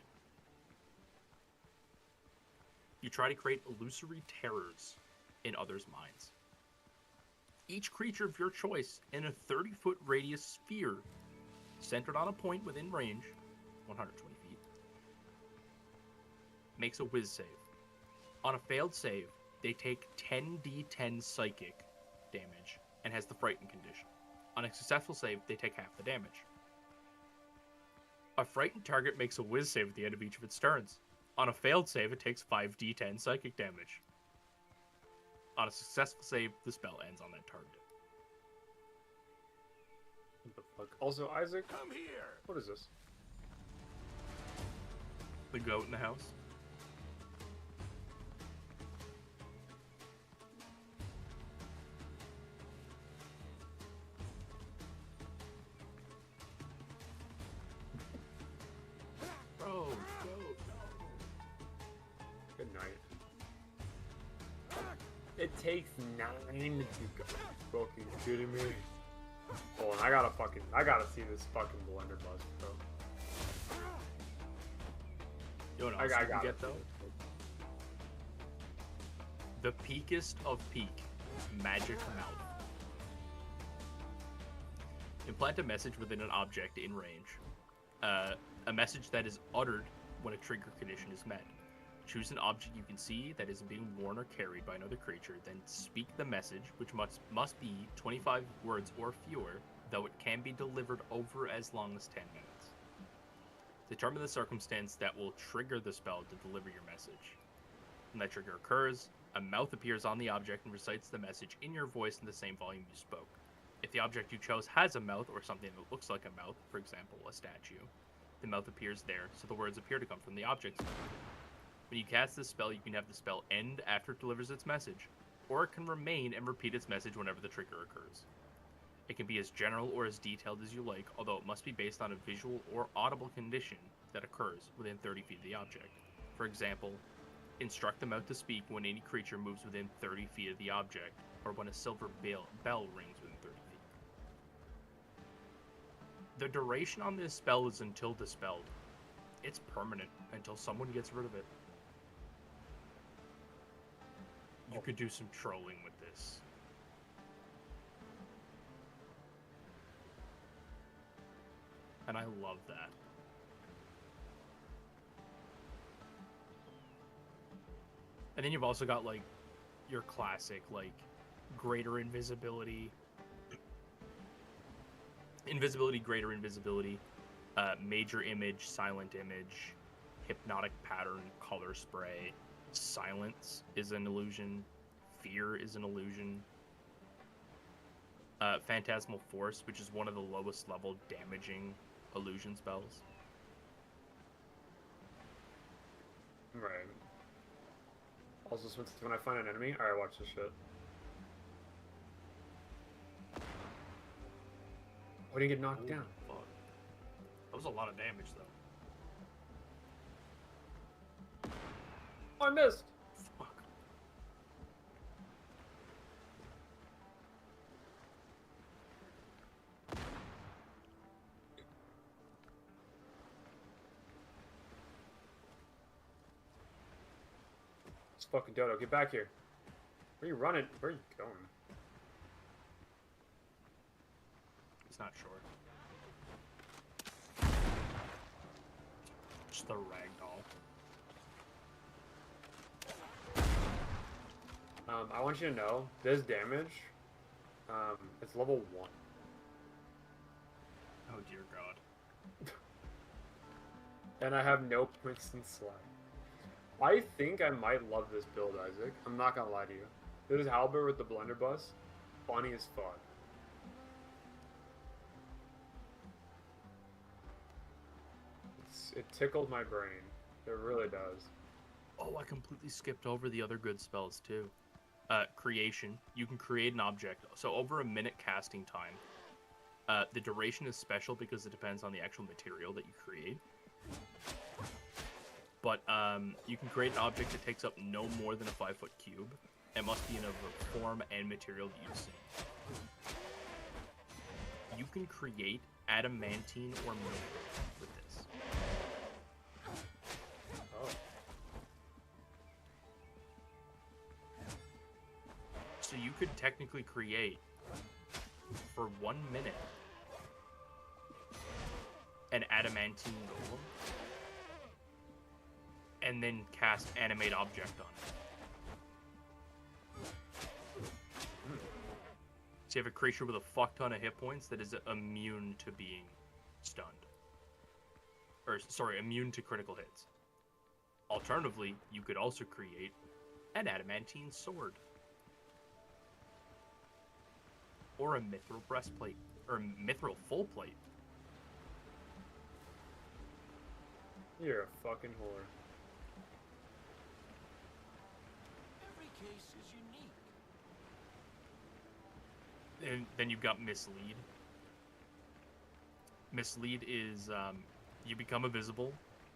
You try to create illusory terrors in others' minds. Each creature of your choice in a 30-foot radius sphere, centered on a point within range, 120 feet, makes a whiz save. On a failed save, they take 10d10 psychic damage and has the frightened condition. On a successful save, they take half the damage. A frightened target makes a whiz save at the end of each of its turns. On a failed save, it takes 5d10 psychic damage. On a successful save, the spell ends on that target. What the fuck? Also, Isaac, Come here. what is this? The goat in the house. Bro, goat. Good night. It takes 9 to go. Fucking kidding me? Hold on, I gotta see this fucking blunderbuss, bro. You know what I else you can got get it. though? The peakest of peak, Magic Mouth. Implant a message within an object in range. A message that is uttered when a trigger condition is met. Choose an object you can see that is being worn or carried by another creature, then speak the message, which must be 25 words or fewer, though it can be delivered over as long as 10 minutes. Determine the circumstance that will trigger the spell to deliver your message. When that trigger occurs, a mouth appears on the object and recites the message in your voice in the same volume you spoke. If the object you chose has a mouth or something that looks like a mouth, for example, a statue, the mouth appears there, so the words appear to come from the object's mouth. When you cast this spell, you can have the spell end after it delivers its message, or it can remain and repeat its message whenever the trigger occurs. It can be as general or as detailed as you like, although it must be based on a visual or audible condition that occurs within 30 feet of the object. For example, instruct the mouth to speak when any creature moves within 30 feet of the object, or when a silver bell rings within 30 feet. The duration on this spell is until dispelled. It's permanent until someone gets rid of it. You could do some trolling with this. And I love that. And then you've also got, like, your classic, like, greater invisibility. Invisibility, greater invisibility. Major image, silent image. Hypnotic pattern, color spray. Silence is an illusion. Fear is an illusion. Phantasmal Force, which is one of the lowest level damaging illusion spells. Right. Also, when I find an enemy, alright, watch this shit. Why do you get knocked down? Fuck. That was a lot of damage, though. Oh, I missed! Fuck. It's fucking Dodo, get back here. Where are you running? Where are you going? He's not short. Just the ragdoll. I want you to know, this damage, it's level 1. Oh dear god. And I have no points in slide. I think I might love this build, Isaac. I'm not gonna lie to you. This halberd with the blunderbuss, funny as fuck. It tickled my brain. It really does. Oh, I completely skipped over the other good spells too. Creation. You can create an object. So over a minute casting time. The duration is special because it depends on the actual material that you create. But you can create an object that takes up no more than a 5-foot cube. It must be in a form and material that you've seen. You can create adamantine or milk with this. Oh. So you could technically create, for 1 minute, an adamantine golem, and then cast animate object on it. So you have a creature with a fuck ton of hit points that is immune to being stunned. Or, sorry, immune to critical hits. Alternatively, you could also create an adamantine sword. Or a mithril breastplate. Or a mithril full plate. You're a fucking whore. Every case is unique. And then you've got Mislead. Mislead is, you become invisible.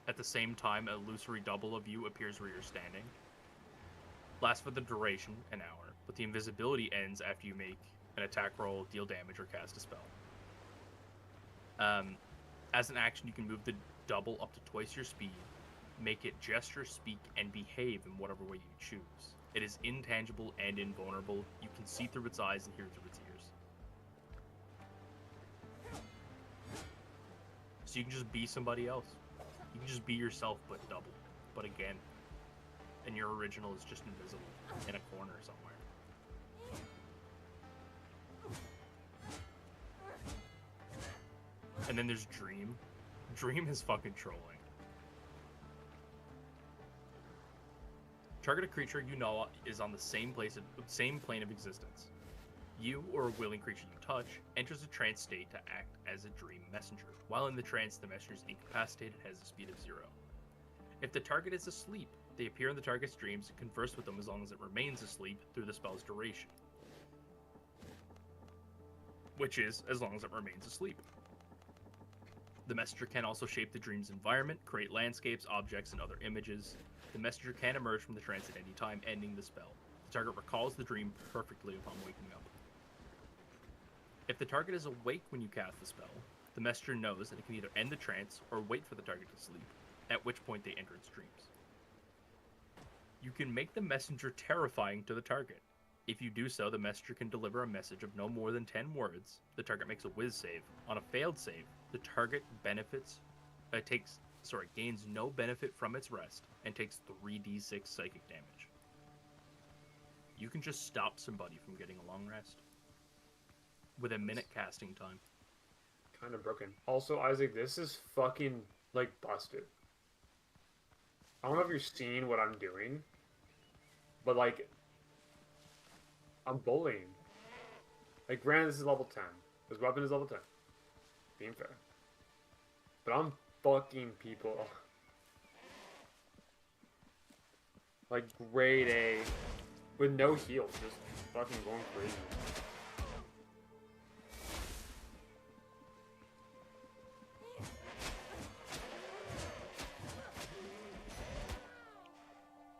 At the same time, a illusory double of you appears where you're standing. Lasts for the duration, an hour, but the invisibility ends after you make an attack roll, deal damage, or cast a spell. As an action, you can move the double up to twice your speed, make it gesture, speak, and behave in whatever way you choose. It is intangible and invulnerable. You can see through its eyes and hear through its ears. So you can just be somebody else. You can just be yourself, but double. But again. And your original is just invisible in a corner somewhere. And then there's Dream. Dream is fucking trolling. Target a creature you know is on the same plane of existence. You or a willing creature you touch enters a trance state to act as a dream messenger. While in the trance, the messenger is incapacitated and has a speed of 0. If the target is asleep, they appear in the target's dreams and converse with them as long as it remains asleep through the spell's duration. Which is, as long as it remains asleep. The messenger can also shape the dream's environment, create landscapes, objects, and other images. The messenger can emerge from the trance at any time, ending the spell. The target recalls the dream perfectly upon waking up. If the target is awake when you cast the spell, the messenger knows that it can either end the trance or wait for the target to sleep, at which point they enter its dreams. You can make the messenger terrifying to the target. If you do so, the messenger can deliver a message of no more than 10 words. The target makes a whiz save. On a failed save, the target gains no benefit from its rest and takes 3d6 psychic damage. You can just stop somebody from getting a long rest with a minute casting time. Kind of broken. Also, Isaac, this is fucking, like, busted. I don't know if you're seeing what I'm doing, but, like, I'm bullying. Like, granted, this is level 10. This weapon is level 10. Being fair. But I'm fucking people. Like, grade A. With no heals. Just fucking going crazy.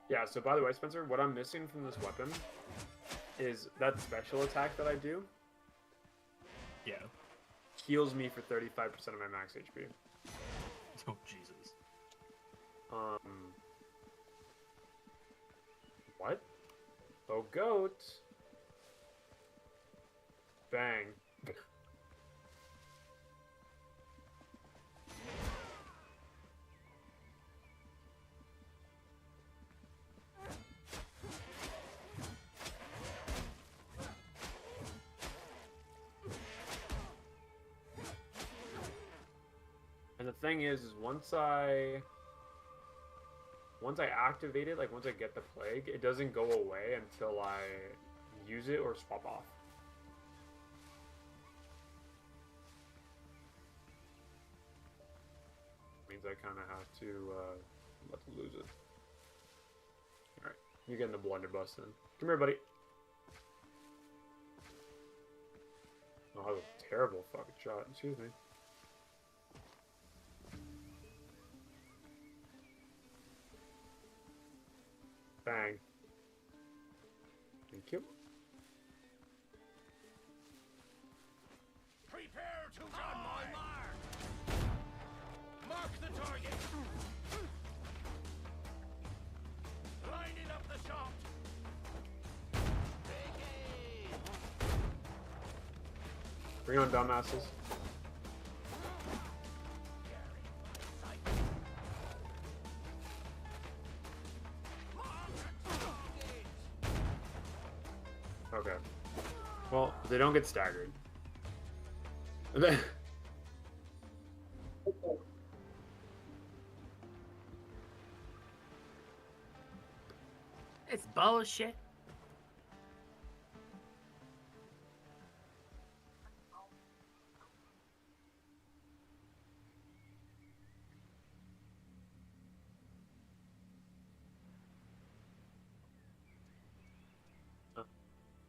Yeah, so by the way, Spencer, what I'm missing from this weapon is that special attack that I do. Yeah. Heals me for 35% of my max HP. Oh, Jesus. What? Oh, goat. Bang. And the thing is once I activate it, like once I get the plague, it doesn't go away until I use it or swap off. Means I kind of have to let them lose it. All right, you're getting the blunderbuss then. Come here, buddy. Oh, that was a terrible fucking shot. Excuse me. Bang. Thank you. Prepare to run my mark. Mark the target. Lining up the shot. Bring on, dumbasses. Okay. Well, they don't get staggered. And then... It's bullshit.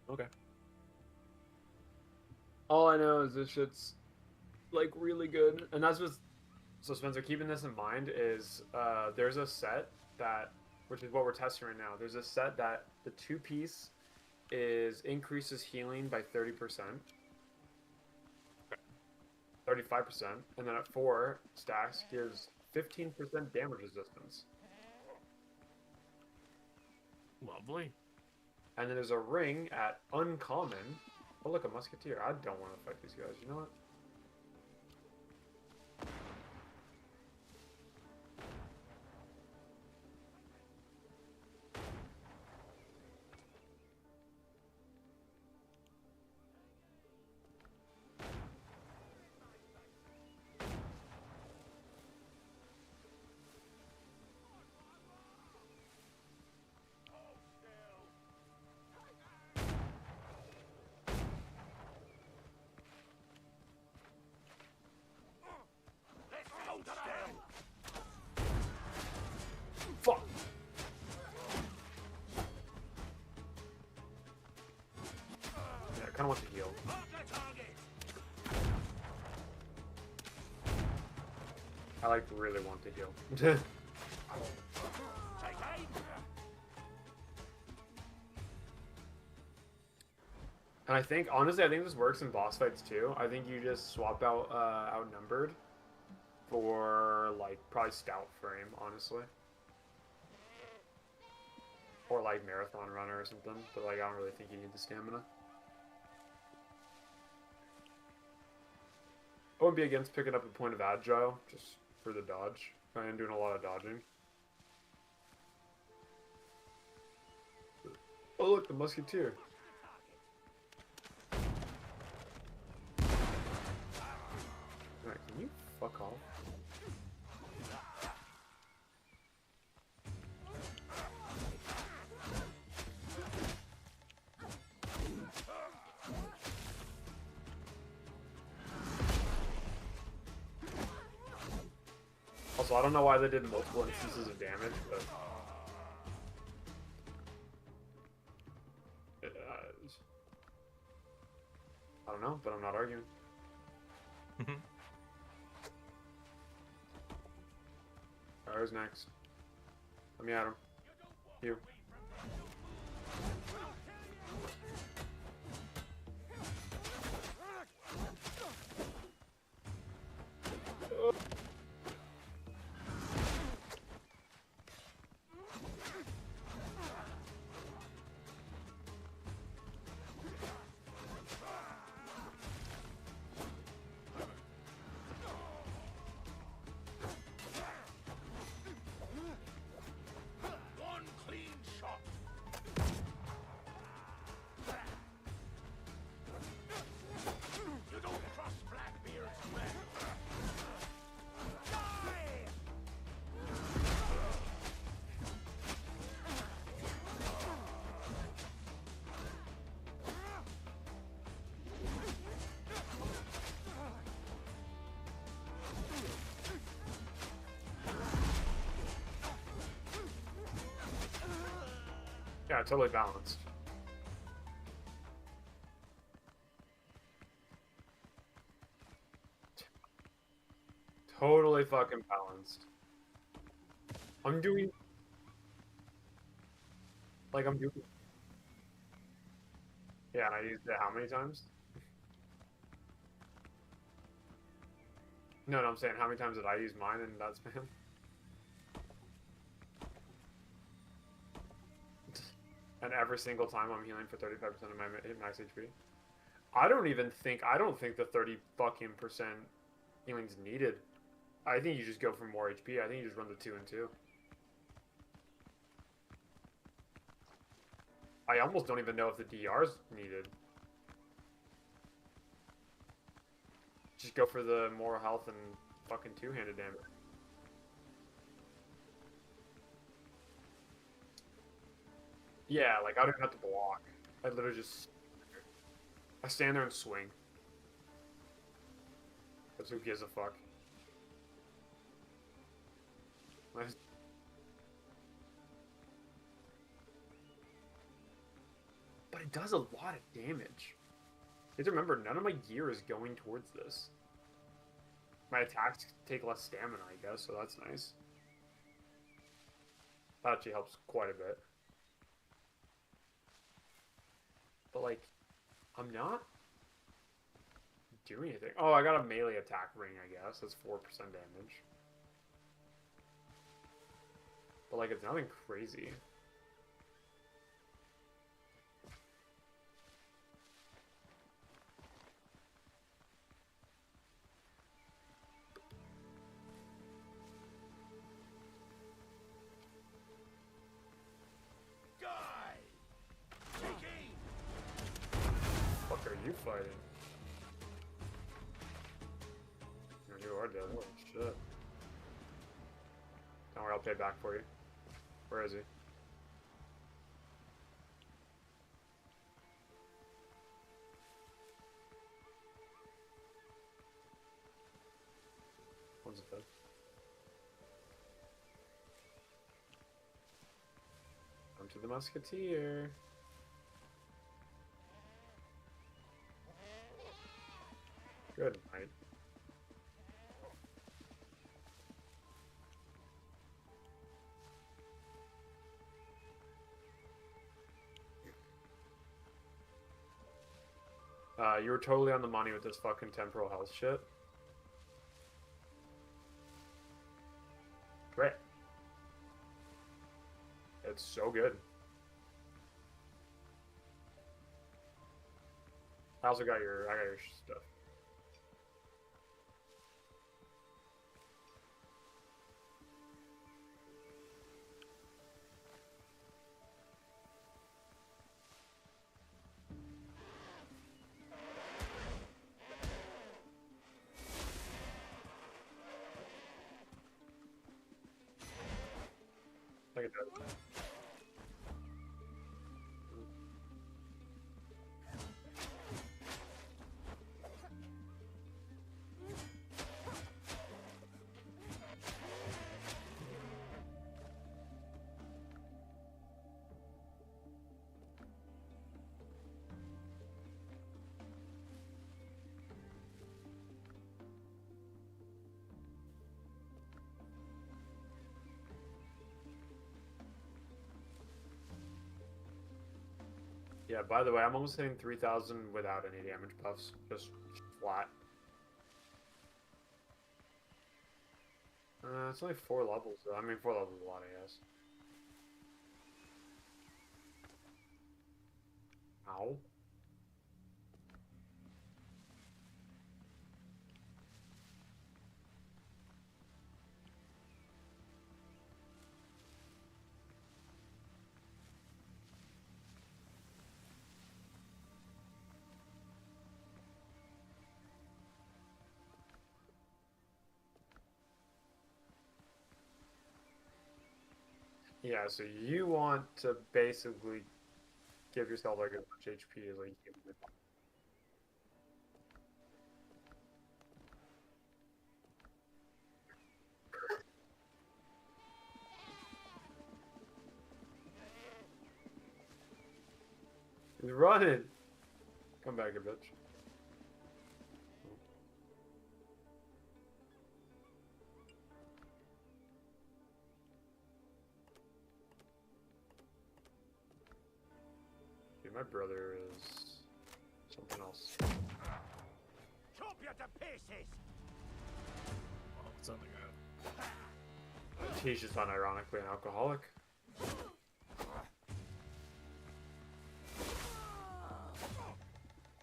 Okay. All I know is this shit's like really good, and that's what's so Spencer. Keeping this in mind is there's a set that, which is what we're testing right now. There's a set that the 2-piece increases healing by 30%, 35%, and then at 4 stacks gives 15% damage resistance. Lovely. And then there's a ring at uncommon. Oh, look, a musketeer. I don't want to fight these guys. You know what? Fuck! Yeah, I kind of want to heal. I like really want to heal. And I think, honestly, I think this works in boss fights too. I think you just swap out outnumbered for like probably stout frame, honestly. Or like marathon runner or something. But like I don't really think you need the stamina. I wouldn't be against picking up a point of agile just for the dodge. I am doing a lot of dodging. Oh look, the musketeer. Alright, can you fuck off? Also, I don't know why they did multiple instances of damage, but... I don't know, but I'm not arguing. Alright, who's next? Let me at him. You. One clean shot. You don't cross Blackbeard's way. Die! Yeah, totally balanced. Totally fucking balanced. I'm doing... Like, I'm doing... Yeah, and I used it how many times? No, I'm saying how many times did I use mine in that spam? And every single time I'm healing for 35% of my max HP. I don't think the 30 fucking percent healing's needed. I think you just go for more HP. I think you just run the 2 and 2. I almost don't even know if the DR's needed. Just go for the more health and fucking two-handed damage. Yeah, like I don't even have to block. I literally just... I stand there and swing. Because who gives a fuck? Nice. But it does a lot of damage. You have to remember, none of my gear is going towards this. My attacks take less stamina, I guess, so that's nice. That actually helps quite a bit. But, like, I'm not doing anything. Oh, I got a melee attack ring, I guess. That's 4% damage. But like, it's nothing crazy. Die! Take aim! What are you fighting? You are dead. Holy shit. Don't worry, I'll pay back for you. Where is he? One's dead. Come to the musketeer. Good night. You were totally on the money with this fucking temporal health shit. Great. It's so good. I also got your, stuff. Look at that. Yeah, by the way, I'm almost hitting 3,000 without any damage buffs. Just flat. It's only 4 levels, though. I mean, 4 levels is a lot, I guess. Ow. Yeah, so you want to basically give yourself like as much HP as like you can. He's running! Come back here, bitch. Dude, my brother is something else. Chop you to pieces! Oh, it's not like that. He's just unironically an alcoholic.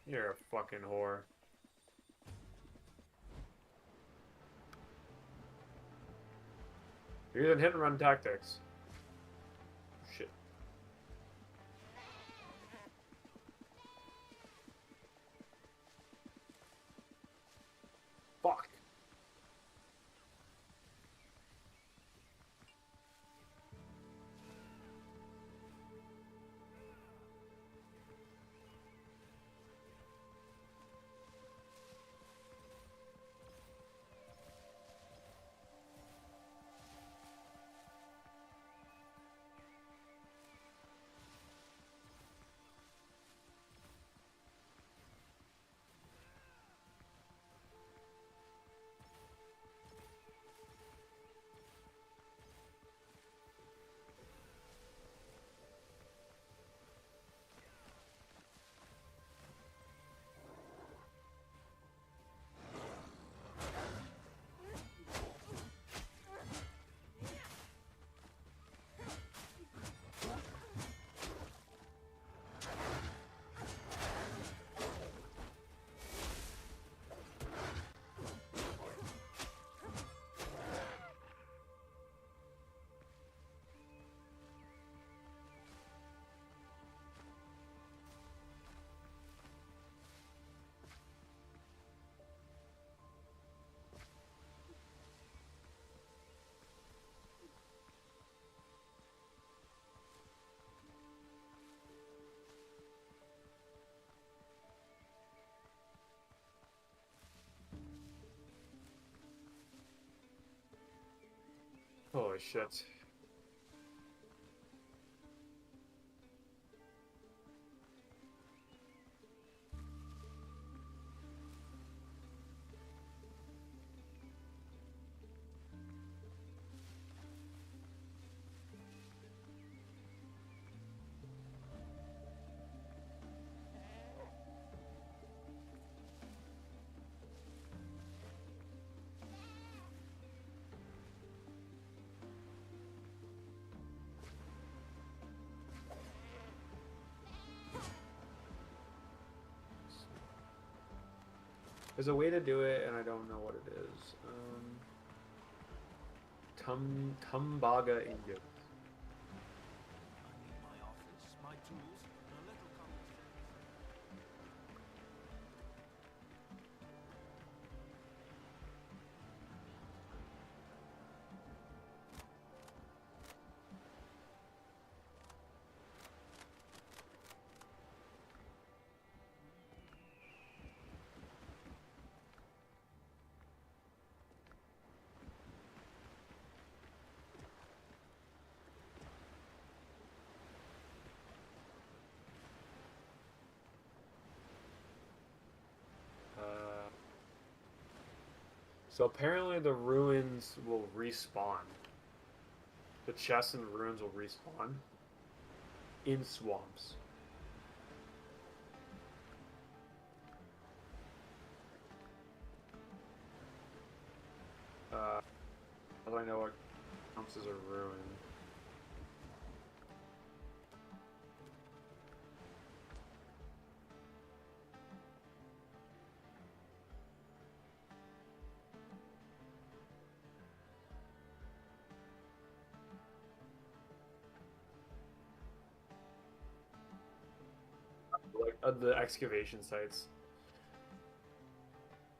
You're a fucking whore. You're using hit and run tactics. Shit. Fuck. Holy shit. There's a way to do it, and I don't know what it is. Tumbaga ingot. I need my office, my tools, and a little conversation. So apparently the ruins will respawn. The chests and the ruins will respawn in swamps. How do I know what counts as a ruin? Like the excavation sites.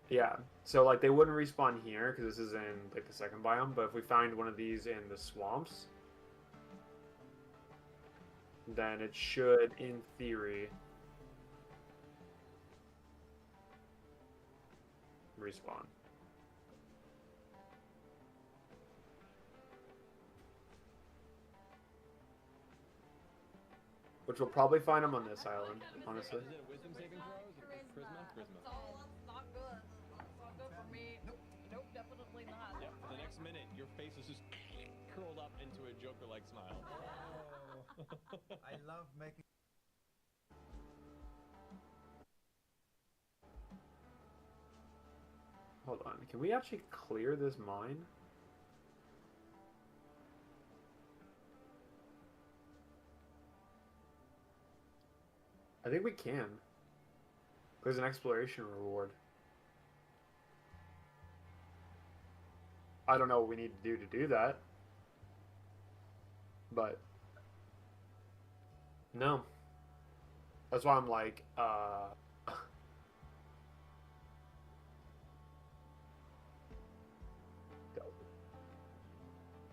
Yeah, so like they wouldn't respawn here because this is in like the second biome, but if we find one of these in the swamps, then it should, in theory, respawn. Which we'll probably find them on this island, honestly. Is it a wisdom saving throw? Is it charisma? Charisma. That's not good. That's not good for me. Nope, definitely not. Yeah, for the next minute, your face is just curled up into a Joker-like smile. Oh, I love making. Hold on, can we actually clear this mine? I think we can. There's an exploration reward. I don't know what we need to do that. But no. That's why I'm like, what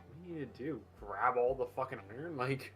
do you need to do? Grab all the fucking iron? Like